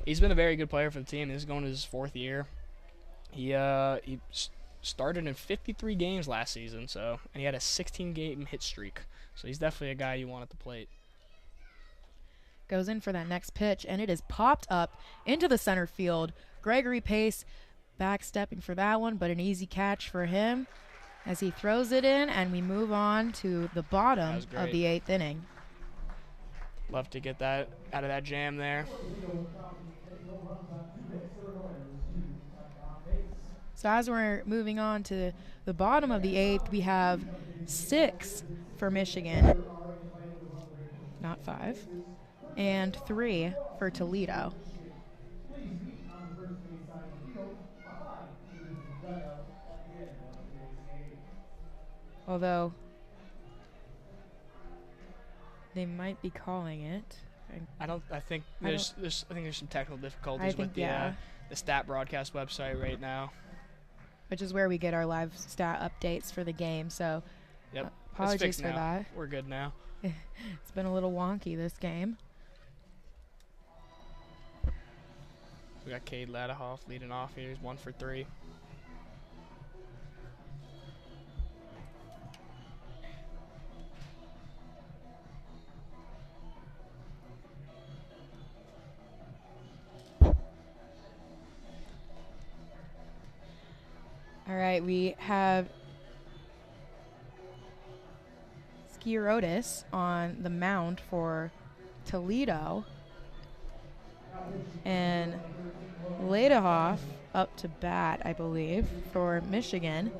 He's been a very good player for the team. This is going to his 4th year. He started in 53 games last season, and he had a 16-game hit streak. So he's definitely a guy you want at the plate. Goes in for that next pitch, and it is popped up into the center field. Gregory Pace backstepping for that one, but an easy catch for him as he throws it in, and we move on to the bottom of the 8th inning. Love to get that out of that jam there. So as we're moving on to the bottom of the 8th, we have 6 for Michigan, not 5. And 3 for Toledo. Although they might be calling it. I think there's some technical difficulties with the stat broadcast website right now. Which is where we get our live stat updates for the game. So yep. Apologies for that. We're good now. It's been a little wonky this game. We got Cade Ladahoff leading off here. He's 1 for 3. right, we have Skierotis on the mound for Toledo. And Ladehoff up to bat, I believe, for Michigan.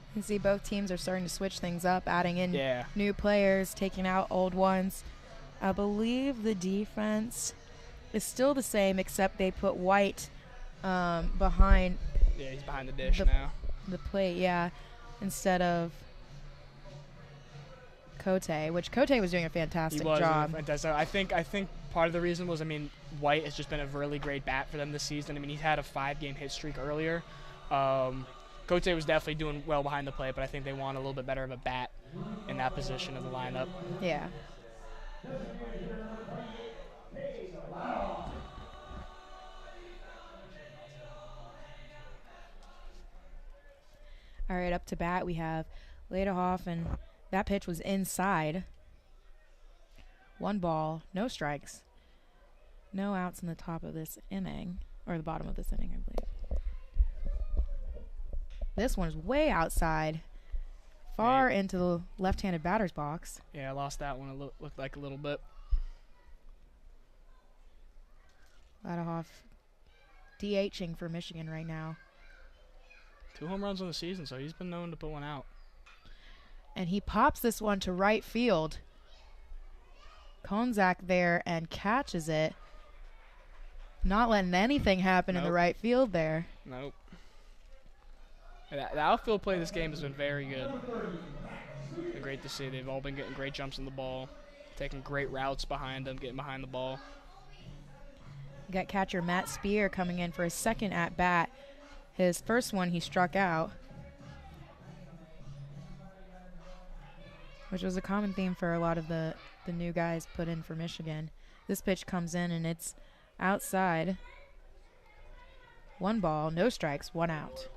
You can see both teams are starting to switch things up, adding in new players, taking out old ones. I believe the defense is still the same, except they put White behind. Yeah, he's behind the dish now. The plate, yeah, instead of Cote, which Cote was doing a fantastic job. Fantastic. I think part of the reason was, I mean, White has just been a really great bat for them this season. I mean, he's had a 5-game hit streak earlier. Cote was definitely doing well behind the plate, but I think they want a little bit better of a bat in that position of the lineup. Yeah. All right, up to bat we have Ladehoff, and that pitch was inside. 1 ball, no strikes. No outs in the top of this inning, or the bottom of this inning, I believe. This one's way outside, far into the left-handed batter's box. Yeah, I lost that one. It looked like a little bit. Ladehoff DHing for Michigan right now. 2 home runs on the season, so he's been known to put one out. And he pops this one to right field. Konzak there and catches it. Not letting anything happen in the right field there. Nope. The outfield play this game has been very good. Been great to see. They've all been getting great jumps in the ball, taking great routes behind them, getting behind the ball. You got catcher Matt Spear coming in for his second at-bat. His first one he struck out, which was a common theme for a lot of the new guys put in for Michigan. This pitch comes in, and it's outside. 1 ball, no strikes, 1 out.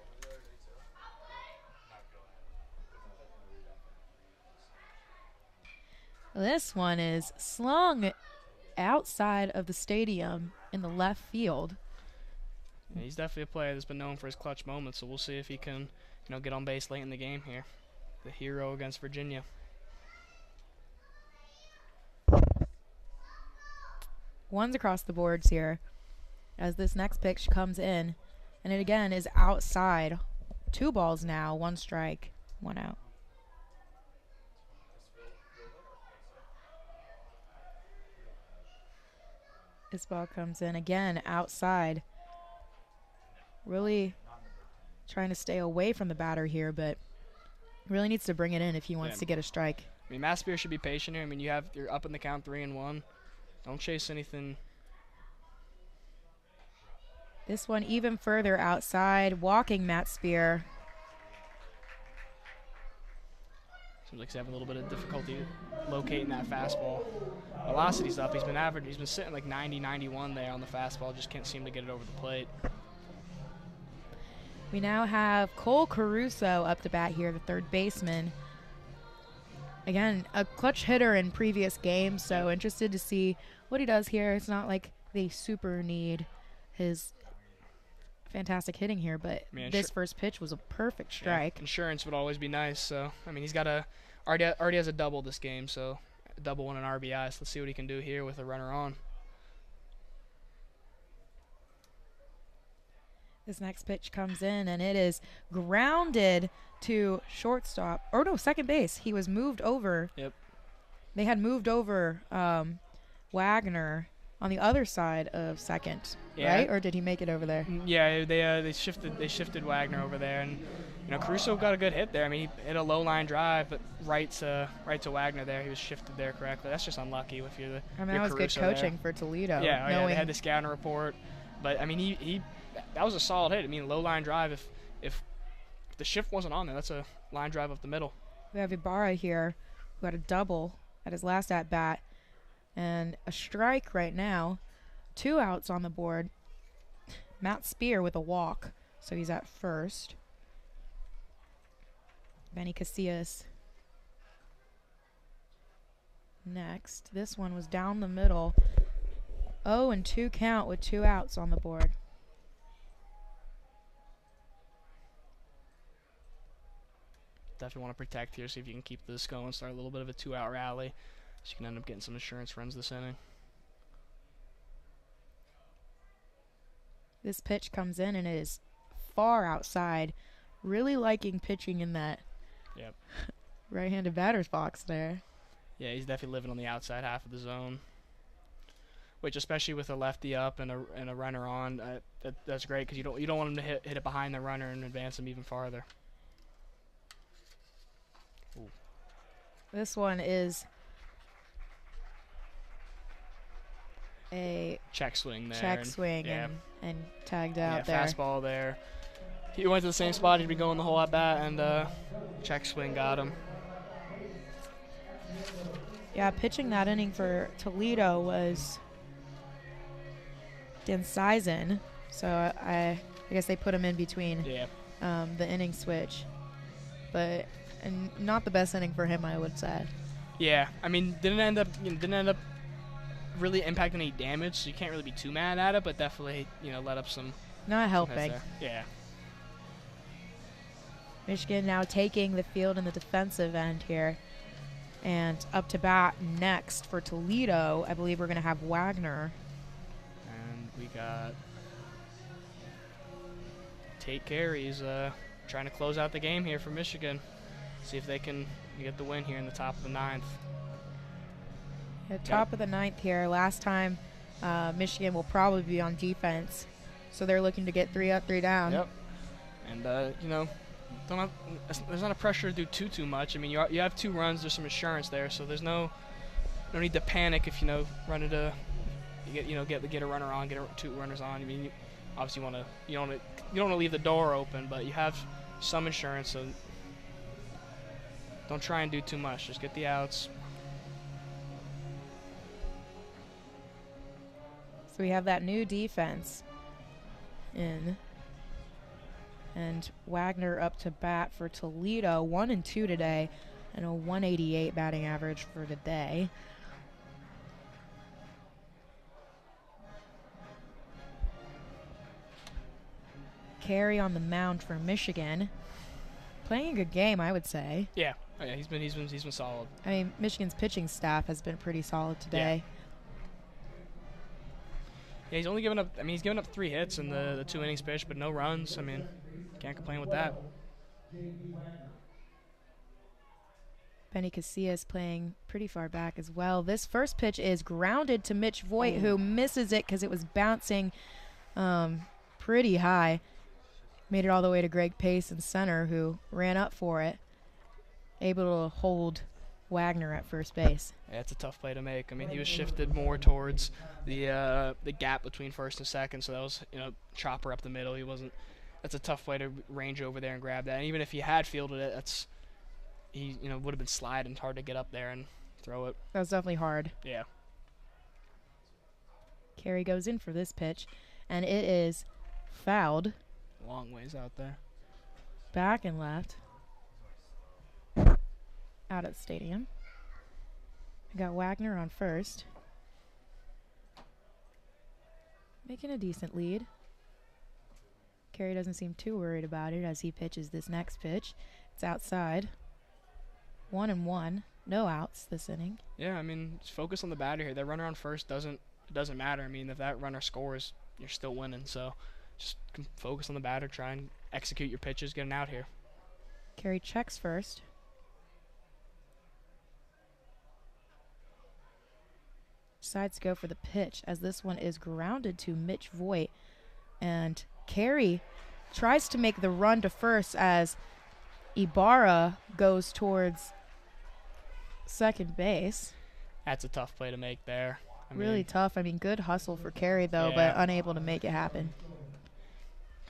This one is slung outside of the stadium in the left field. Yeah, he's definitely a player that's been known for his clutch moments, so we'll see if he can, get on base late in the game here. The hero against Virginia. One's across the boards here as this next pitch comes in, and it again is outside. 2 balls now, 1 strike, 1 out. This ball comes in again outside. Really trying to stay away from the batter here, but really needs to bring it in if he wants to get a strike. I mean, Matt Spear should be patient here. I mean, you're up in the count 3-1. Don't chase anything. This one even further outside, walking Matt Spear. Seems like he's having a little bit of difficulty locating that fastball. Velocity's up. He's been sitting like 90, 91 there on the fastball. Just can't seem to get it over the plate. We now have Cole Caruso up to bat here, the third baseman. Again, a clutch hitter in previous games, so interested to see what he does here. It's not like they super need his fantastic hitting here, but this first pitch was a perfect strike. Yeah, insurance would always be nice. So, I mean, he's got already has a double this game, so a double and an RBI. So let's see what he can do here with a runner on. This next pitch comes in, and it is grounded to shortstop. Or no, second base. He was moved over. Yep. They had moved over Wagner on the other side of second, right? Or did he make it over there? Yeah, they shifted Wagner over there, and Caruso got a good hit there. I mean, he hit a low line drive, but right to Wagner there. He was shifted there correctly. That's just unlucky if you're the. I mean, that was good coaching for Toledo. Yeah, they had the scouting report, but I mean, he that was a solid hit. I mean, low line drive. If the shift wasn't on there, that's a line drive up the middle. We have Ibarra here, who had a double at his last at bat. And a strike right now. 2 outs on the board. Matt Spear with a walk, so he's at first. Benny Casillas next. This one was down the middle. 0-2 count with 2 outs on the board. Definitely want to protect here, see if you can keep this going, start a little bit of a 2-out rally, so you can end up getting some insurance runs this inning. This pitch comes in and it is far outside. Really liking pitching in that right-handed batter's box there. Yeah, he's definitely living on the outside half of the zone, which especially with a lefty up and a runner on, that's great because you don't want him to hit it behind the runner and advance him even farther. Ooh. This one is a check swing there. Check swing and tagged out there. Fastball there. He went to the same spot he'd be going the whole at bat, and check swing got him. Yeah, pitching that inning for Toledo was Decisive, so I guess they put him in between the inning switch, but not the best inning for him, I would say. Yeah, I mean, didn't end up really impacting any damage, so you can't really be too mad at it, but definitely let up some. Not helping. Yeah. Michigan now taking the field in the defensive end here. And up to bat next for Toledo, I believe we're going to have Wagner. And we got Tate Carey's trying to close out the game here for Michigan. See if they can get the win here in the top of the 9th. At top of the 9th here. Last time, Michigan will probably be on defense. So they're looking to get 3 up, 3 down. Yep. And, there's not a pressure to do too much. I mean, you have 2 runs. There's some insurance there, so there's no need to panic if run into get a runner on, get 2 runners on. I mean, you obviously you don't want to leave the door open, but you have some insurance, so don't try and do too much. Just get the outs. So we have that new defense in. And Wagner up to bat for Toledo, 1-2 today, and a 188 batting average for today. Carey on the mound for Michigan, playing a good game, I would say. Yeah, he's been solid. I mean, Michigan's pitching staff has been pretty solid today. Yeah, he's only given up. I mean, he's given up 3 hits in the 2 innings pitched, but no runs. I mean, can't complain with that. Benny Casillas playing pretty far back as well. This first pitch is grounded to Mitch Voigt, who misses it because it was bouncing pretty high. Made it all the way to Greg Pace in center, who ran up for it. Able to hold Wagner at first base. Yeah, it's a tough play to make. I mean, he was shifted more towards the gap between first and second, so that was chopper up the middle. That's a tough way to range over there and grab that. And even if he had fielded it, he would have been sliding. It's hard to get up there and throw it. That was definitely hard. Yeah. Carey goes in for this pitch, and it is fouled. Long ways out there. Back and left. Out at the stadium. We got Wagner on first. Making a decent lead. Carey doesn't seem too worried about it as he pitches this next pitch. It's outside. 1-1. No outs this inning. Yeah, I mean, just focus on the batter here. That runner on first doesn't matter. I mean, if that runner scores, you're still winning. So just focus on the batter. Try and execute your pitches, get an out here. Carey checks first. Decides to go for the pitch as this one is grounded to Mitch Voigt. And Carey tries to make the run to first as Ibarra goes towards second base. That's a tough play to make there. Really tough. I mean, good hustle for Carey, though, but unable to make it happen.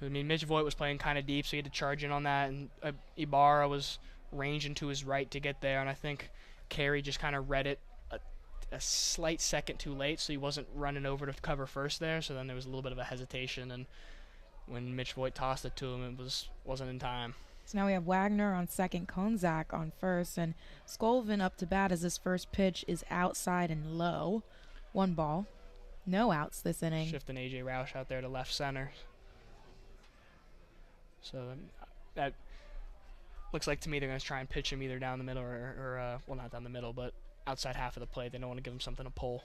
I mean, Mitch Voigt was playing kind of deep, so he had to charge in on that, and Ibarra was ranging to his right to get there, and I think Carey just kind of read it a slight second too late, so he wasn't running over to cover first there. So then there was a little bit of a hesitation, and when Mitch Voigt tossed it to him, it wasn't in time. So now we have Wagner on second, Konzak on first, and Skolvin up to bat as his first pitch is outside and low. 1 ball. No outs this inning. Shifting A.J. Roush out there to left center. So that looks like to me they're going to try and pitch him either down the middle or well, not down the middle, but outside half of the plate. They don't want to give him something to pull.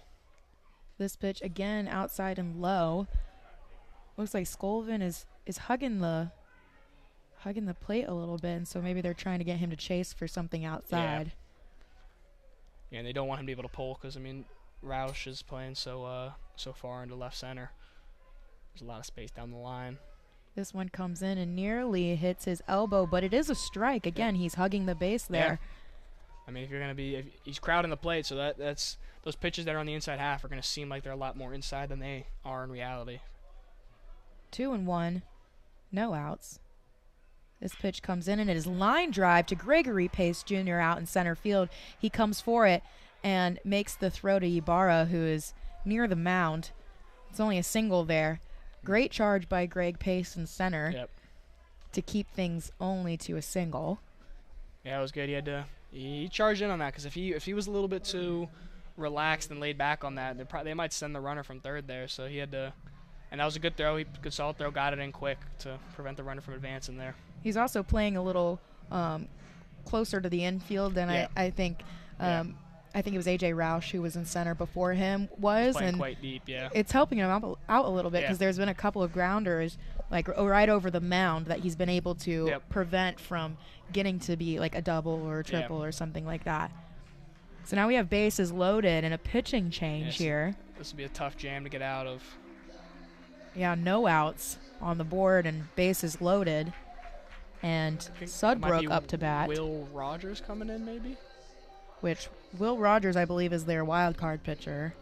This pitch, again, outside and low. Looks like Skolvin is hugging the plate a little bit, and so maybe they're trying to get him to chase for something outside. Yeah, and they don't want him to be able to pull because, I mean, Roush is playing so far into left center. There's a lot of space down the line. This one comes in and nearly hits his elbow, but it is a strike. Again, he's hugging the base there. Yeah. I mean, if he's crowding the plate, so that's those pitches that are on the inside half are going to seem like they're a lot more inside than they are in reality. 2-1, no outs. This pitch comes in, and it is line drive to Gregory Pace Jr. out in center field. He comes for it and makes the throw to Ibarra, who is near the mound. It's only a single there. Great charge by Greg Pace in center to keep things only to a single. Yeah, it was good. He charged in on that because if he was a little bit too relaxed and laid back on that, they might send the runner from third there. So he had to, and that was a good throw. Good solid throw, got it in quick to prevent the runner from advancing there. He's also playing a little closer to the infield than I think. I think it was A.J. Roush who was in center before him was playing and quite deep, it's helping him out a little bit because there's been a couple of grounders like right over the mound that he's been able to prevent from getting to be like a double or a triple or something like that. So now we have bases loaded and a pitching change here. This would be a tough jam to get out of. Yeah, no outs on the board and bases loaded. And Sudbrook up to bat. Will Rogers coming in maybe? Which Will Rogers, I believe, is their wild card pitcher.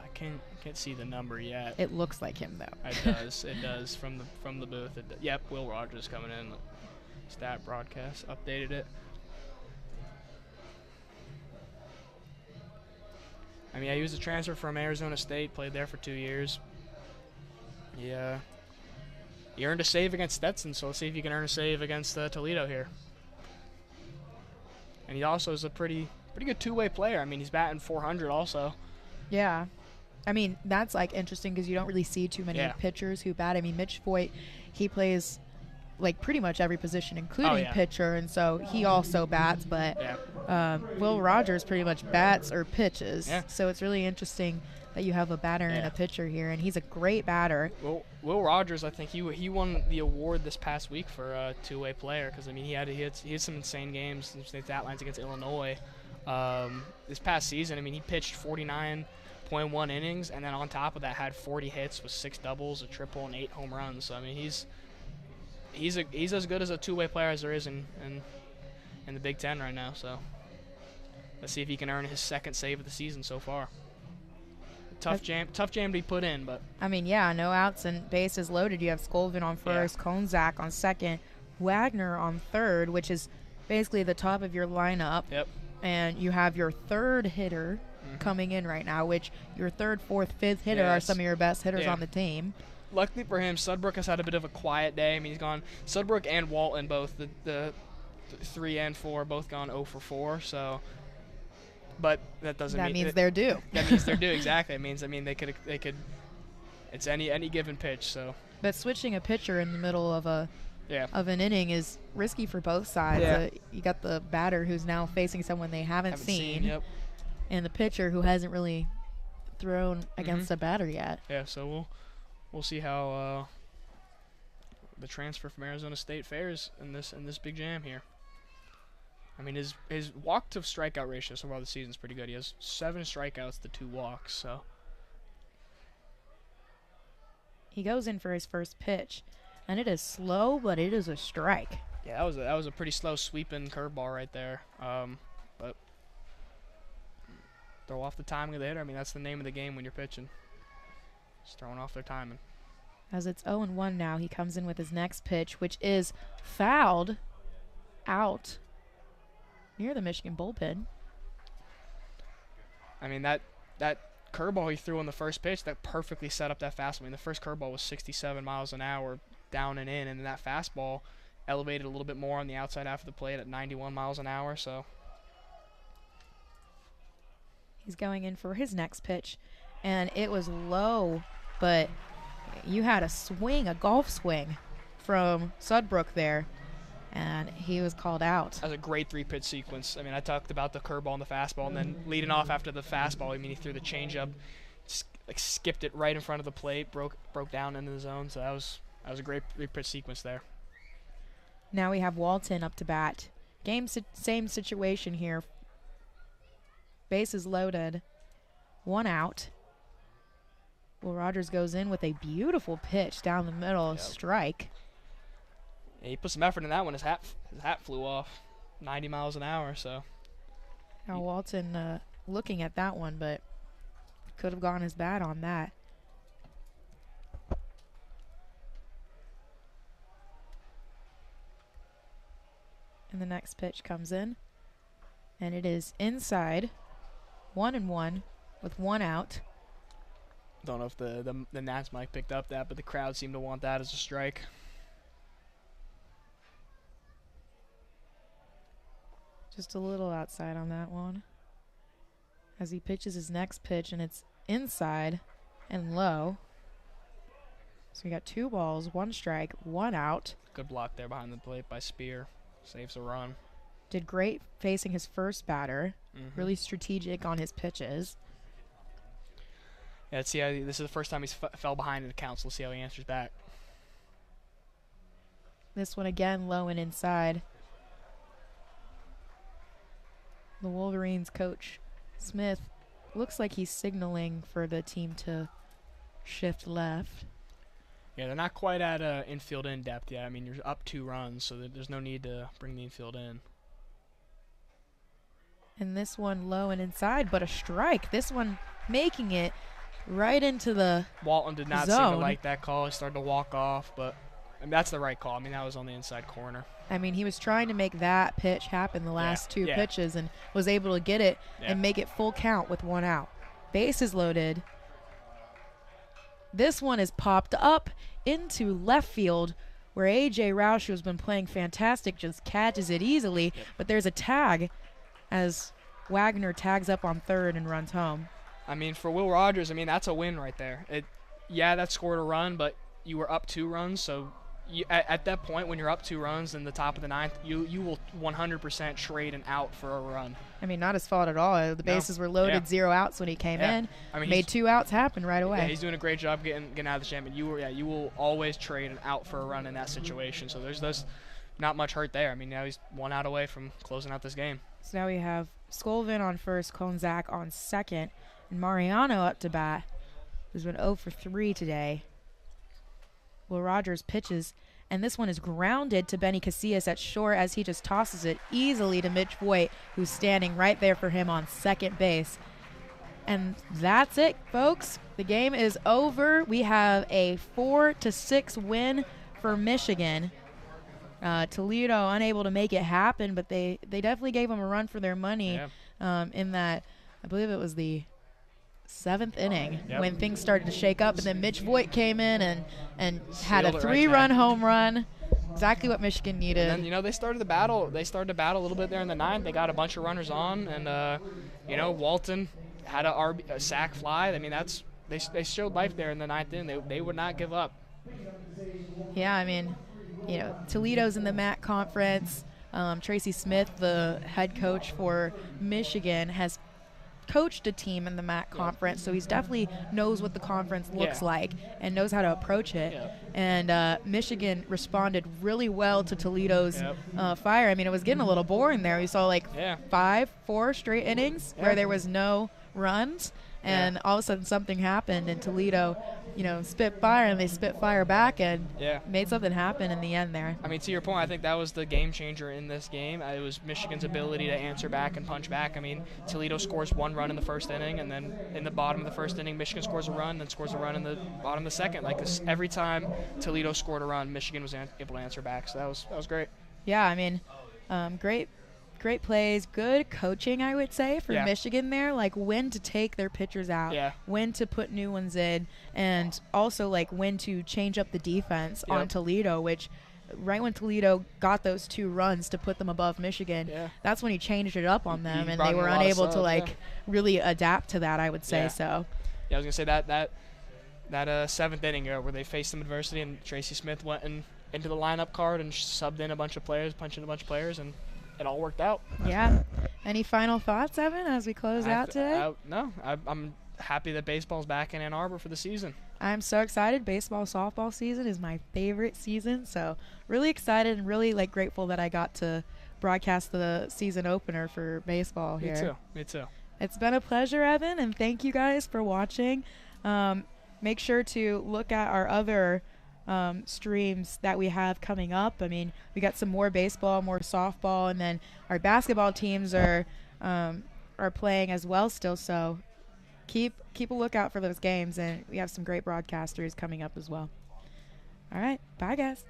I can't see the number yet. It looks like him though. It does from the booth. Yep, Will Rogers coming in. Stat broadcast updated it. I mean, he was a transfer from Arizona State, played there for 2 years. Yeah. He earned a save against Stetson, so let's see if he can earn a save against Toledo here. And he also is a pretty good two-way player. I mean, he's batting .400 also. Yeah. I mean, that's, like, interesting because you don't really see too many pitchers who bat. I mean, Mitch Voigt, he plays, like, pretty much every position, including pitcher, and so he also bats. But Will Rogers pretty much bats or pitches. Yeah. So it's really interesting that you have a batter and a pitcher here, and he's a great batter. Well, Will Rogers, I think he won the award this past week for a two-way player because, I mean, he had some insane games, some stat lines against Illinois. This past season, I mean, he pitched 49.1 innings, and then on top of that had 40 hits with 6 doubles, a triple, and 8 home runs. So, I mean, he's as good as a two-way player as there is in the Big Ten right now. So let's see if he can earn his second save of the season so far. Tough jam to be put in, but I mean, no outs and bases loaded. You have Skolvin on first, Konzak on second, Wagner on third, which is basically the top of your lineup. Yep. And you have your third hitter coming in right now, which your third, fourth, fifth hitter are some of your best hitters on the team. Luckily for him, Sudbrook has had a bit of a quiet day. I mean, he's gone Sudbrook and Walton, both the 3 and 4, both gone 0 for 4. So. But that doesn't mean... That means they're due. That means they're due, exactly. It means, they could... It's any given pitch, so... But switching a pitcher in the middle of an inning is risky for both sides. Yeah. You got the batter who's now facing someone they haven't seen. And the pitcher who hasn't really thrown against a batter yet. Yeah, so we'll see how the transfer from Arizona State fares in this big jam here. I mean, his walk to strikeout ratio so far this season is pretty good. He has 7 strikeouts to 2 walks. So he goes in for his first pitch, and it is slow, but it is a strike. Yeah, that was a pretty slow sweeping curveball right there. But throw off the timing of the hitter. I mean, that's the name of the game when you're pitching. Just throwing off their timing. As it's 0-1 now, he comes in with his next pitch, which is fouled out near the Michigan bullpen. I mean, that curveball he threw on the first pitch, that perfectly set up that fastball. I mean, the first curveball was 67 miles an hour down and in, and then that fastball elevated a little bit more on the outside half of the plate at 91 miles an hour. So he's going in for his next pitch, and it was low, but you had a swing, a golf swing from Sudbrook there, and he was called out. That was a great 3-pitch sequence. I mean, I talked about the curveball and the fastball, and then leading off after the fastball, I mean, he threw the changeup, skipped it right in front of the plate, broke down into the zone. So that was a great 3-pitch sequence there. Now we have Walton up to bat. Same situation here. Bases loaded, 1 out. Will Rogers goes in with a beautiful pitch down the middle, strike. Yeah, he put some effort in that one. His hat flew off 90 miles an hour. So now Walton looking at that one, but could have gone his bat on that. And the next pitch comes in, and it is inside, 1-1 with 1 out. Don't know if the Nats mic picked up that, but the crowd seemed to want that as a strike. Just a little outside on that one. As he pitches his next pitch, and it's inside and low. So we got 2 balls, 1 strike, 1 out. Good block there behind the plate by Spear. Saves a run. Did great facing his first batter. Really strategic on his pitches. Yeah, let's see how this is the first time he's fell behind in the count, so let's see how he answers back. This one again low and inside. The Wolverines coach Smith looks like he's signaling for the team to shift left. Yeah, they're not quite at infield in depth yet. I mean, you're up 2 runs, so there's no need to bring the infield in. And this one low and inside, but a strike. This one making it right into the Walton did not zone. seem to like that call. He started to walk off, but I mean, that's the right call. I mean, that was on the inside corner. I mean, he was trying to make that pitch happen the last 2 pitches and was able to get it and make it full count with 1 out. Bases loaded. This one is popped up into left field where A.J. Roush, who's been playing fantastic, just catches it easily. But there's a tag as Wagner tags up on third and runs home. I mean, for Will Rogers, I mean, that's a win right there. That scored a run, but you were up 2 runs, so at that point when you're up 2 runs in the top of the 9th, you will 100% trade an out for a run. I mean, not his fault at all. The bases were loaded, 0 outs when he came in. I mean, made 2 outs happen right away. Yeah, he's doing a great job getting out of the jam. And you will always trade an out for a run in that situation. So there's not much hurt there. I mean, now he's 1 out away from closing out this game. So now we have Skolvin on first, Konzak on second, and Mariano up to bat, who's been 0 for 3 today. Will Rogers pitches, and this one is grounded to Benny Casillas at short as he just tosses it easily to Mitch Voigt, who's standing right there for him on second base. And that's it, folks. The game is over. We have a 4-6 win for Michigan. Toledo unable to make it happen, but they definitely gave them a run for their money in that, I believe it was the 7th inning when things started to shake up, and then Mitch Voigt came in and had a 3-run home run. Exactly what Michigan needed. And then, they started the battle. They started to battle a little bit there in the 9th. They got a bunch of runners on, and Walton had a sac fly. I mean, they showed life there in the 9th inning. They would not give up. Yeah, I mean, Toledo's in the MAC conference. Tracy Smith, the head coach for Michigan, has coached a team in the MAC conference, so he's definitely knows what the conference looks like and knows how to approach it. And Michigan responded really well to Toledo's fire. I mean, it was getting a little boring there. We saw 4 straight innings where there was no runs, and all of a sudden something happened, and Toledo spit fire, and they spit fire back and made something happen in the end there. I mean, to your point, I think that was the game changer in this game. It was Michigan's ability to answer back and punch back. I mean, Toledo scores 1 run in the first inning, and then in the bottom of the first inning, Michigan scores a run, then scores a run in the bottom of the second. Every time Toledo scored a run, Michigan was able to answer back. So that was great. Yeah, I mean, great great plays, good coaching, I would say, for Yeah. Michigan there, like when to take their pitchers out, Yeah. when to put new ones in, and also like when to change up the defense on Yep. Toledo, which right when Toledo got those 2 runs to put them above Michigan, Yeah. that's when he changed it up on He them, and brought they in a were lot of unable to subs, like yeah. really adapt to that, I would say. Yeah. So Yeah, I was gonna say that 7th inning where they faced some adversity and Tracy Smith went into the lineup card and subbed in a bunch of players, punched in a bunch of players, and it all worked out. yeah. Any final thoughts, Evan, as we close out today? No, I'm happy that baseball's back in Ann Arbor for the season. I'm so excited. Baseball, softball season is my favorite season. So really excited and really like grateful that I got to broadcast the season opener for baseball here. Me too. It's been a pleasure, Evan, and thank you guys for watching. Make sure to look at our other streams that we have coming up. I mean, we got some more baseball, more softball, and then our basketball teams are playing as well still. So keep a lookout for those games, and we have some great broadcasters coming up as well. All right, bye guys.